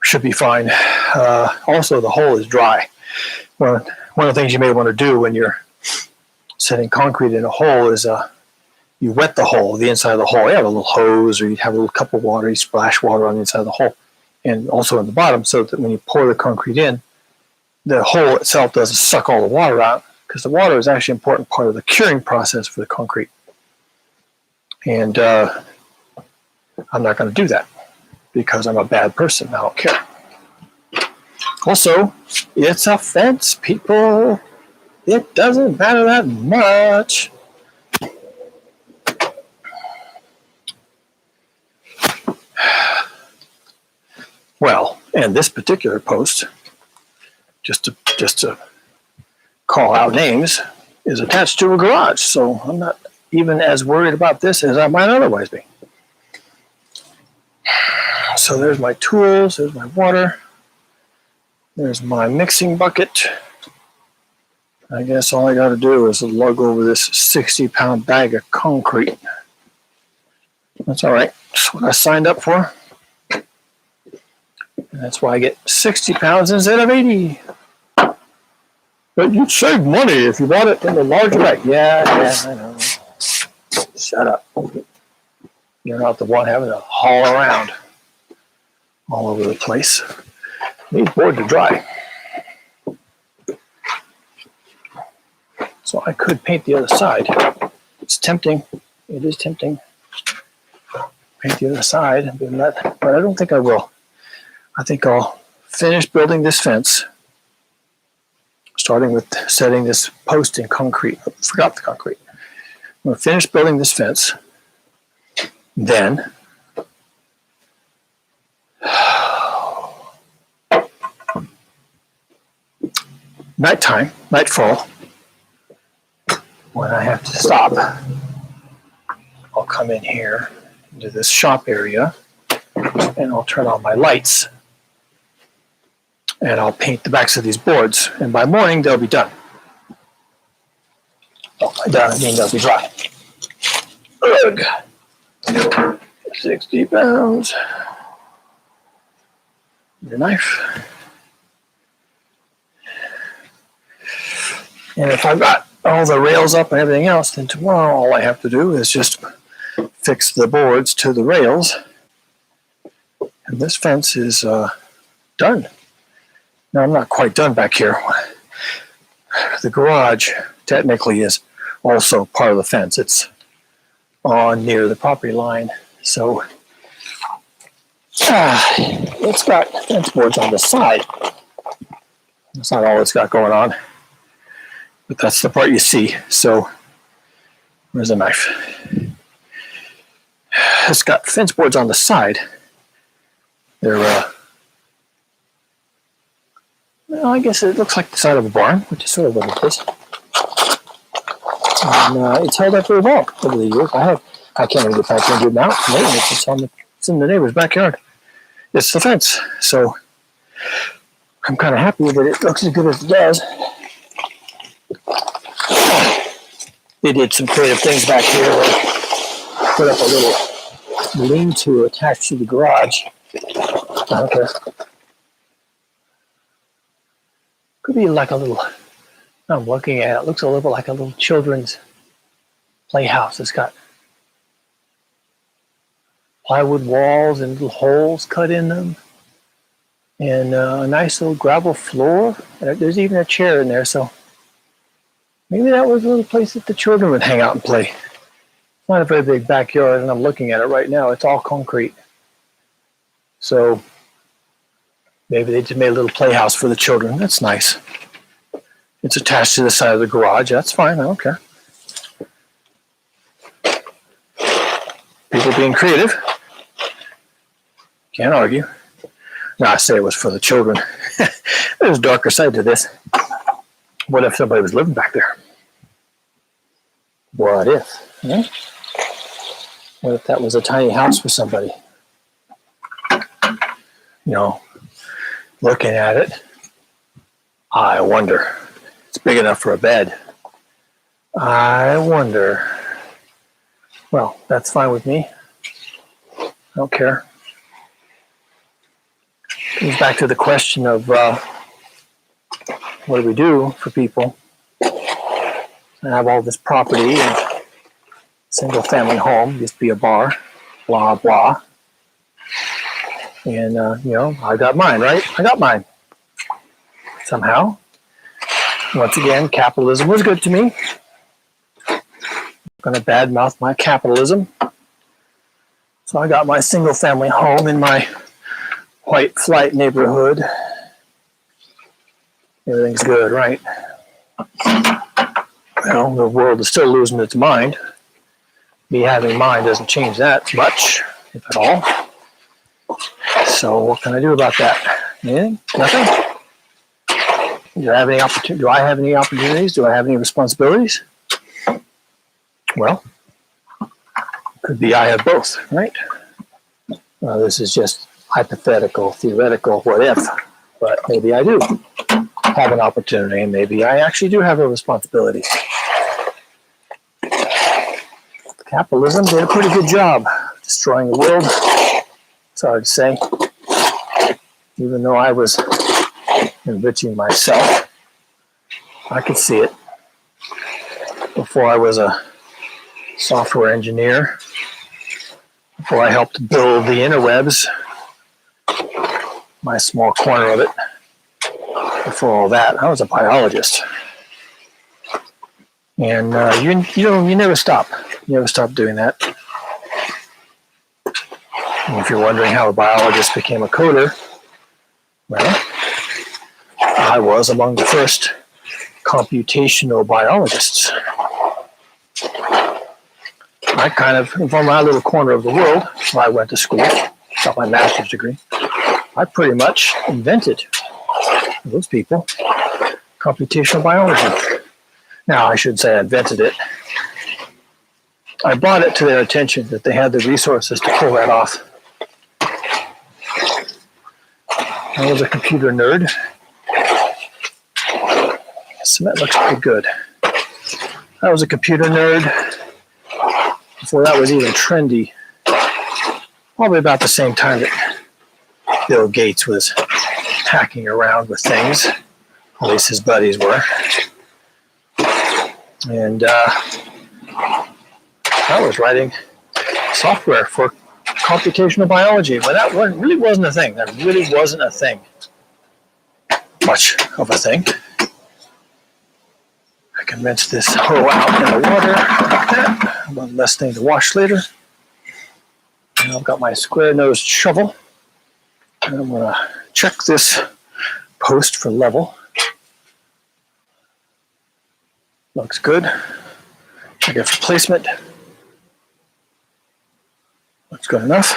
should be fine. Also, the hole is dry. One of the things you may want to do when you're setting concrete in a hole is you wet the hole, the inside of the hole. You have a little hose or you have a little cup of water, you splash water on the inside of the hole and also in the bottom so that when you pour the concrete in, the hole itself doesn't suck all the water out because the water is actually an important part of the curing process for the concrete. And I'm not going to do that because I'm a bad person. I don't care. Also, it's a fence, people. It doesn't matter that much. Well, and this particular post, just to call out names, is attached to a garage. So I'm not even as worried about this as I might otherwise be. So there's my tools, there's my water, there's my mixing bucket. I guess all I got to do is lug over this 60-pound bag of concrete. That's all right. That's what I signed up for. And that's why I get 60 pounds instead of 80. But you'd save money if you bought it in the larger bag. Yeah, I know. Shut up. You're not the one having to haul around all over the place. Needs board to dry. So I could paint the other side. It's tempting. It is tempting. Paint the other side, but I don't think I will. I think I'll finish building this fence, starting with setting this post in concrete. I forgot the concrete. I'm going to finish building this fence. Then nightfall, when I have to stop, I'll come in here into this shop area and I'll turn on my lights and I'll paint the backs of these boards. And by morning, they'll be done. Oh, by done, I mean they'll be dry. Ugh. 60 pounds. Your knife. And if I've got all the rails up and everything else, then tomorrow all I have to do is just fix the boards to the rails. And this fence is done. Now, I'm not quite done back here. The garage technically is also part of the fence. It's on near the property line. So it's got fence boards on the side. That's not all it's got going on. But that's the part you see. So where's the knife? It's got fence boards on the side. They're, well, I guess it looks like the side of a barn, which is sort of what it is. And it's held up very well over the years. I can't even get back there and do it now. It's in the neighbor's backyard. It's the fence. So I'm kind of happy that it looks as good as it does. They did some creative things back here. They put up a little lean-to attached to the garage. Okay. Could be like a little, I'm looking at it, looks a little bit like a little children's playhouse. It's got plywood walls and little holes cut in them, and a nice little gravel floor. There's even a chair in there, so maybe that was a little place that the children would hang out and play. It's not a very big backyard, and I'm looking at it right now. It's all concrete. So maybe they just made a little playhouse for the children. That's nice. It's attached to the side of the garage. That's fine. I don't care. People being creative. Can't argue. No, I say it was for the children. There's a darker side to this. What if somebody was living back there? What if? Hmm? What if that was a tiny house for somebody? You know, looking at it, I wonder. It's big enough for a bed. I wonder. Well, that's fine with me. I don't care. Comes back to the question of what do we do for people? I have all this property and single family home, used to be a bar, blah, blah. And, you know, I got mine, right? I got mine. Somehow. Once again, capitalism was good to me. I'm going to badmouth my capitalism. So I got my single family home in my white flight neighborhood. Everything's good, right? Well, the world is still losing its mind. Me having mine doesn't change that much, if at all. So what can I do about that? Anything? Nothing? Do I have any opportunities? Do I have any responsibilities? Well, could be I have both, right? This is just hypothetical, theoretical, what if, but maybe I do have an opportunity, and maybe I actually do have a responsibility. Capitalism did a pretty good job destroying the world. It's hard to say. Even though I was enriching myself, I could see it. Before I was a software engineer, before I helped build the interwebs, my small corner of it, before all that, I was a biologist. And you never stop. You never stop doing that. And if you're wondering how a biologist became a coder, well, I was among the first computational biologists. I kind of, from my little corner of the world, where I went to school, got my master's degree, I pretty much invented, those people, computational biology. Now, I should say I invented it. I brought it to their attention that they had the resources to pull that off. I was a computer nerd. So that looks pretty good. I was a computer nerd before that was even trendy. Probably about the same time that Bill Gates was hacking around with things. At least his buddies were. And I was writing software for computational biology, but that really wasn't a thing. That really wasn't a thing. Much of a thing. I can rinse this hoe out in the water like that. One less thing to wash later. And I've got my square-nosed shovel. And I'm going to check this post for level. Looks good. Check it for placement. Looks good enough.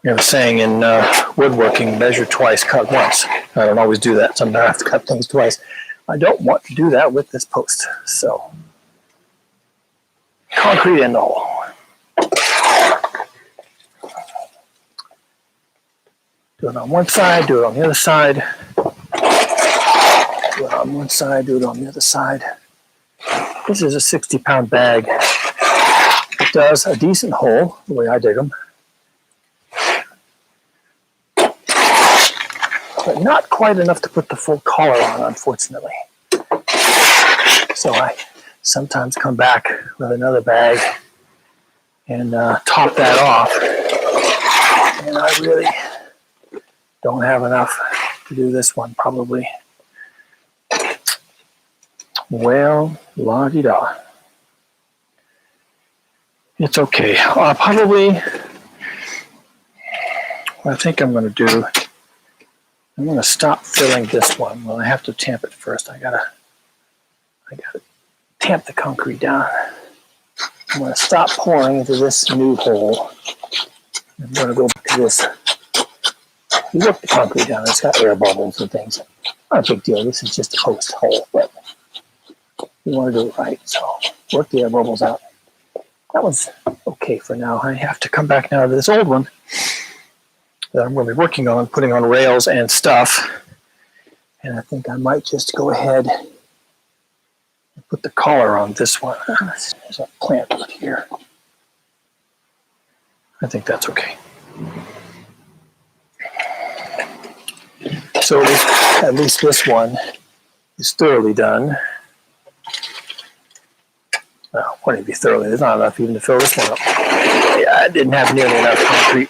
We have a saying in woodworking, measure twice, cut once. I don't always do that. Sometimes I have to cut things twice. I don't want to do that with this post. So, concrete in the hole. Do it on one side, do it on the other side. Do it on one side, do it on the other side. This is a 60-pound bag. It does a decent hole, the way I dig them. But not quite enough to put the full collar on, unfortunately. So I sometimes come back with another bag and top that off. And I really don't have enough to do this one, probably. Well, la-di-da. It's okay. Probably, what I think I'm going to do, I'm going to stop filling this one. Well, I have to tamp it first. I gotta tamp the concrete down. I'm going to stop pouring into this new hole. I'm going to go back to this. You work the concrete down. It's got air bubbles and things. Not a big deal. This is just a post hole, but you want to do it right. So work the air bubbles out. That one's okay for now. I have to come back now to this old one that I'm going to be working on, putting on rails and stuff. And I think I might just go ahead and put the collar on this one. There's a plant right here. I think that's okay. So at least this one is thoroughly done. Well, wouldn't it be thoroughly? There's not enough even to fill this one up. Yeah, I didn't have nearly enough concrete.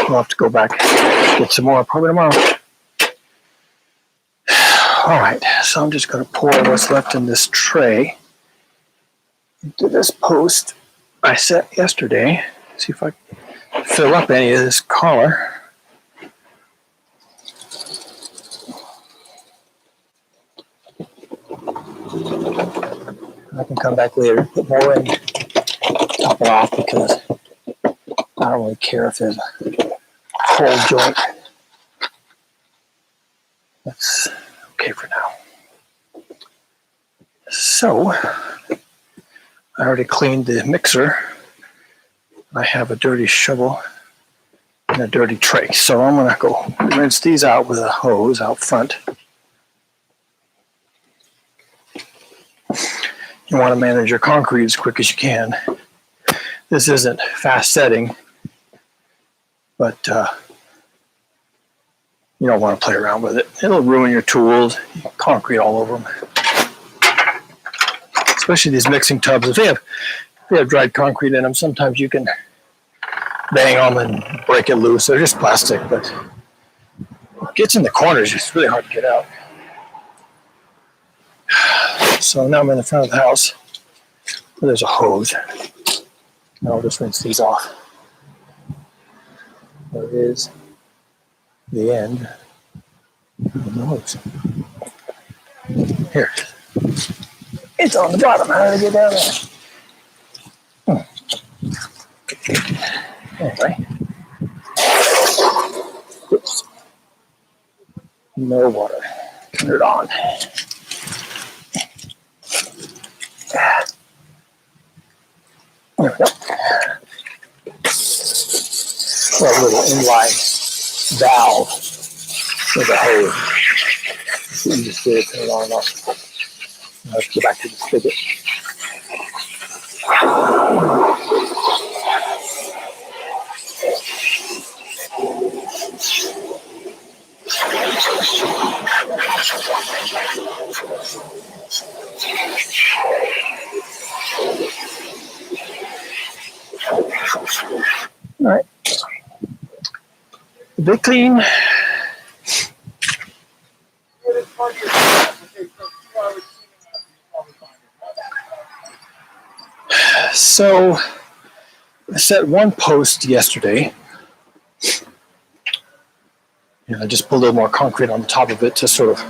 We'll have to go back and get some more probably tomorrow. All right, so I'm just going to pour what's left in this tray into this post I set yesterday. See if I can fill up any of this collar. I can come back later, put more in, top it off, because I don't really care if there's a hole joint. That's okay for now. So, I already cleaned the mixer. I have a dirty shovel and a dirty tray. So I'm going to go rinse these out with a hose out front. You want to manage your concrete as quick as you can. This isn't fast setting, but you don't want to play around with it. It'll ruin your tools, concrete all over them. Especially these mixing tubs. If they have dried concrete in them, sometimes you can bang on them and break it loose. They're just plastic, but it gets in the corners. It's really hard to get out. So now I'm in the front of the house. There's a hose. Now I'll just rinse these off. There it is. The end of the hose. Here. It's on the bottom. How did I get down there? Anyway. Oops. No water. Turn it on. There we go. Well, a little inline valve with a hose. You just did it, turn it on and off. Now let's go back to the spigot. All right. A bit clean. So I set one post yesterday. And I just put a little more concrete on the top of it to sort of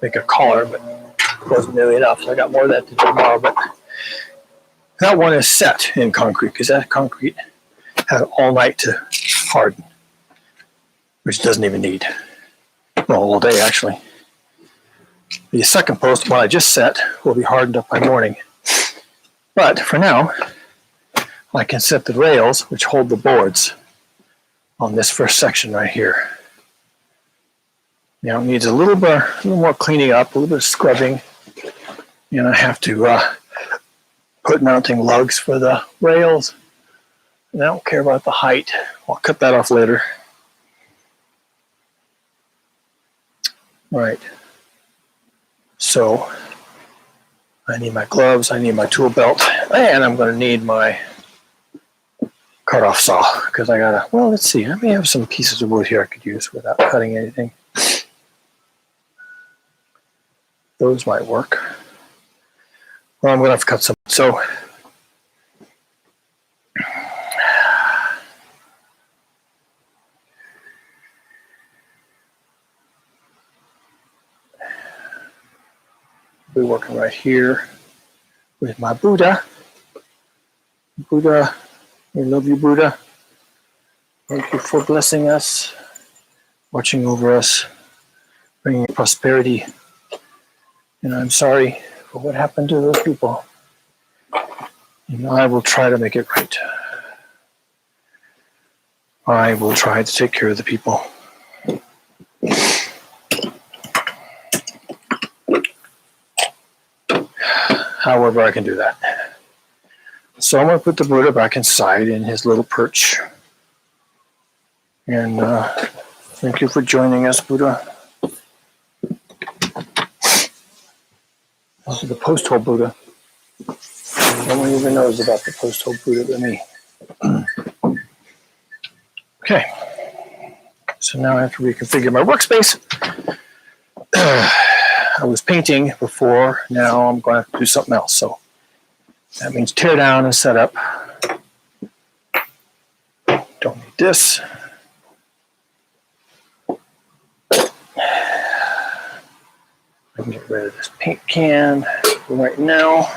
make a collar, but it wasn't nearly enough. So I got more of that to do tomorrow. But that one is set in concrete because that concrete had all night to harden, which it doesn't even need. Well, all day actually. The second post, one I just set, will be hardened up by morning. But for now, I can set the rails, which hold the boards, on this first section right here. Now it needs a little more cleaning up, a little bit of scrubbing, and I have to put mounting lugs for the rails. And I don't care about the height. I'll cut that off later. All right. So I need my gloves, I need my tool belt, and I'm going to need my cut-off saw because I gotta, well, let's see. I may have some pieces of wood here I could use without cutting anything. Those might work. Well, I'm gonna have to cut some. So we're working right here with my Buddha. Buddha, we love you, Buddha. Thank you for blessing us, watching over us, bringing prosperity. And I'm sorry for what happened to those people. And I will try to make it right. I will try to take care of the people. However I can do that. So I'm going to put the Buddha back inside in his little perch. And thank you for joining us, Buddha. This is the post hole Buddha. No one even knows about the post hole Buddha but me. Okay. So now I have to reconfigure my workspace. I was painting before. Now I'm going to have to do something else. So that means tear down and set up. Don't need this. I can get rid of this paint can right now.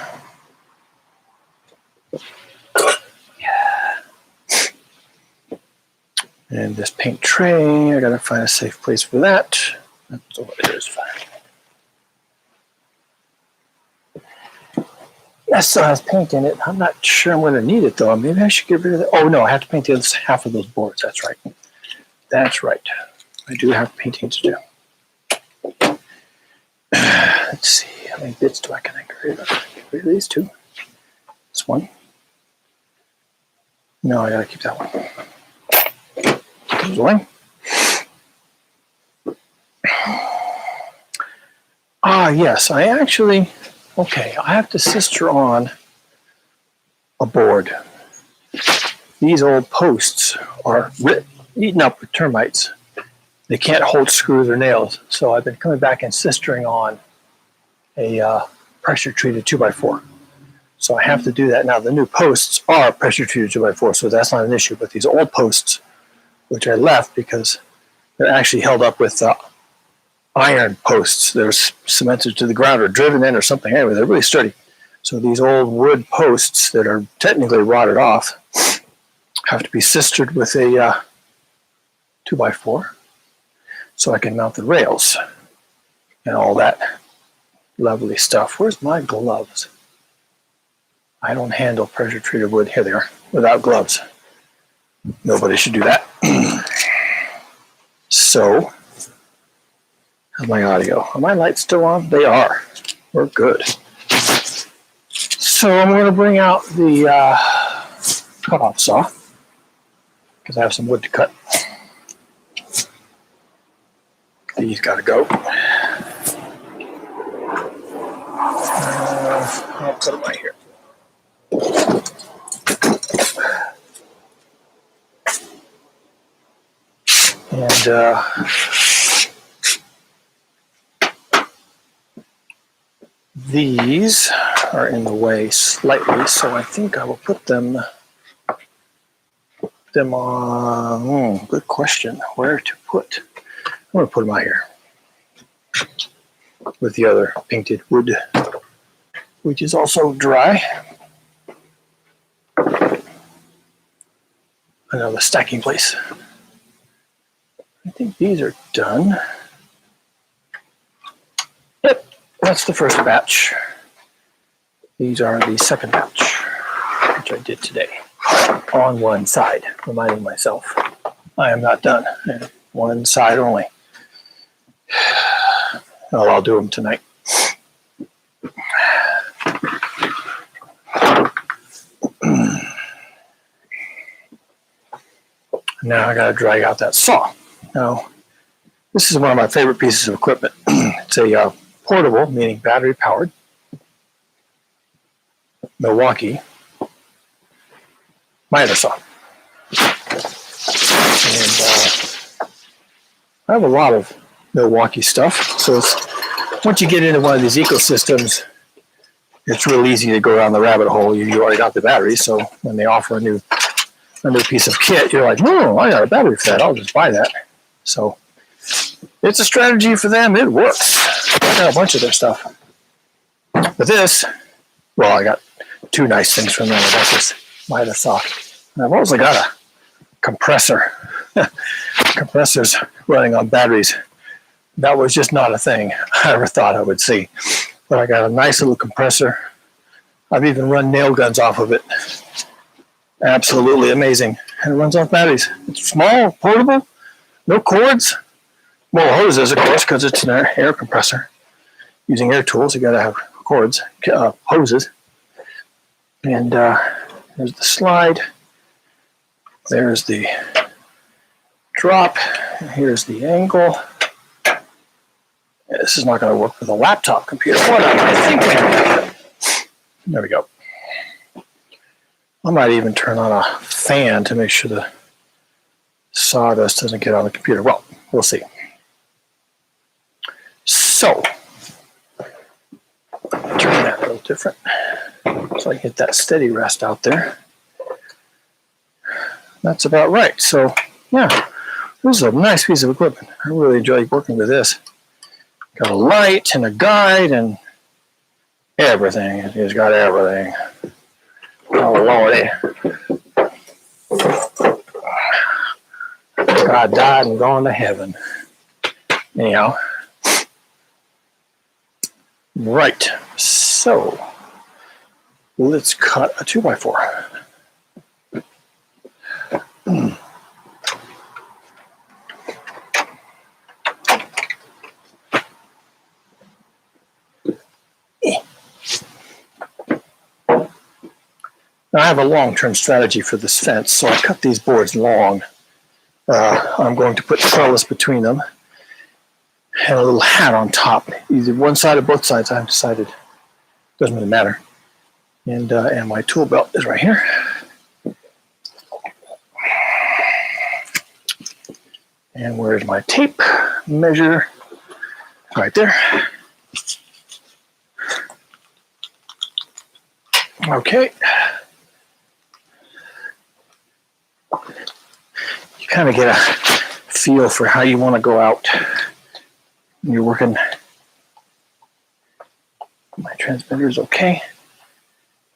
And this paint tray, I gotta find a safe place for that. That's over there is fine. That still has paint in it. I'm not sure I'm gonna need it though. Maybe I should get rid of it. Oh no, I have to paint the other half of those boards. That's right. That's right. I do have painting to do. Let's see, how many bits do I can get rid of? Get rid of these two. This one. No, I gotta keep that one. Keep going. Ah, yes, I actually, okay, I have to sister on a board. These old posts are eaten up with termites. They can't hold screws or nails, so I've been coming back and sistering on a pressure-treated 2x4. So I have to do that. Now, the new posts are pressure-treated 2x4, so that's not an issue. But these old posts, which I left because they're actually held up with iron posts. They're cemented to the ground or driven in or something. Anyway, they're really sturdy. So these old wood posts that are technically rotted off have to be sistered with a 2x4 so I can mount the rails and all that lovely stuff. Where's my gloves? I don't handle pressure-treated wood. Here they are, without gloves. Nobody should do that. So, how's my audio? Are my lights still on? They are. We're good. So I'm going to bring out the cut-off saw because I have some wood to cut. These got to go. I'll put them right here. And these are in the way slightly, so I think I will put them on. Good question. Where to put? I'm going to put them out here with the other painted wood, which is also dry. Another stacking place. I think these are done. Yep, that's the first batch. These are the second batch, which I did today on one side, reminding myself I am not done. One side only. Well, I'll do them tonight. Now I got to drag out that saw. Now, this is one of my favorite pieces of equipment. It's a portable, meaning battery powered, Milwaukee miter saw. And I have a lot of Milwaukee stuff. So once you get into one of these ecosystems, it's real easy to go down the rabbit hole. You already got the battery, so when they offer a new piece of kit, you're like, oh, I got a battery for that. I'll just buy that. So it's a strategy for them. It works. I got a bunch of their stuff. But this, well, I got two nice things from them. That's just might have thought. And I've also got a compressor. Compressors running on batteries. That was just not a thing I ever thought I would see. But I got a nice little compressor. I've even run nail guns off of it. Absolutely amazing. And it runs off batteries. It's small, portable, no cords. Well, hoses, of course, because it's an air compressor. Using air tools, you got to have cords, hoses. And there's the slide. There's the drop. Here's the angle. This is not going to work with a laptop computer. What am I thinking? There we go. I might even turn on a fan to make sure the sawdust doesn't get on the computer. Well, we'll see. So, turn that a little different so I get that steady rest out there. That's about right. So, yeah, this is a nice piece of equipment. I really enjoy working with this. Got a light and a guide and everything. It's got everything. Oh, Lordy. God died and gone to heaven. Anyhow. Right. So, let's cut a 2x4. Now, I have a long-term strategy for this fence, so I cut these boards long. I'm going to put trellis between them and a little hat on top, either one side or both sides. I've decided. Doesn't really matter. And my tool belt is right here. And where's my tape measure? Right there. Okay. You kind of get a feel for how you want to go out when you're working. My transmitter is okay.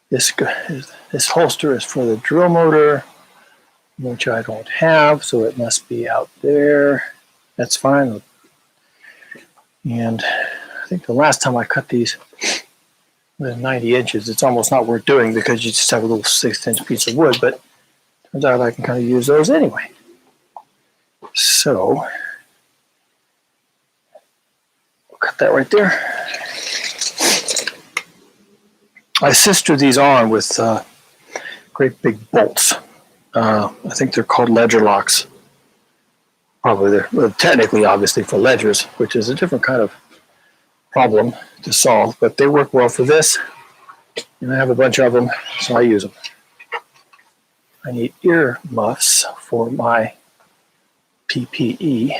This holster is for the drill motor, which I don't have, so it must be out there. That's fine. And I think the last time I cut these was 90 inches. It's almost not worth doing because you just have a little 6-inch piece of wood, but turns out I can kind of use those anyway. So, we'll cut that right there. I sister these on with great big bolts. I think they're called ledger locks. Probably they're technically, obviously, for ledgers, which is a different kind of problem to solve, but they work well for this. And I have a bunch of them, so I use them. I need ear muffs for my PPE.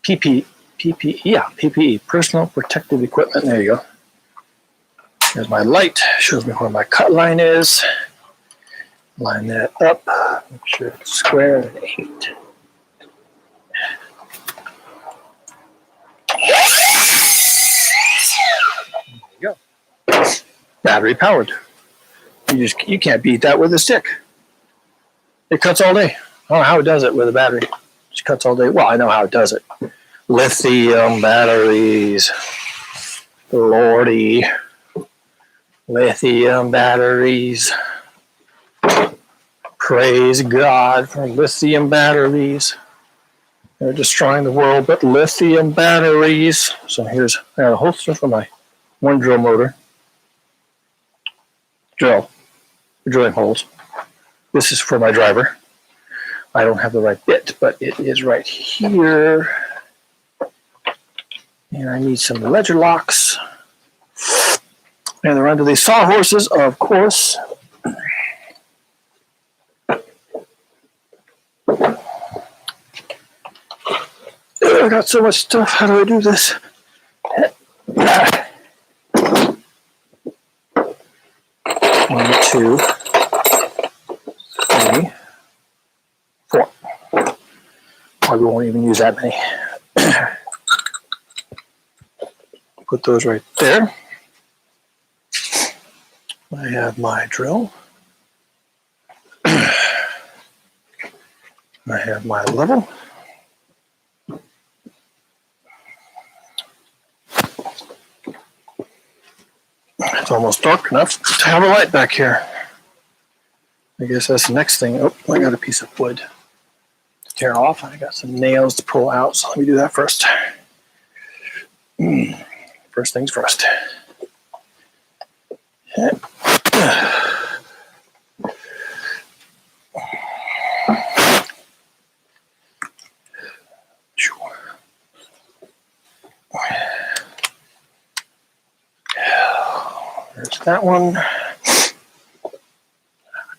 PPE, personal protective equipment. There you go. There's my light, shows me where my cut line is. Line that up, make sure it's square and 8. There you go. Battery powered. You can't beat that with a stick. It cuts all day. I don't know how it does it with a battery. It just cuts all day. Well, I know how it does it. Lithium batteries. Lordy. Lithium batteries. Praise God for lithium batteries. They're destroying the world, but lithium batteries. So I got a holster for my one drill motor. Drilling holes. This is for my driver. I don't have the right bit, but it is right here. And I need some ledger locks. And they're under these sawhorses, of course. I got so much stuff. How do I do this? 1, 2, 3, 4. Probably won't even use that many. Put those right there. I have my drill. I have my level. It's almost dark enough to have a light back here. I guess that's the next thing. Oh, I got a piece of wood to tear off. I got some nails to pull out, so let me do that first. First things first. There's that one.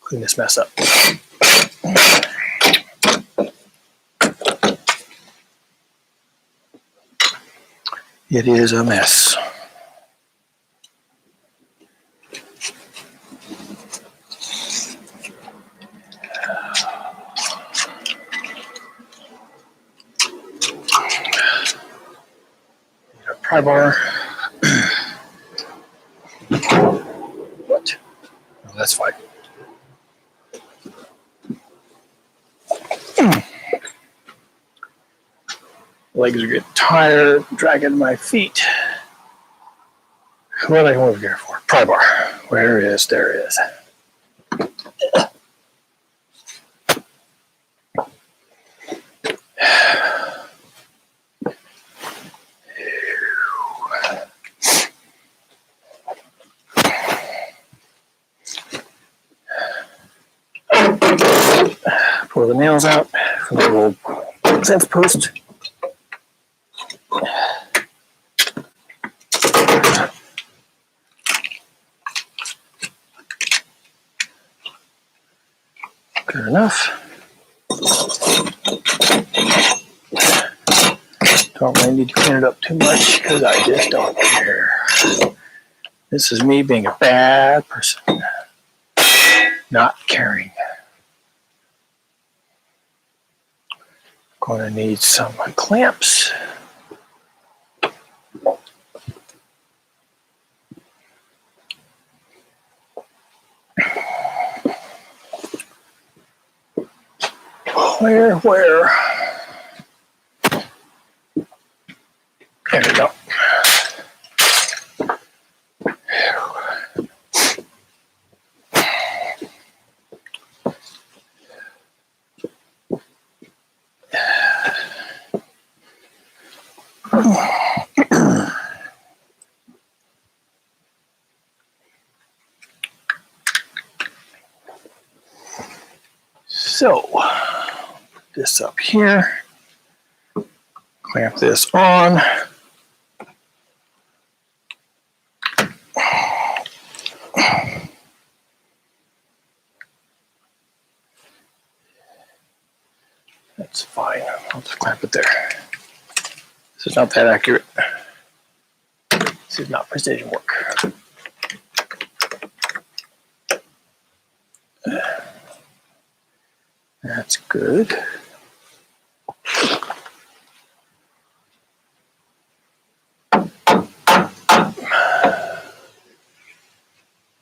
Clean this mess up. It is a mess. Pry bar. What? Oh, that's fine. Legs are getting tired, dragging my feet. What am I over here for? Pry bar. Where is? There it is. Pull the nails out from the old fence post. Good enough. Don't really need to clean it up too much because I just don't care. This is me being a bad person. Not caring. Going to need some clamps. Where? There we go. So, put this up here, clamp this on. That's fine. I'll just clamp it there. This is not that accurate. This is not precision work. That's good.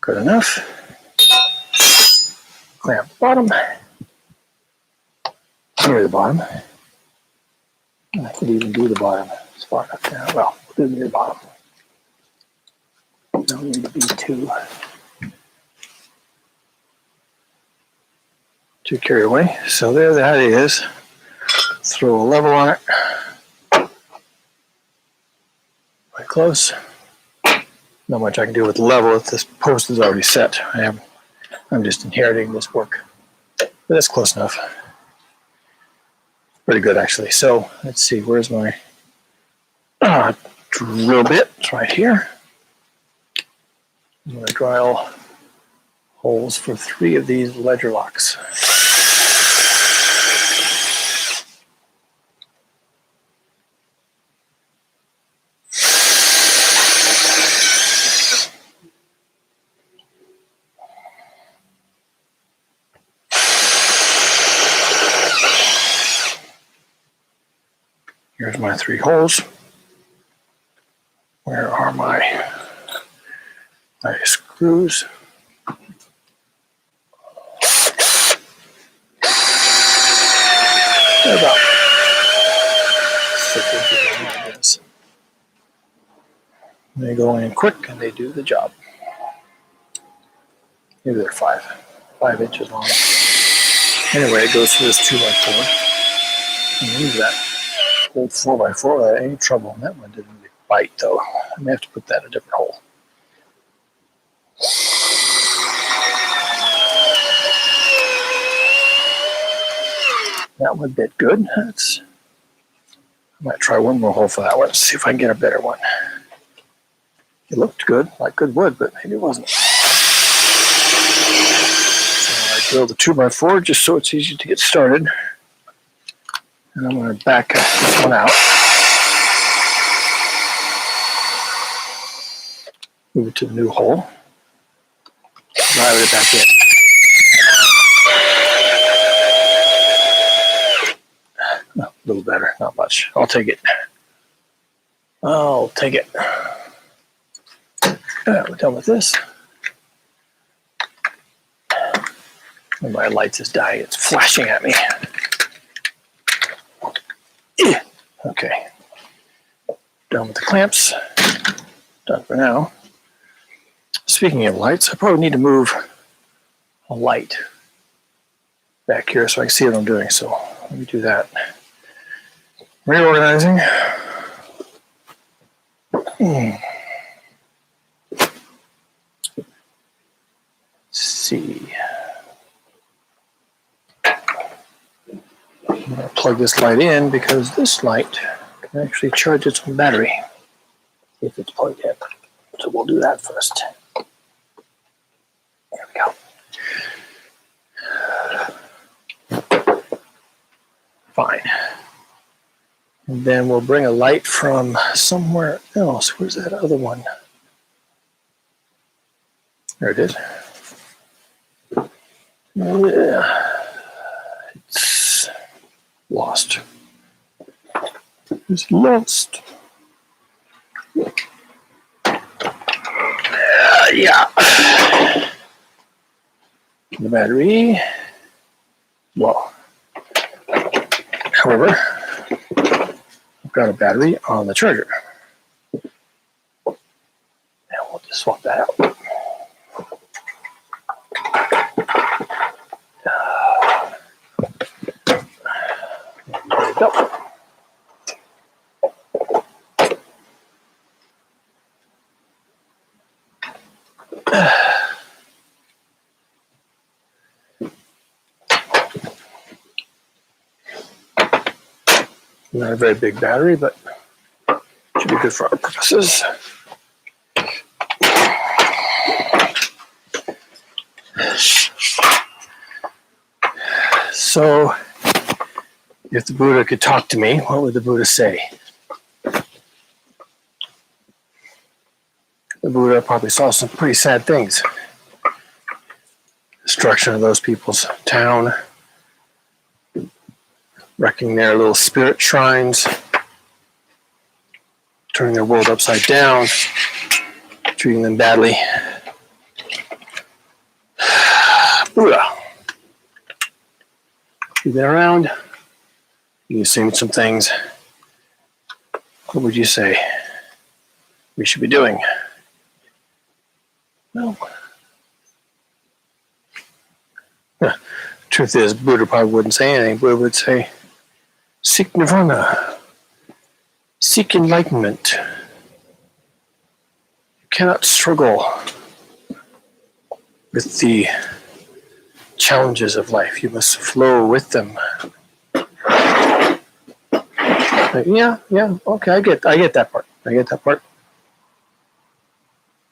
Good enough. Clamp bottom. Near the bottom. I could even do the bottom. It's far enough down. Well, we'll do near the bottom. Don't need to be too carried away. So there that is. Throw a level on it. Quite close. Not much I can do with the level if this post is already set. I'm just inheriting this work. But that's close enough. Pretty good actually. So let's see, where's my drill bit? It's right here. I'm going to drill holes for 3 of these ledger locks. Here's my 3 holes. Where are my screws? They're about 6 inches long, I guess. They go in quick and they do the job. Maybe they're 5 inches long. Anyway, it goes through this 2x4. And use that old 4x4 without any trouble. That one didn't really bite though. I may have to put that in a different hole. That one bit good. I might try one more hole for that one. See if I can get a better one. It looked good, like good wood, but maybe it wasn't. So I drilled the 2x4 just so it's easy to get started. And I'm going to back up this one out. Move it to the new hole. Drive it back in. Oh, a little better, not much. I'll take it. I'll take it. We're done with this. And my light is dying. It's flashing at me. Okay. Done with the clamps. Done for now. Speaking of lights, I probably need to move a light back here so I can see what I'm doing. So let me do that. Reorganizing. See. I'm going to plug this light in because this light can actually charge its own battery if it's plugged in. So we'll do that first. There we go. Fine. And then we'll bring a light from somewhere else. Where's that other one? There it is. Yeah. It's lost. It's lost. Yeah. The battery. Well, however, I've got a battery on the charger. And we'll just swap that out. There we go. Not a very big battery, but should be good for our purposes. So, if the Buddha could talk to me, what would the Buddha say? The Buddha probably saw some pretty sad things. Destruction of those people's town, wrecking their little spirit shrines, turning their world upside down, treating them badly. Buddha, you've been around, you've seen some things. What would you say we should be doing? Well, truth is, Buddha probably wouldn't say anything. Buddha would say, seek nirvana, seek enlightenment. You cannot struggle with the challenges of life. You must flow with them. Yeah, okay, I get that part.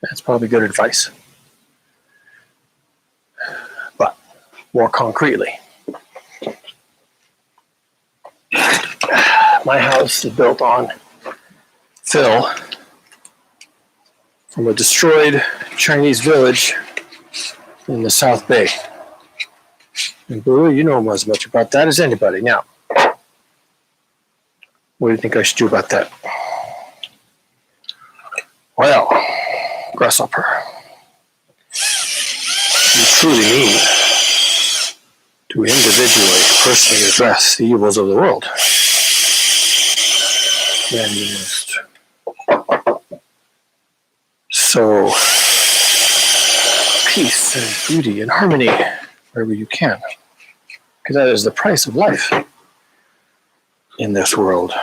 That's probably good advice. But more concretely, my house is built on fill from a destroyed Chinese village in the South Bay. And Brewer, you know as much about that as anybody. Now, What do you think I should do about that? Well, grasshopper, you truly need to individually, personally address the evils of the world. Then you must sow peace and beauty and harmony wherever you can, because that is the price of life in this world.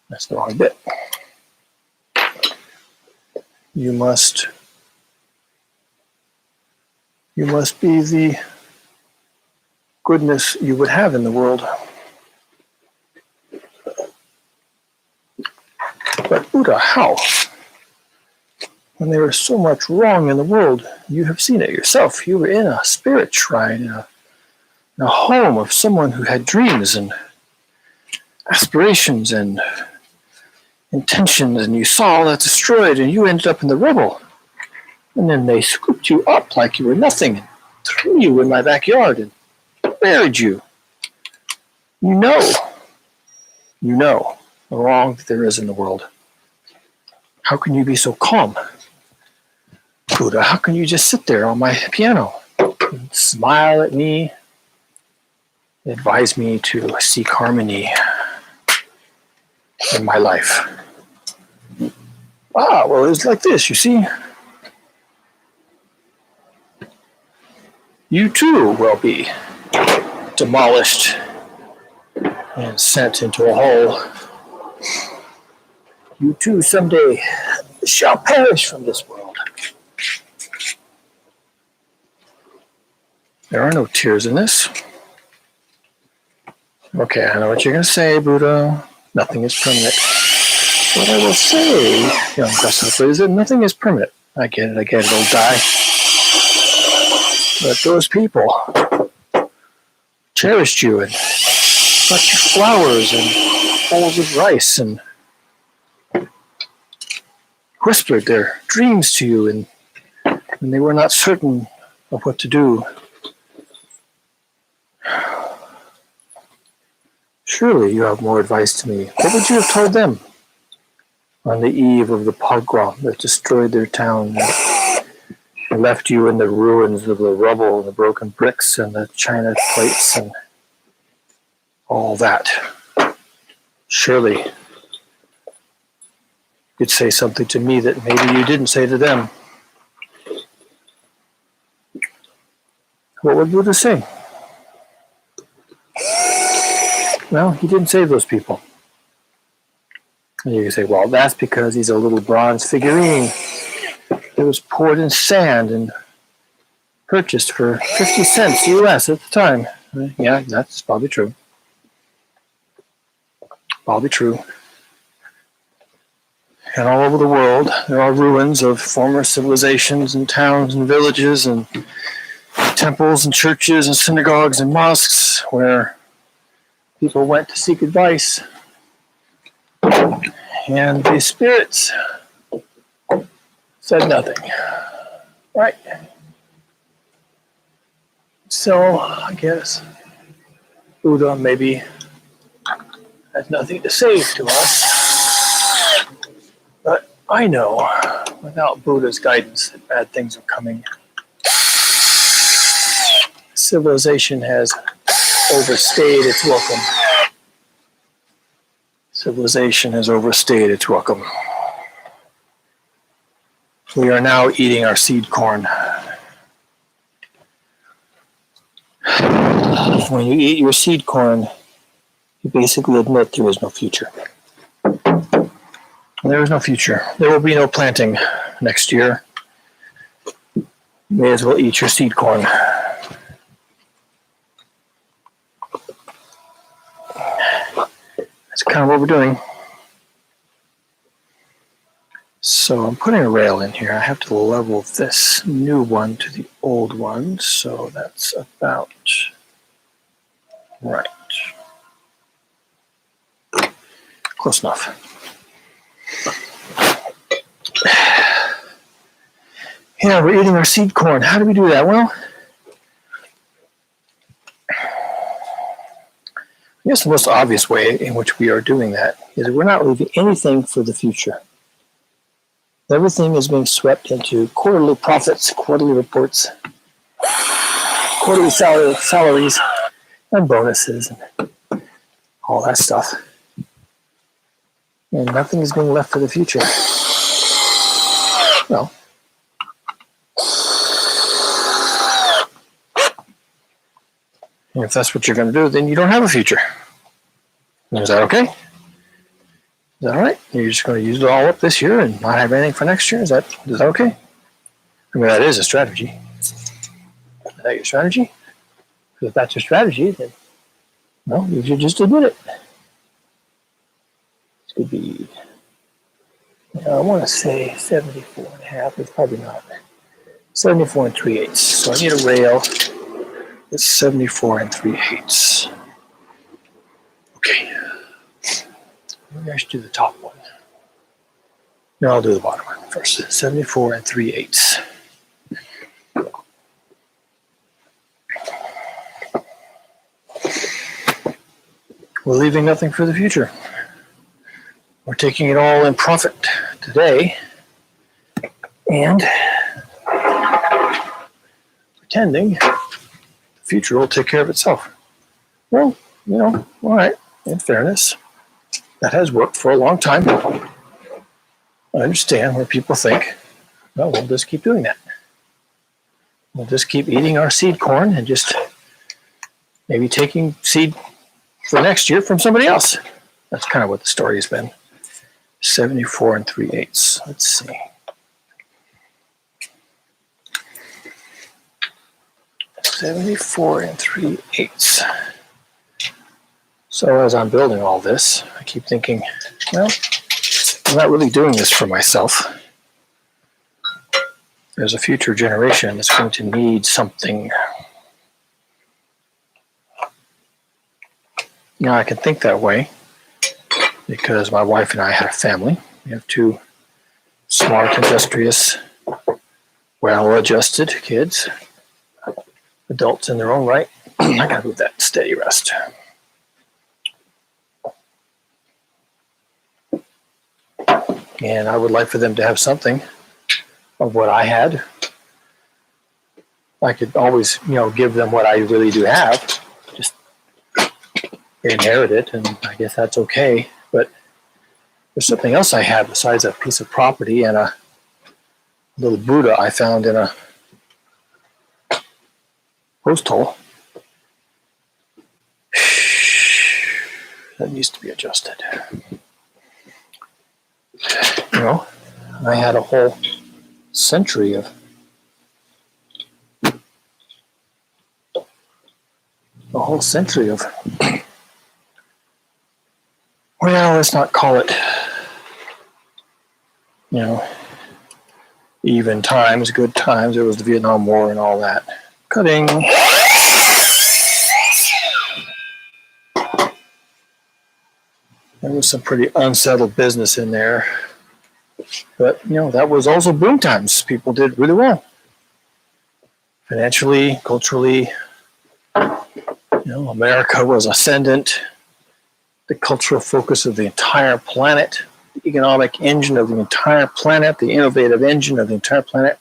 That's the wrong bit. You must be the goodness you would have in the world. But Buddha, how? When there is so much wrong in the world, you have seen it yourself. You were in a spirit shrine, in a home of someone who had dreams and aspirations and intentions, and you saw all that destroyed, and you ended up in the rubble. And then they scooped you up like you were nothing and threw you in my backyard and buried you. You know the wrong that there is in the world. How can you be so calm? Buddha, how can you just sit there on my piano and smile at me, advise me to seek harmony in my life? Well, it's like this, you see. You too will be demolished and sent into a hole. You too someday shall perish from this world. There are no tears in this. Okay, I know what you're going to say, Buddha. Nothing is permanent. What I will say, young grasshopper, is that nothing is permanent. I get it, it'll die. But those people cherished you and brought you flowers and bowls of rice and whispered their dreams to you, and when they were not certain of what to do. Surely you have more advice to me. What would you have told them on the eve of the pogrom that destroyed their town and left you in the ruins of the rubble and the broken bricks and the china plates and all that? Surely you could say something to me that maybe you didn't say to them. What would Buddha say? Well, he didn't save those people. And you can say, well, that's because he's a little bronze figurine that was poured in sand and purchased for 50 cents US at the time. Yeah, that's probably true. Probably true. And all over the world, there are ruins of former civilizations and towns and villages and temples and churches and synagogues and mosques where people went to seek advice. And the spirits said nothing. Right? So, I guess Buddha maybe has nothing to say to us. But I know, without Buddha's guidance, that bad things are coming. Civilization has overstayed its welcome. Civilization has overstayed its welcome. We are now eating our seed corn. When you eat your seed corn, you basically admit there is no future. There is no future. There will be no planting next year. You may as well eat your seed corn. That's kind of what we're doing. So I'm putting a rail in here. I have to level this new one to the old one. So that's about right. Close enough. Yeah, we're eating our seed corn. How do we do that? Well, Yes, the most obvious way in which we are doing that is we're not leaving anything for the future. Everything is being swept into quarterly profits, quarterly reports, quarterly salaries, and bonuses, and all that stuff. And nothing is being left for the future. Well, and if that's what you're going to do, then you don't have a future. Is that okay? Is that all right? You're just going to use it all up this year and not have anything for next year? Is that okay? I mean, that is a strategy. Is that your strategy? Because if that's your strategy, then, well, you should just admit it. This could be, I want to say 74 and a half. It's probably not. 74 and 3/8. So I need a rail that's 74 and 3/8. Okay. Maybe I should do the top one. No, I'll do the bottom one first. 74 and 3/8. We're leaving nothing for the future. We're taking it all in profit today and pretending the future will take care of itself. Well, all right, in fairness, that has worked for a long time. I understand where people think, well, we'll just keep doing that. We'll just keep eating our seed corn and just maybe taking seed for next year from somebody else. That's kind of what the story has been. 74 and 3/8. Let's see. $74 and 3/8. So as I'm building all this, I keep thinking, well, I'm not really doing this for myself. There's a future generation that's going to need something. Now I can think that way because my wife and I had a family. We have two smart, industrious, well-adjusted kids, adults in their own right. I gotta move that steady rest. And I would like for them to have something of what I had. I could always, give them what I really do have. Just inherit it, and I guess that's okay. But there's something else I have besides a piece of property and a little Buddha I found in a post hole. That needs to be adjusted. I had a whole century of well, let's not call it, even times, good times. There was the Vietnam War and all that. Cutting. There was some pretty unsettled business in there. But, that was also boom times. People did really well. Financially, culturally, America was ascendant. The cultural focus of the entire planet, the economic engine of the entire planet, the innovative engine of the entire planet.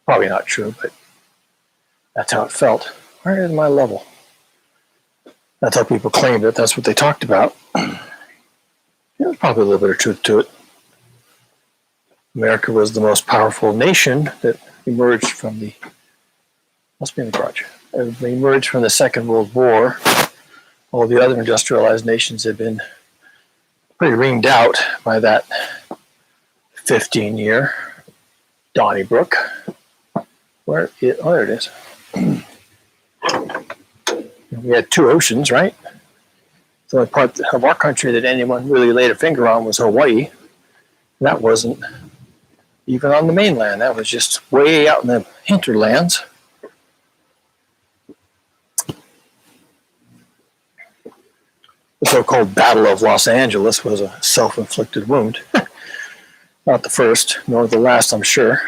Probably not true, but that's how it felt. Where is my level? That's how people claimed it. That's what they talked about. There's probably a little bit of truth to it. America was the most powerful nation that emerged from the, must be in the garage, emerged from the Second World War. All the other industrialized nations had been pretty reamed out by that 15-year Donnybrook. There it is. We had two oceans, right? The only part of our country that anyone really laid a finger on was Hawaii. That wasn't even on the mainland. That was just way out in the hinterlands. The so-called Battle of Los Angeles was a self-inflicted wound. Not the first, nor the last, I'm sure.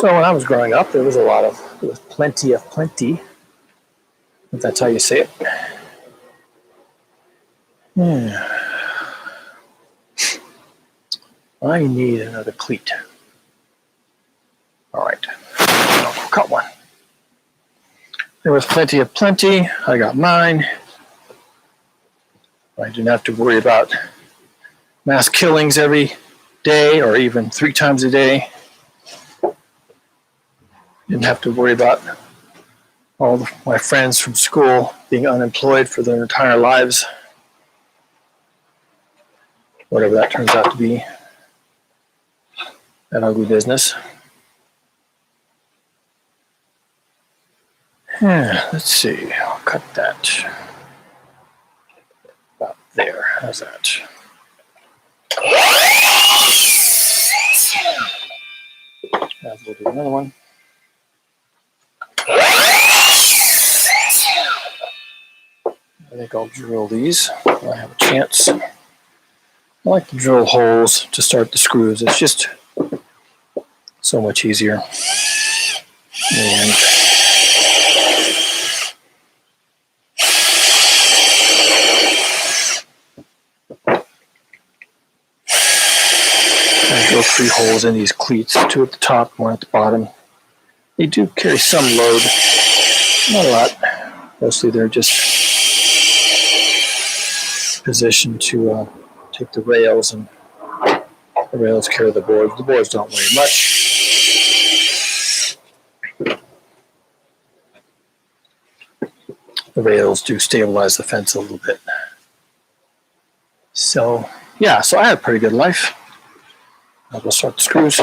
So when I was growing up, there was plenty of plenty, if that's how you say it. I need another cleat. All right, I'll cut one. There was plenty of plenty. I got mine. I didn't have to worry about mass killings every day or even 3 times a day. Didn't have to worry about all my friends from school being unemployed for their entire lives. Whatever that turns out to be. That ugly business. Let's see. I'll cut that about there. How's that? We'll do another one. I think I'll drill these when I have a chance. I like to drill holes to start the screws. It's just so much easier. And I drill 3 holes in these cleats, 2 at the top, 1 at the bottom. They do carry some load, not a lot. Mostly they're just positioned to take the rails, and the rails carry the boards. The boards don't weigh much. The rails do stabilize the fence a little bit. So, yeah, so I had a pretty good life. I'll go start the screws.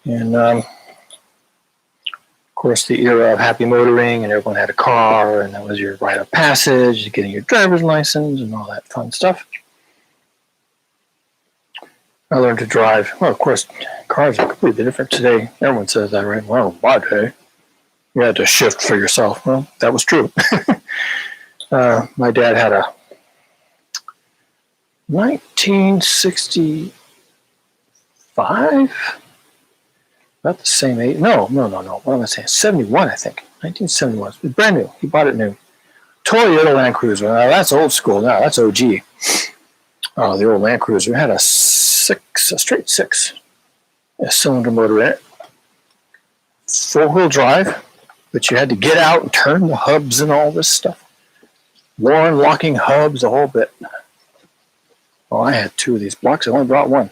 And, of course, the era of happy motoring, and everyone had a car, and that was your rite of passage, getting your driver's license, and all that fun stuff. I learned to drive. Well, of course, cars are completely different today. Everyone says that, right? Well, my day, you had to shift for yourself. Well, that was true. My dad had a 1965, about the same age. No. What am I saying? 71, I think. 1971. It was brand new. He bought it new. Toyota Land Cruiser. Now, that's old school. Now, that's OG. The old Land Cruiser had a straight 6, a cylinder motor in it. 4-wheel drive, but you had to get out and turn the hubs and all this stuff. Warren locking hubs, the whole bit. Well, I had 2 of these blocks. I only brought 1.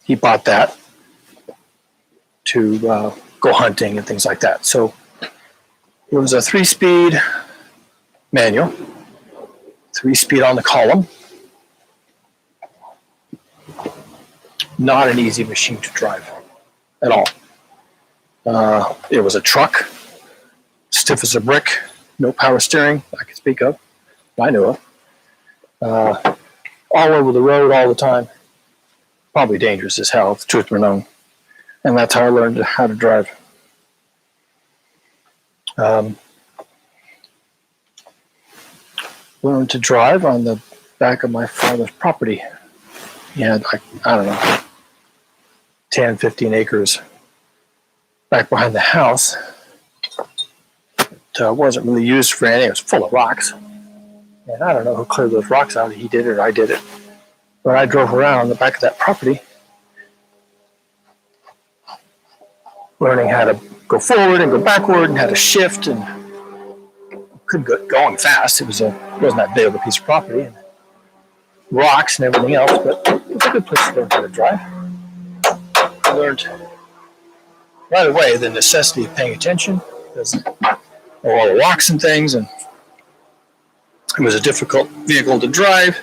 He bought that to go hunting and things like that. So it was a 3-speed manual, 3-speed on the column. Not an easy machine to drive at all. It was a truck, stiff as a brick, no power steering I could speak of, I knew of. All over the road all the time. Probably dangerous as hell, if the truth were known. And that's how I learned how to drive. Learned to drive on the back of my father's property. He had, I don't know, 10, 15 acres back behind the house. It wasn't really used for anything. It was full of rocks. And I don't know who cleared those rocks out. He did it or I did it. But I drove around on the back of that property, learning how to go forward and go backward and how to shift, and couldn't go going fast. It wasn't that big of a piece of property, and rocks and everything else, but it was a good place to learn how to drive. I learned right away the necessity of paying attention, because there were all the rocks and things, and it was a difficult vehicle to drive.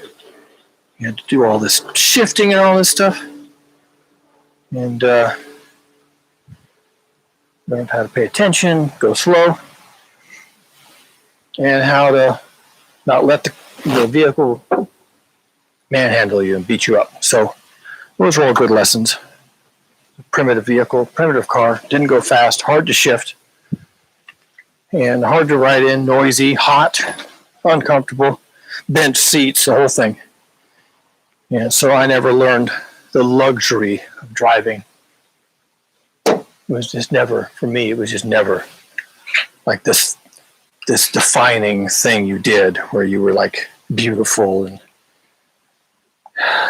You had to do all this shifting and all this stuff. And learned how to pay attention, go slow, and how to not let the vehicle manhandle you and beat you up. So those were all good lessons. Primitive vehicle, primitive car, didn't go fast, hard to shift, and hard to ride in, noisy, hot, uncomfortable, bench seats, the whole thing. And so I never learned the luxury of driving. It was just never, for me, it was just never like this defining thing you did where you were like beautiful and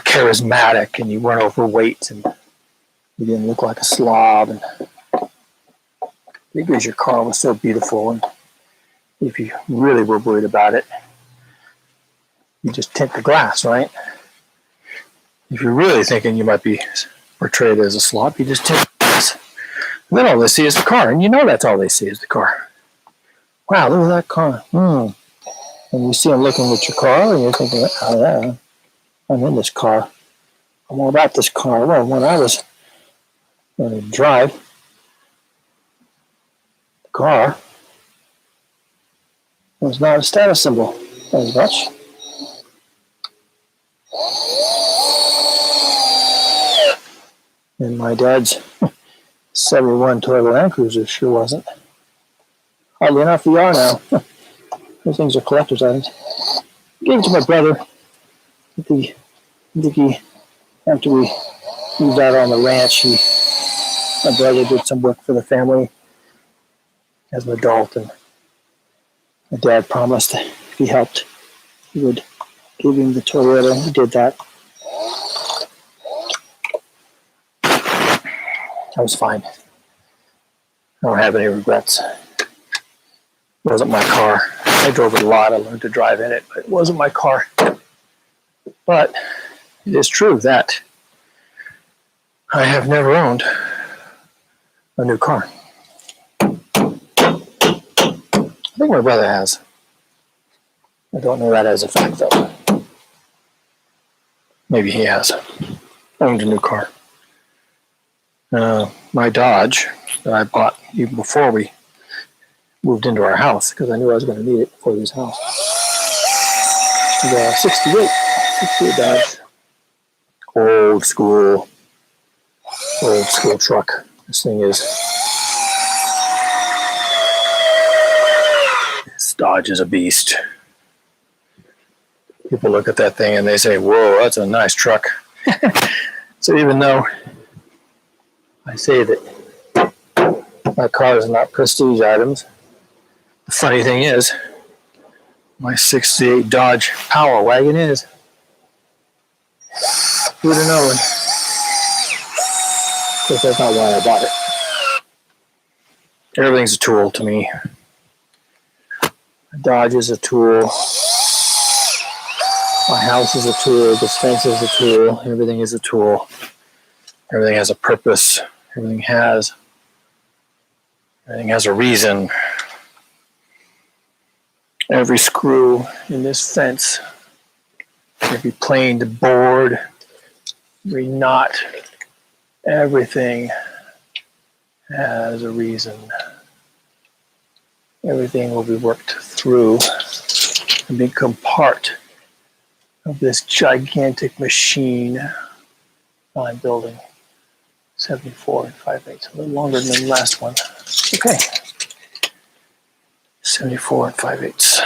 charismatic and you weren't overweight and you didn't look like a slob. And because your car was so beautiful, and if you really were worried about it, you just tint the glass, right? If you're really thinking you might be portrayed as a slob, you just tint the glass. And then all they see is the car, and you know that's all they see is the car. Wow, look at that car. And you see them looking at your car, and you're thinking, oh yeah, I'm in this car. I'm all about this car. Well, when I was going to drive the car, it was not a status symbol as much. And my dad's 71 Toyota Land Cruiser sure wasn't. Oddly enough, we are now. Those things are collector's items. Gave it to my brother. I think he, after we moved out on the ranch, my brother did some work for the family as an adult, and my dad promised that if he helped, he would give him the Toyota, and he did that. I was fine. I don't have any regrets. It wasn't my car. I drove it a lot. I learned to drive in it, but it wasn't my car. But it is true that I have never owned a new car. I think my brother has. I don't know that as a fact, though. Maybe he has owned a new car. My Dodge that I bought even before we moved into our house, because I knew I was going to need it for this house. The 68 Dodge. Old school truck. This thing is. This Dodge is a beast. People look at that thing and they say, whoa, that's a nice truck. So even though I say that my cars are not prestige items, the funny thing is, my 68 Dodge Power Wagon is. Who'd have known? But that's not why I bought it. Everything's a tool to me. Dodge is a tool. My house is a tool. This fence is a tool. Everything is a tool. Everything has a purpose. Everything has a reason. Every screw in this fence, every planed board, every knot, everything has a reason. Everything will be worked through and become part of this gigantic machine I'm building. 74 and 5/8, a little longer than the last one. Okay. 74 and 5/8.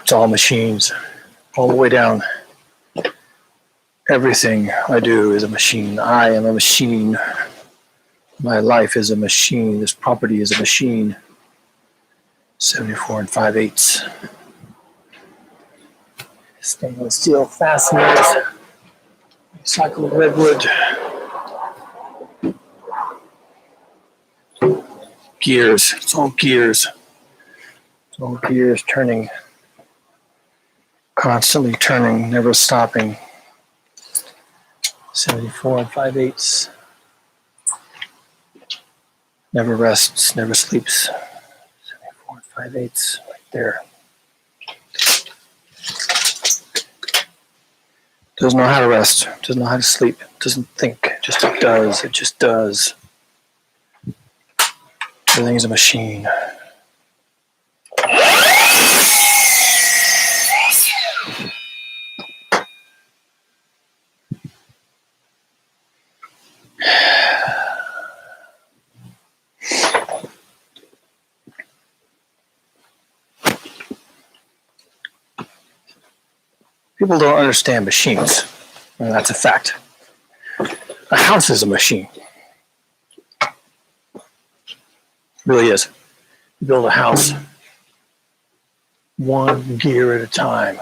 It's all machines, all the way down. Everything I do is a machine. I am a machine. My life is a machine. This property is a machine. 74 and 5/8. Stainless steel fasteners. Recycled redwood. Gears. It's all gears. It's all gears turning. Constantly turning, never stopping. 74 and 5/8. Never rests, never sleeps. 74 and 5/8, right there. Doesn't know how to rest, doesn't know how to sleep, doesn't think, just it does, it just does. Everything is a machine. People don't understand machines, and that's a fact. A house is a machine. It really is. You build a house one gear at a time.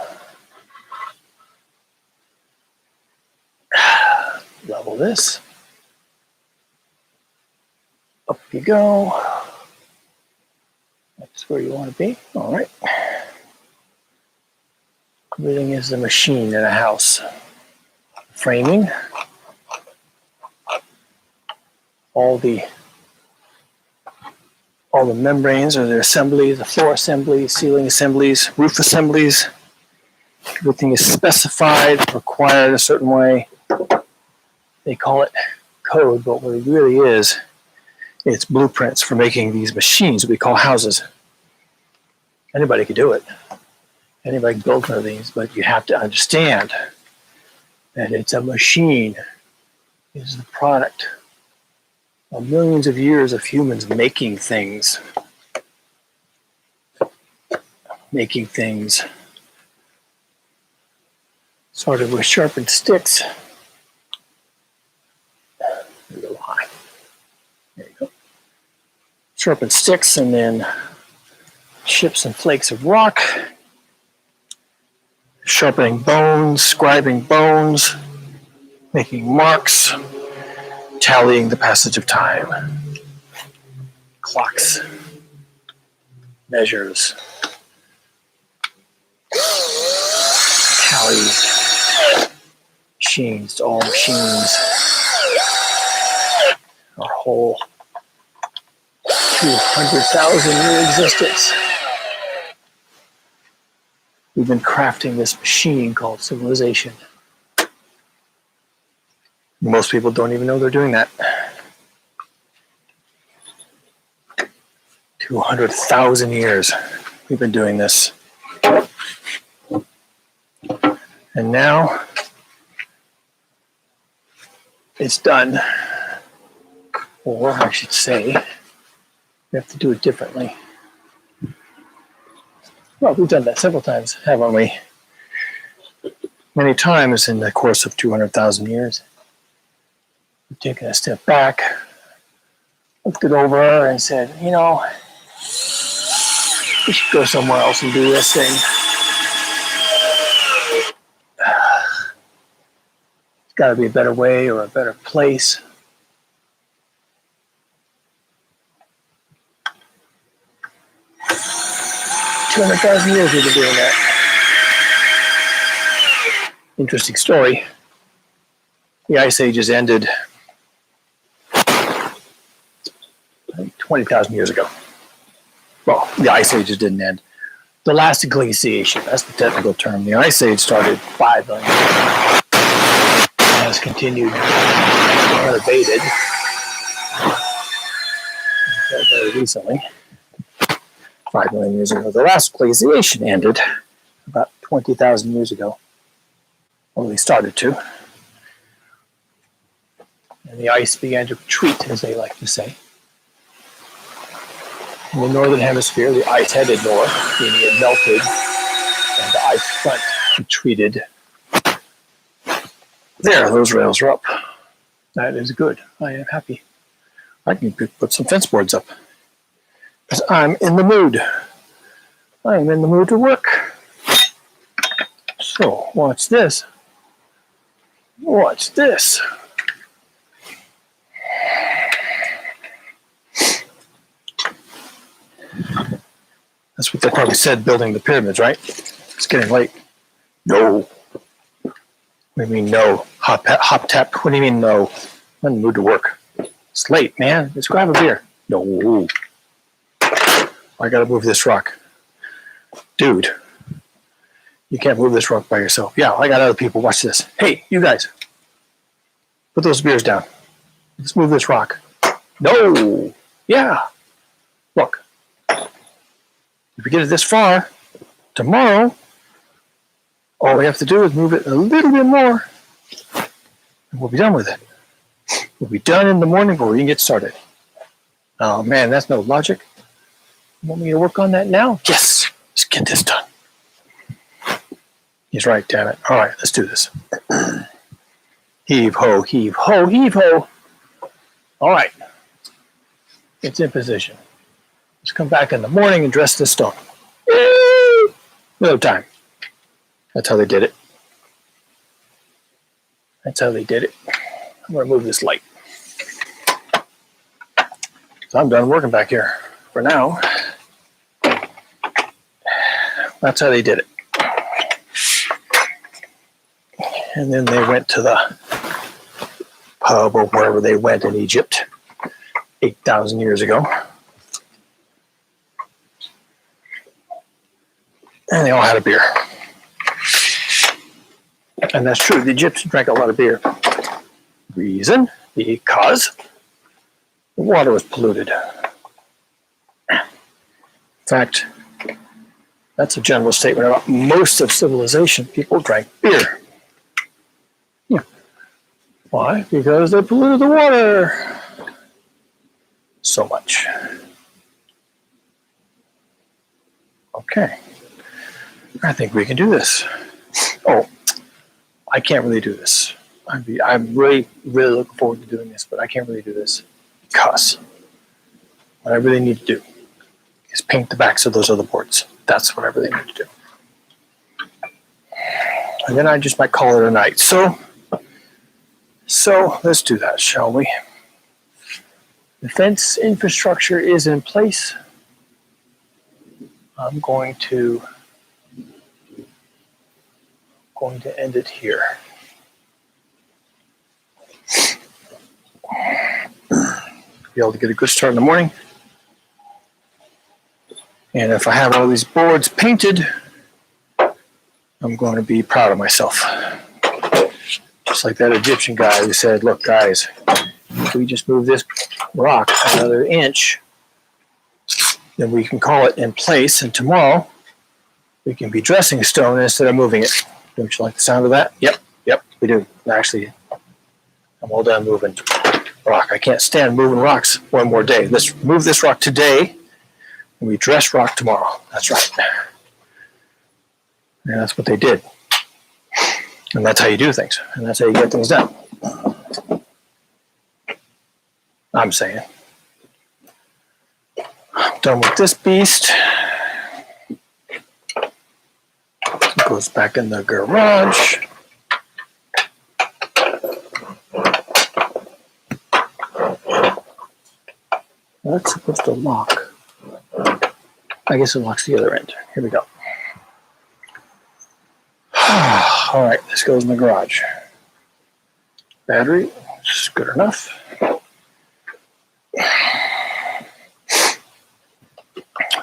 Level this. Up you go. That's where you want to be. All right. Everything is a machine in a house. Framing. All the membranes or the assemblies, the floor assemblies, ceiling assemblies, roof assemblies. Everything is specified, required a certain way. They call it code, but what it really is, it's blueprints for making these machines that we call houses. Anybody can do it. Anybody can build one of these, but you have to understand that it's a machine. It's the product of millions of years of humans making things. Making things. Started with sharpened sticks. A little high. There you go. Sharpened sticks and then chips and flakes of rock. Sharpening bones, scribing bones, making marks, tallying the passage of time. Clocks, measures, tallies, machines, all machines. Our whole 200,000 year existence. We've been crafting this machine called civilization. Most people don't even know they're doing that. 200,000 years we've been doing this. And now it's done. Or I should say, we have to do it differently. Well, we've done that several times, haven't we? Many times in the course of 200,000 years. We've taken a step back, looked it over, and said, you know, we should go somewhere else and do this thing. There's got to be a better way or a better place. For 200,000 years we've been doing that. Interesting story. The Ice Ages ended 20,000 years ago. Well, the Ice Ages didn't end. The last glaciation, that's the technical term. The Ice Age started 5 million years ago. It has continued unabated until very recently. 5 million years ago. The last glaciation ended about 20,000 years ago. Well, they started to. And the ice began to retreat, as they like to say. In the northern hemisphere, the ice headed north, meaning it melted, and the ice front retreated. There, those rails are up. That is good. I am happy. I can put some fence boards up. Because I'm in the mood. I am in the mood to work. So, watch this. Watch this. That's what they probably said building the pyramids, right? It's getting late. No. What do you mean no? Hop tap. What do you mean no? I'm in the mood to work. It's late, man. Let's grab a beer. No. I gotta move this rock. Dude, you can't move this rock by yourself. Yeah, I got other people. Watch this. Hey, you guys. Put those beers down. Let's move this rock. No. Yeah. Look. If we get it this far, tomorrow, all we have to do is move it a little bit more, and we'll be done with it. We'll be done in the morning, but we can get started. Oh, man, that's no logic. You want me to work on that now? Yes. Let's get this done. He's right, damn it. All right, let's do this. Heave ho, heave ho, heave ho. All right. It's in position. Let's come back in the morning and dress this stone. Yay! No time. That's how they did it. That's how they did it. I'm going to move this light. So I'm done working back here for now. That's how they did it. And then they went to the pub or wherever they went in Egypt 8,000 years ago. And they all had a beer. And that's true. The Egyptians drank a lot of beer. Reason? Because the water was polluted. In fact, that's a general statement about most of civilization. People drank beer. Yeah. Why? Because they polluted the water so much. Okay. I think we can do this. Oh, I can't really do this. I'm really looking forward to doing this, but I can't really do this because what I really need to do is paint the backs of those other boards. That's what I really need to do. And then I just might call it a night. So let's do that, shall we? The fence infrastructure is in place. I'm going to end it here. Be able to get a good start in the morning. And if I have all these boards painted, I'm going to be proud of myself. Just like that Egyptian guy who said, look guys, if we just move this rock another inch, then we can call it in place, and tomorrow we can be dressing stone instead of moving it. Don't you like the sound of that? Yep, we do. Actually, I'm all done moving rock. I can't stand moving rocks one more day. Let's move this rock today, and we dress rock tomorrow. That's right. And that's what they did. And that's how you do things. And that's how you get things done. I'm saying. I'm done with this beast. It goes back in the garage. That's supposed to lock. I guess it locks the other end. Here we go. All right, this goes in the garage. Battery is good enough.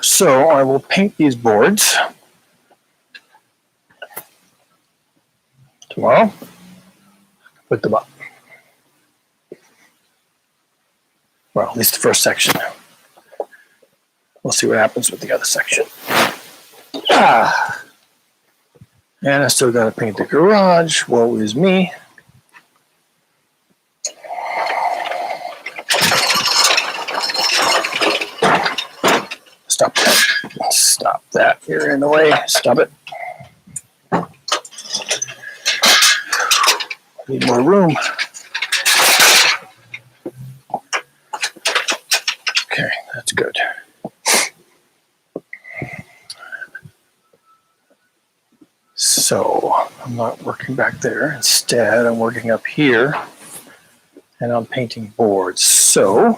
So I will paint these boards tomorrow. Put them up. Well, at least the first section. We'll see what happens with the other section. And I still got to paint the garage. Woe is me. Stop that. Stop that. You're in the way. Stop it. Need more room. Okay, that's good. So I'm not working back there. Instead, I'm working up here and I'm painting boards. So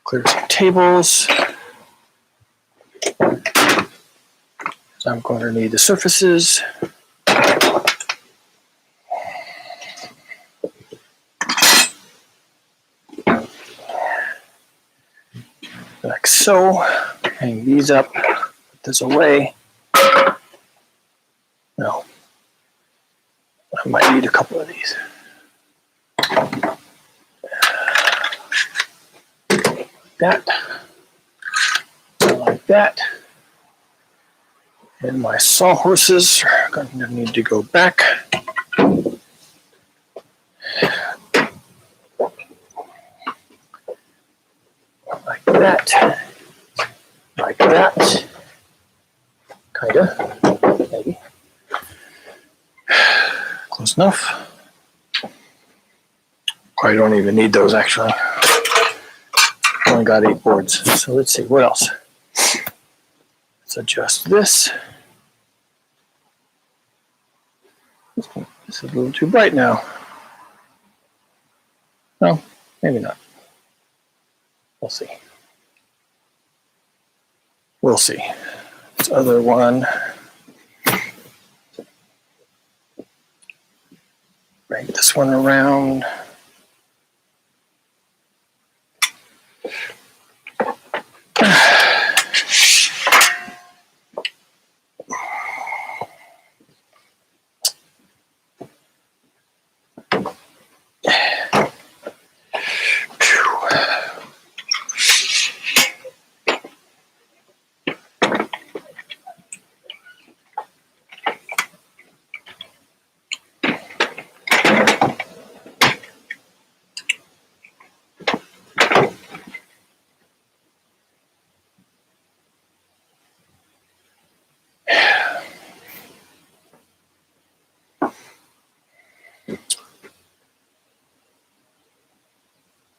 clear some tables. So I'm going to need the surfaces. Like so. Hang these up. Put this away. No. I might need a couple of these. That. Like that. And my sawhorses are going to need to go back. Like that. Like that. Kinda. Maybe. enough. I don't even need those actually. Only got 8 boards. So let's see, what else? Let's adjust this. This is a little too bright now. No, maybe not. We'll see. We'll see. This other one. Bring this one around.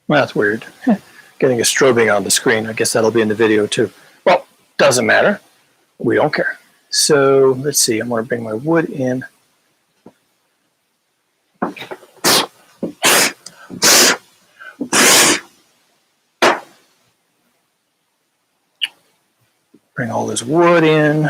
Well, that's weird. Getting a strobing on the screen. I guess that'll be in the video too. Well, doesn't matter. We don't care. So let's see. I'm going to bring my wood in. Bring all this wood in.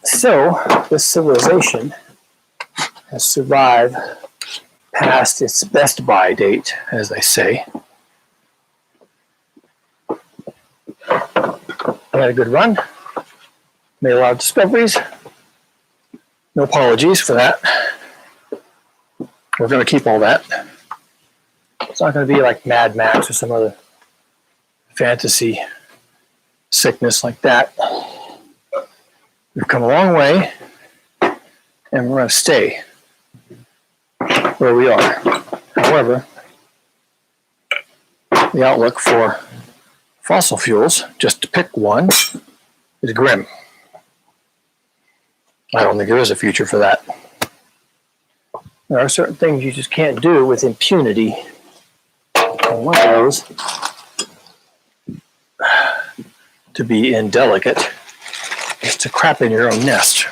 So this civilization has survived past its best by date, as they say. I had a good run. Made a lot of discoveries. No apologies for that. We're going to keep all that. It's not going to be like Mad Max or some other fantasy sickness like that. We've come a long way, and we're going to stay where we are. However, the outlook for fossil fuels, just to pick one, is grim. I don't think there is a future for that. There are certain things you just can't do with impunity. And one of those, to be indelicate, is to crap in your own nest.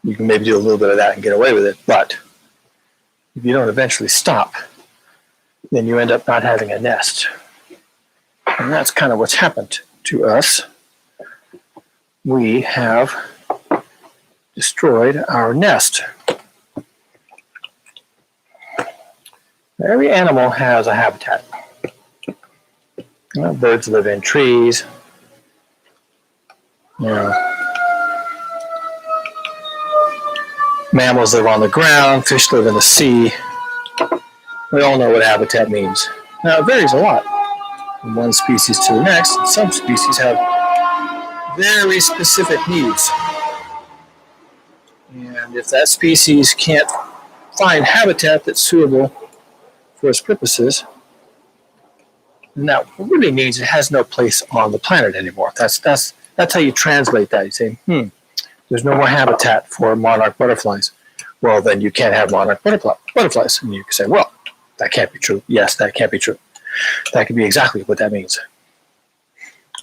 You can maybe do a little bit of that and get away with it, but if you don't eventually stop, then you end up not having a nest. And that's kind of what's happened to us. We have destroyed our nest. Every animal has a habitat. Birds live in trees. Mammals live on the ground. Fish live in the sea. We all know what habitat means. Now, it varies a lot from one species to the next. Some species have very specific needs. And if that species can't find habitat that's suitable for its purposes, then that really means it has no place on the planet anymore. That's how you translate that. You say, there's no more habitat for monarch butterflies. Well, then you can't have monarch butterflies. And you can say, well, that can't be true. Yes, that can't be true. That could be exactly what that means.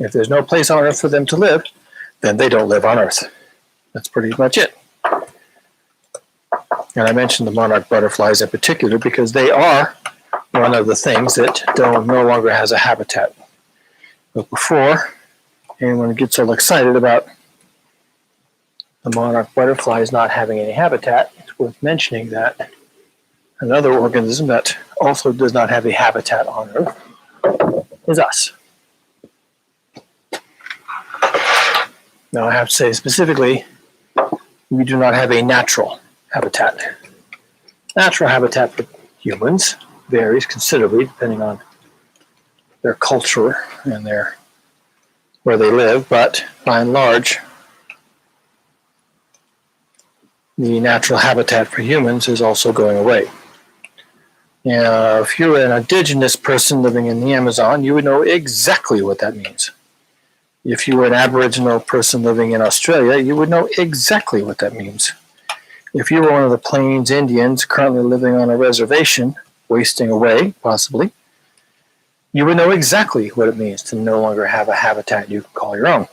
If there's no place on Earth for them to live, then they don't live on Earth. That's pretty much it. And I mentioned the monarch butterflies in particular because they are one of the things that no longer has a habitat. But before anyone gets all excited about the monarch butterflies not having any habitat, it's worth mentioning that another organism that also does not have a habitat on Earth is us. Now, I have to say specifically, we do not have a natural habitat. Natural habitat for humans varies considerably depending on their culture and where they live, but by and large, the natural habitat for humans is also going away. If you're an indigenous person living in the Amazon, you would know exactly what that means. If you were an Aboriginal person living in Australia, you would know exactly what that means. If you were one of the Plains Indians currently living on a reservation, wasting away, possibly, you would know exactly what it means to no longer have a habitat you can call your own.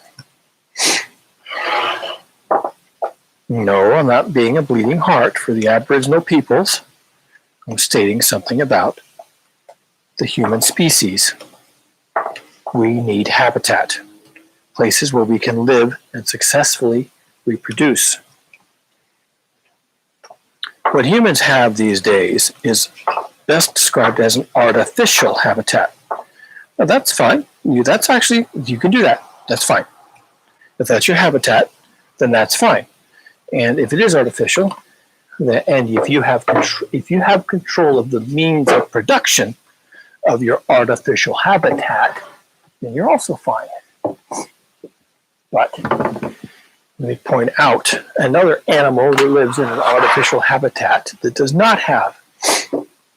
No, I'm not being a bleeding heart for the Aboriginal peoples. I'm stating something about the human species. We need habitat, places where we can live and successfully reproduce. What humans have these days is best described as an artificial habitat. Now, that's fine. You can do that. That's fine. If that's your habitat, then that's fine. And if it is artificial, and if you have control of the means of production of your artificial habitat, then you're also fine. But let me point out another animal that lives in an artificial habitat that does not have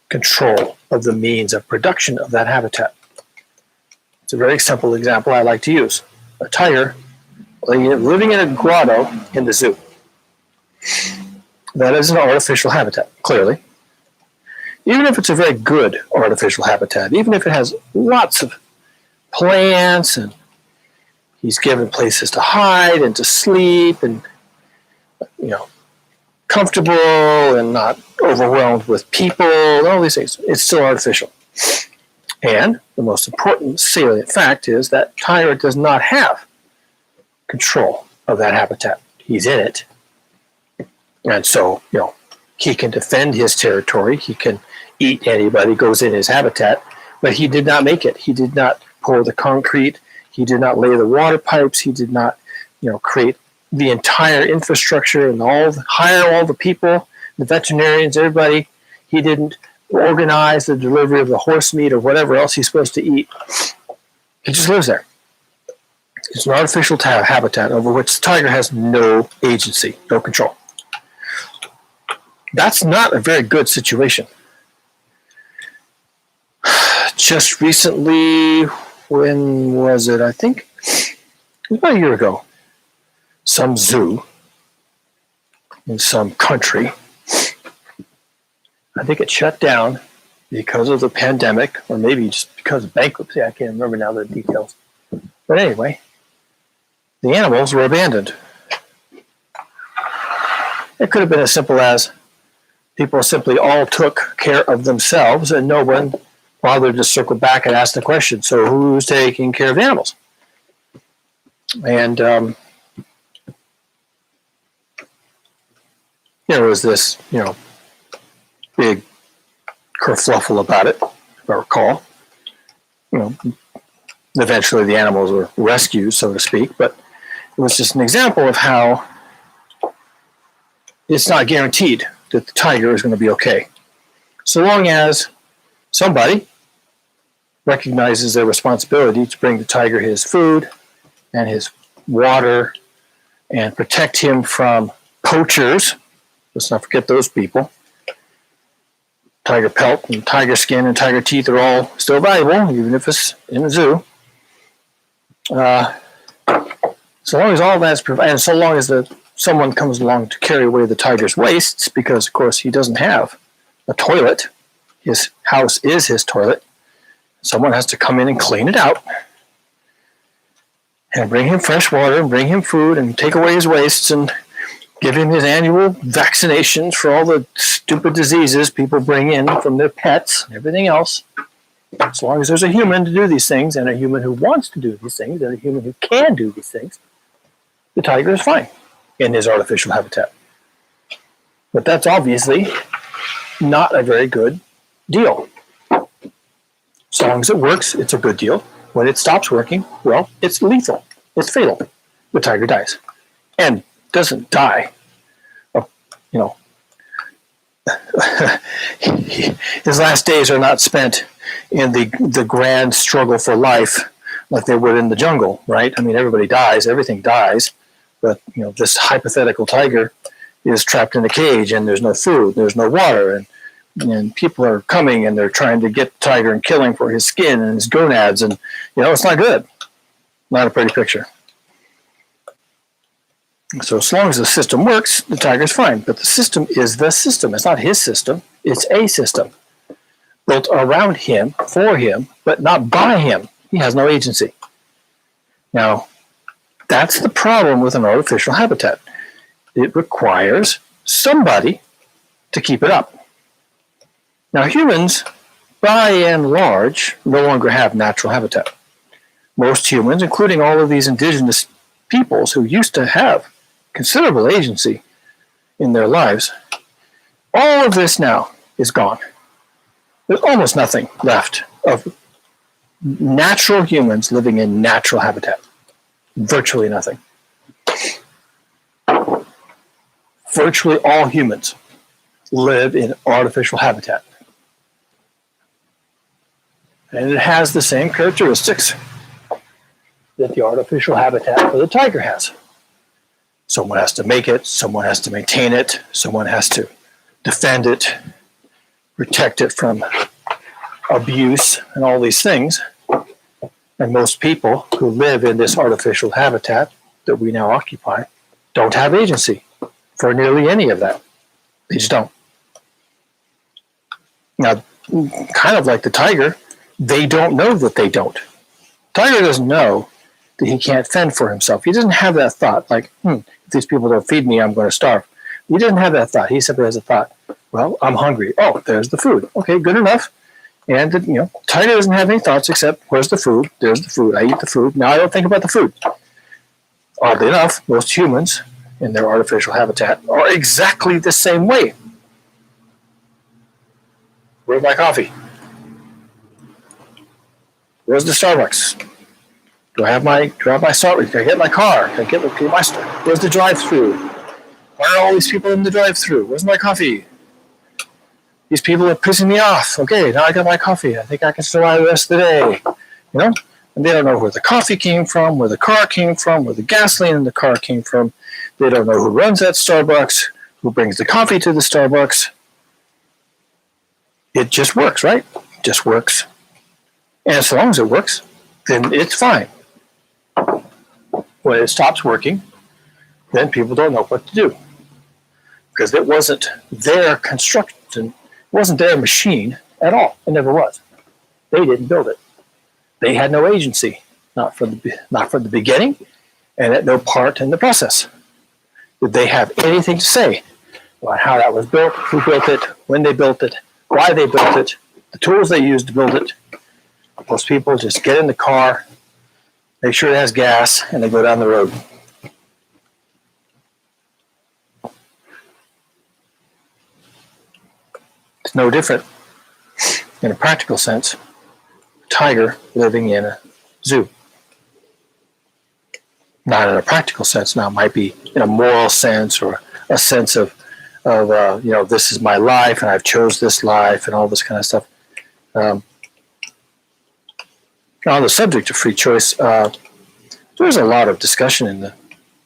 control of the means of production of that habitat. It's a very simple example I like to use. A tiger living in a grotto in the zoo. That is an artificial habitat, clearly. Even if it's a very good artificial habitat, even if it has lots of plants and he's given places to hide and to sleep and, comfortable and not overwhelmed with people and all these things, it's still artificial. And the most important salient fact is that tiger does not have control of that habitat. He's in it. And so, he can defend his territory. He can eat anybody goes in his habitat, but he did not make it. He did not pour the concrete. He did not lay the water pipes. He did not, create the entire infrastructure and hire all the people, the veterinarians, everybody. He didn't organize the delivery of the horse meat or whatever else he's supposed to eat. He just lives there. It's an artificial habitat over which the tiger has no agency, no control. That's not a very good situation. Just recently, when was it? I think it was about a year ago. Some zoo in some country, I think it shut down because of the pandemic, or maybe just because of bankruptcy. I can't remember now the details. But anyway, the animals were abandoned. It could have been as simple as people simply all took care of themselves and no one bothered to circle back and ask the question, so who's taking care of the animals? And there was this, big kerfluffle about it, if I recall. Eventually the animals were rescued, so to speak, but it was just an example of how it's not guaranteed that the tiger is going to be okay. So long as somebody recognizes their responsibility to bring the tiger his food and his water and protect him from poachers. Let's not forget those people. Tiger pelt and tiger skin and tiger teeth are all still valuable, even if it's in a zoo. So long as all that's provided, and so long as someone comes along to carry away the tiger's wastes, because of course he doesn't have a toilet. His house is his toilet. Someone has to come in and clean it out and bring him fresh water and bring him food and take away his wastes and give him his annual vaccinations for all the stupid diseases people bring in from their pets and everything else. As long as there's a human to do these things and a human who wants to do these things and a human who can do these things, the tiger is fine in his artificial habitat. But that's obviously not a very good deal. As long as it works, it's a good deal. When it stops working, well, it's lethal. It's fatal. the tiger dies. And doesn't die. You know, his last days are not spent in the grand struggle for life like they would in the jungle, right? I mean, everybody dies, everything dies, but you know, this hypothetical tiger is trapped in a cage, and there's no food, there's no water, and people are coming and they're trying to get the tiger and kill him for his skin and his gonads, and you know, it's not good, not a pretty picture. So as long as the system works, the tiger's fine. But the system is the system. It's not his system. It's a system built around him, for him, but not by him. He has no agency. Now, that's the problem with an artificial habitat. It requires somebody to keep it up. Now, humans, by and large, no longer have natural habitat. Most humans, including all of these indigenous peoples who used to have considerable agency in their lives, all of this now is gone. There's almost nothing left of natural humans living in natural habitat. Virtually nothing. Virtually all humans live in artificial habitat. And it has the same characteristics that the artificial habitat for the tiger has. Someone has to make it, someone has to maintain it, someone has to defend it, protect it from abuse and all these things. And most people who live in this artificial habitat that we now occupy don't have agency for nearly any of that. They just don't. Now, kind of like the tiger, they don't know that they don't. Tiger doesn't know that he can't fend for himself. He doesn't have that thought like, if these people don't feed me, I'm going to starve. He doesn't have that thought. He simply has a thought, well, I'm hungry. Oh, there's the food. Okay, good enough. And, you know, tiger doesn't have any thoughts except, where's the food? There's the food. I eat the food. Now I don't think about the food. Oddly enough, most humans in their artificial habitat are exactly the same way. Where's my coffee? Where's the Starbucks? Do I have my Starbucks? Can I get my car? Can I get my where's the drive-through? Why are all these people in the drive-through? Where's my coffee? These people are pissing me off. Okay, now I got my coffee. I think I can survive the rest of the day. You know? And they don't know where the coffee came from, where the car came from, where the gasoline in the car came from. They don't know who runs that Starbucks, who brings the coffee to the Starbucks. It just works, right? It just works. And as long as it works, then it's fine. When it stops working, then people don't know what to do. Because it wasn't their construction, it wasn't their machine at all. It never was. They didn't build it. They had no agency, not from the beginning, and at no part in the process. Did they have anything to say about how that was built, who built it, when they built it, why they built it, the tools they used to build it? Most people just get in the car, make sure it has gas, and they go down the road. It's no different, in a practical sense, a tiger living in a zoo. Not in a practical sense. Now, it might be in a moral sense or a sense of this is my life and I've chose this life and all this kind of stuff. On the subject of free choice, there's a lot of discussion in the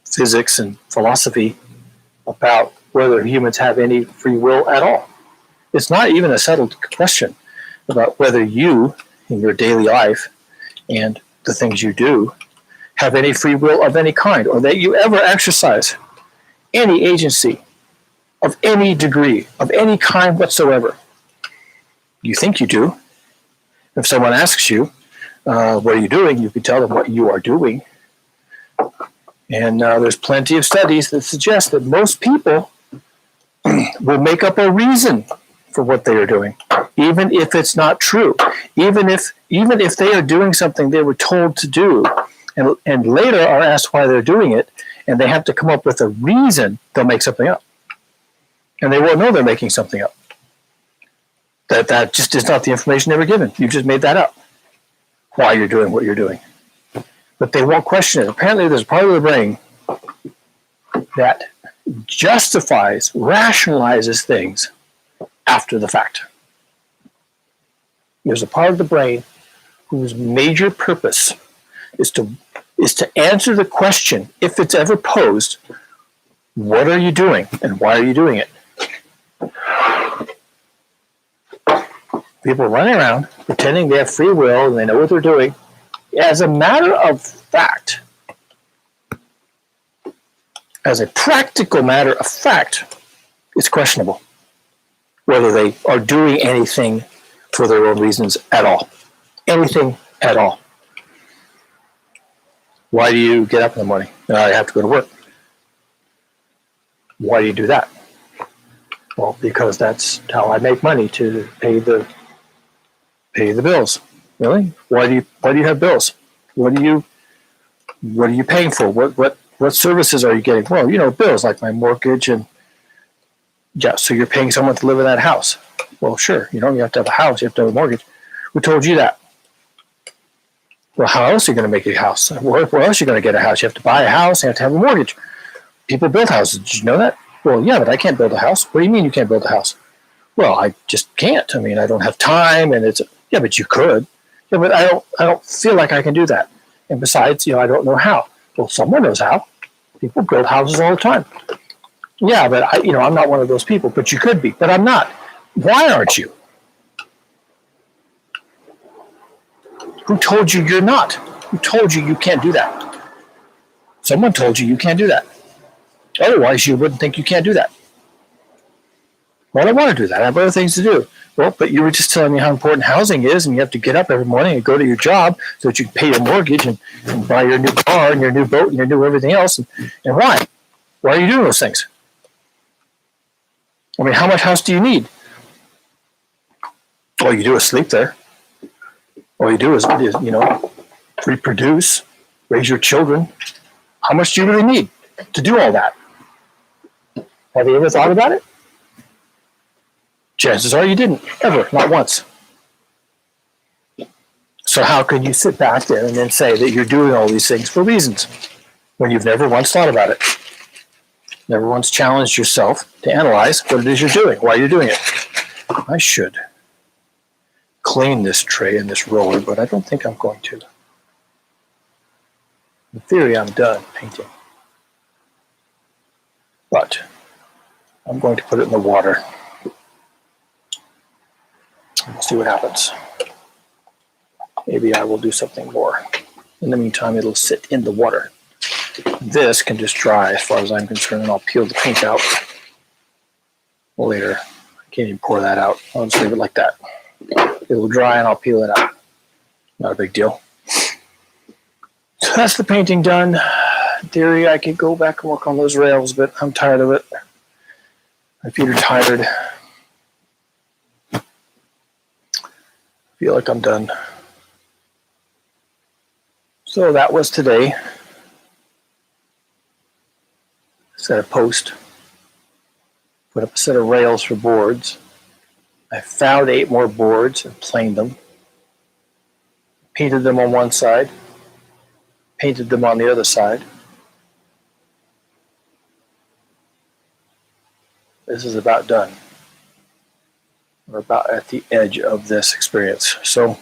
physics and philosophy about whether humans have any free will at all. It's not even a settled question about whether you, in your daily life and the things you do, have any free will of any kind, or that you ever exercise any agency of any degree, of any kind whatsoever. You think you do. If someone asks you, what are you doing? You can tell them what you are doing. And there's plenty of studies that suggest that most people will make up a reason for what they are doing, even if it's not true. Even if they are doing something they were told to do, and later are asked why they're doing it, and they have to come up with a reason, they'll make something up. And they won't know they're making something up. That just is not the information they were given. You just made that up. Why you're doing what you're doing. but they won't question it. Apparently, there's a part of the brain that justifies, rationalizes things after the fact. There's a part of the brain whose major purpose is to answer the question, if it's ever posed, what are you doing and why are you doing it? People running around pretending they have free will and they know what they're doing. As a matter of fact, as a practical matter of fact, it's questionable whether they are doing anything for their own reasons at all. Anything at all. Why do you get up in the morning? I have to go to work. Why do you do that? Well, because that's how I make money to pay the bills. Really? Why do you have bills? What are you paying for? What services are you getting? Well, bills like my mortgage and yeah. So you're paying someone to live in that house. Well, sure. You have to have a house. You have to have a mortgage. Who told you that? Well, how else are you going to make a house? Where else are you going to get a house? You have to buy a house. You have to have a mortgage. People build houses. Did you know that? Well, yeah, but I can't build a house. What do you mean you can't build a house? Well, I just can't. I mean, I don't have time, and yeah, but you could. Yeah, but I don't feel like I can do that. And besides, I don't know how. Well, someone knows how. People build houses all the time. Yeah, but I'm not one of those people. But you could be. But I'm not. Why aren't you? Who told you you're not? Who told you you can't do that? Someone told you can't do that. Otherwise, you wouldn't think you can't do that. Well, I want to do that. I have other things to do. Well, but you were just telling me how important housing is, and you have to get up every morning and go to your job so that you can pay your mortgage and buy your new car and your new boat and your new everything else. And why? Why are you doing those things? I mean, how much house do you need? All you do is sleep there. All you do is reproduce, raise your children. How much do you really need to do all that? Have you ever thought about it? Chances are you didn't, ever, not once. So how can you sit back there and then say that you're doing all these things for reasons when you've never once thought about it? Never once challenged yourself to analyze what it is you're doing, why you're doing it. I should clean this tray and this roller, but I don't think I'm going to. In theory, I'm done painting. But I'm going to put it in the water. We'll see what happens. Maybe I will do something more. In the meantime, it'll sit in the water. This can just dry as far as I'm concerned, and I'll peel the paint out later. I can't even pour that out. I'll just leave it like that. It'll dry and I'll peel it out. Not a big deal. So that's the painting done. In theory, I could go back and work on those rails, but I'm tired of it. My feet are tired. I feel like I'm done. So that was today. Set a post. Put up a set of rails for boards. I found 8 more boards and planed them. Painted them on one side. Painted them on the other side. This is about done. We're about at the edge of this experience. So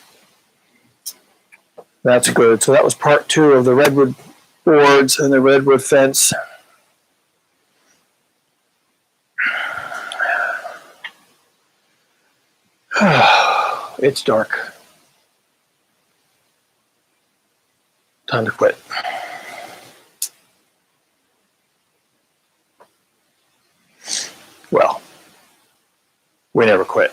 that's good. So that was part 2 of the redwood boards and the redwood fence. It's dark. Time to quit. Well, we never quit.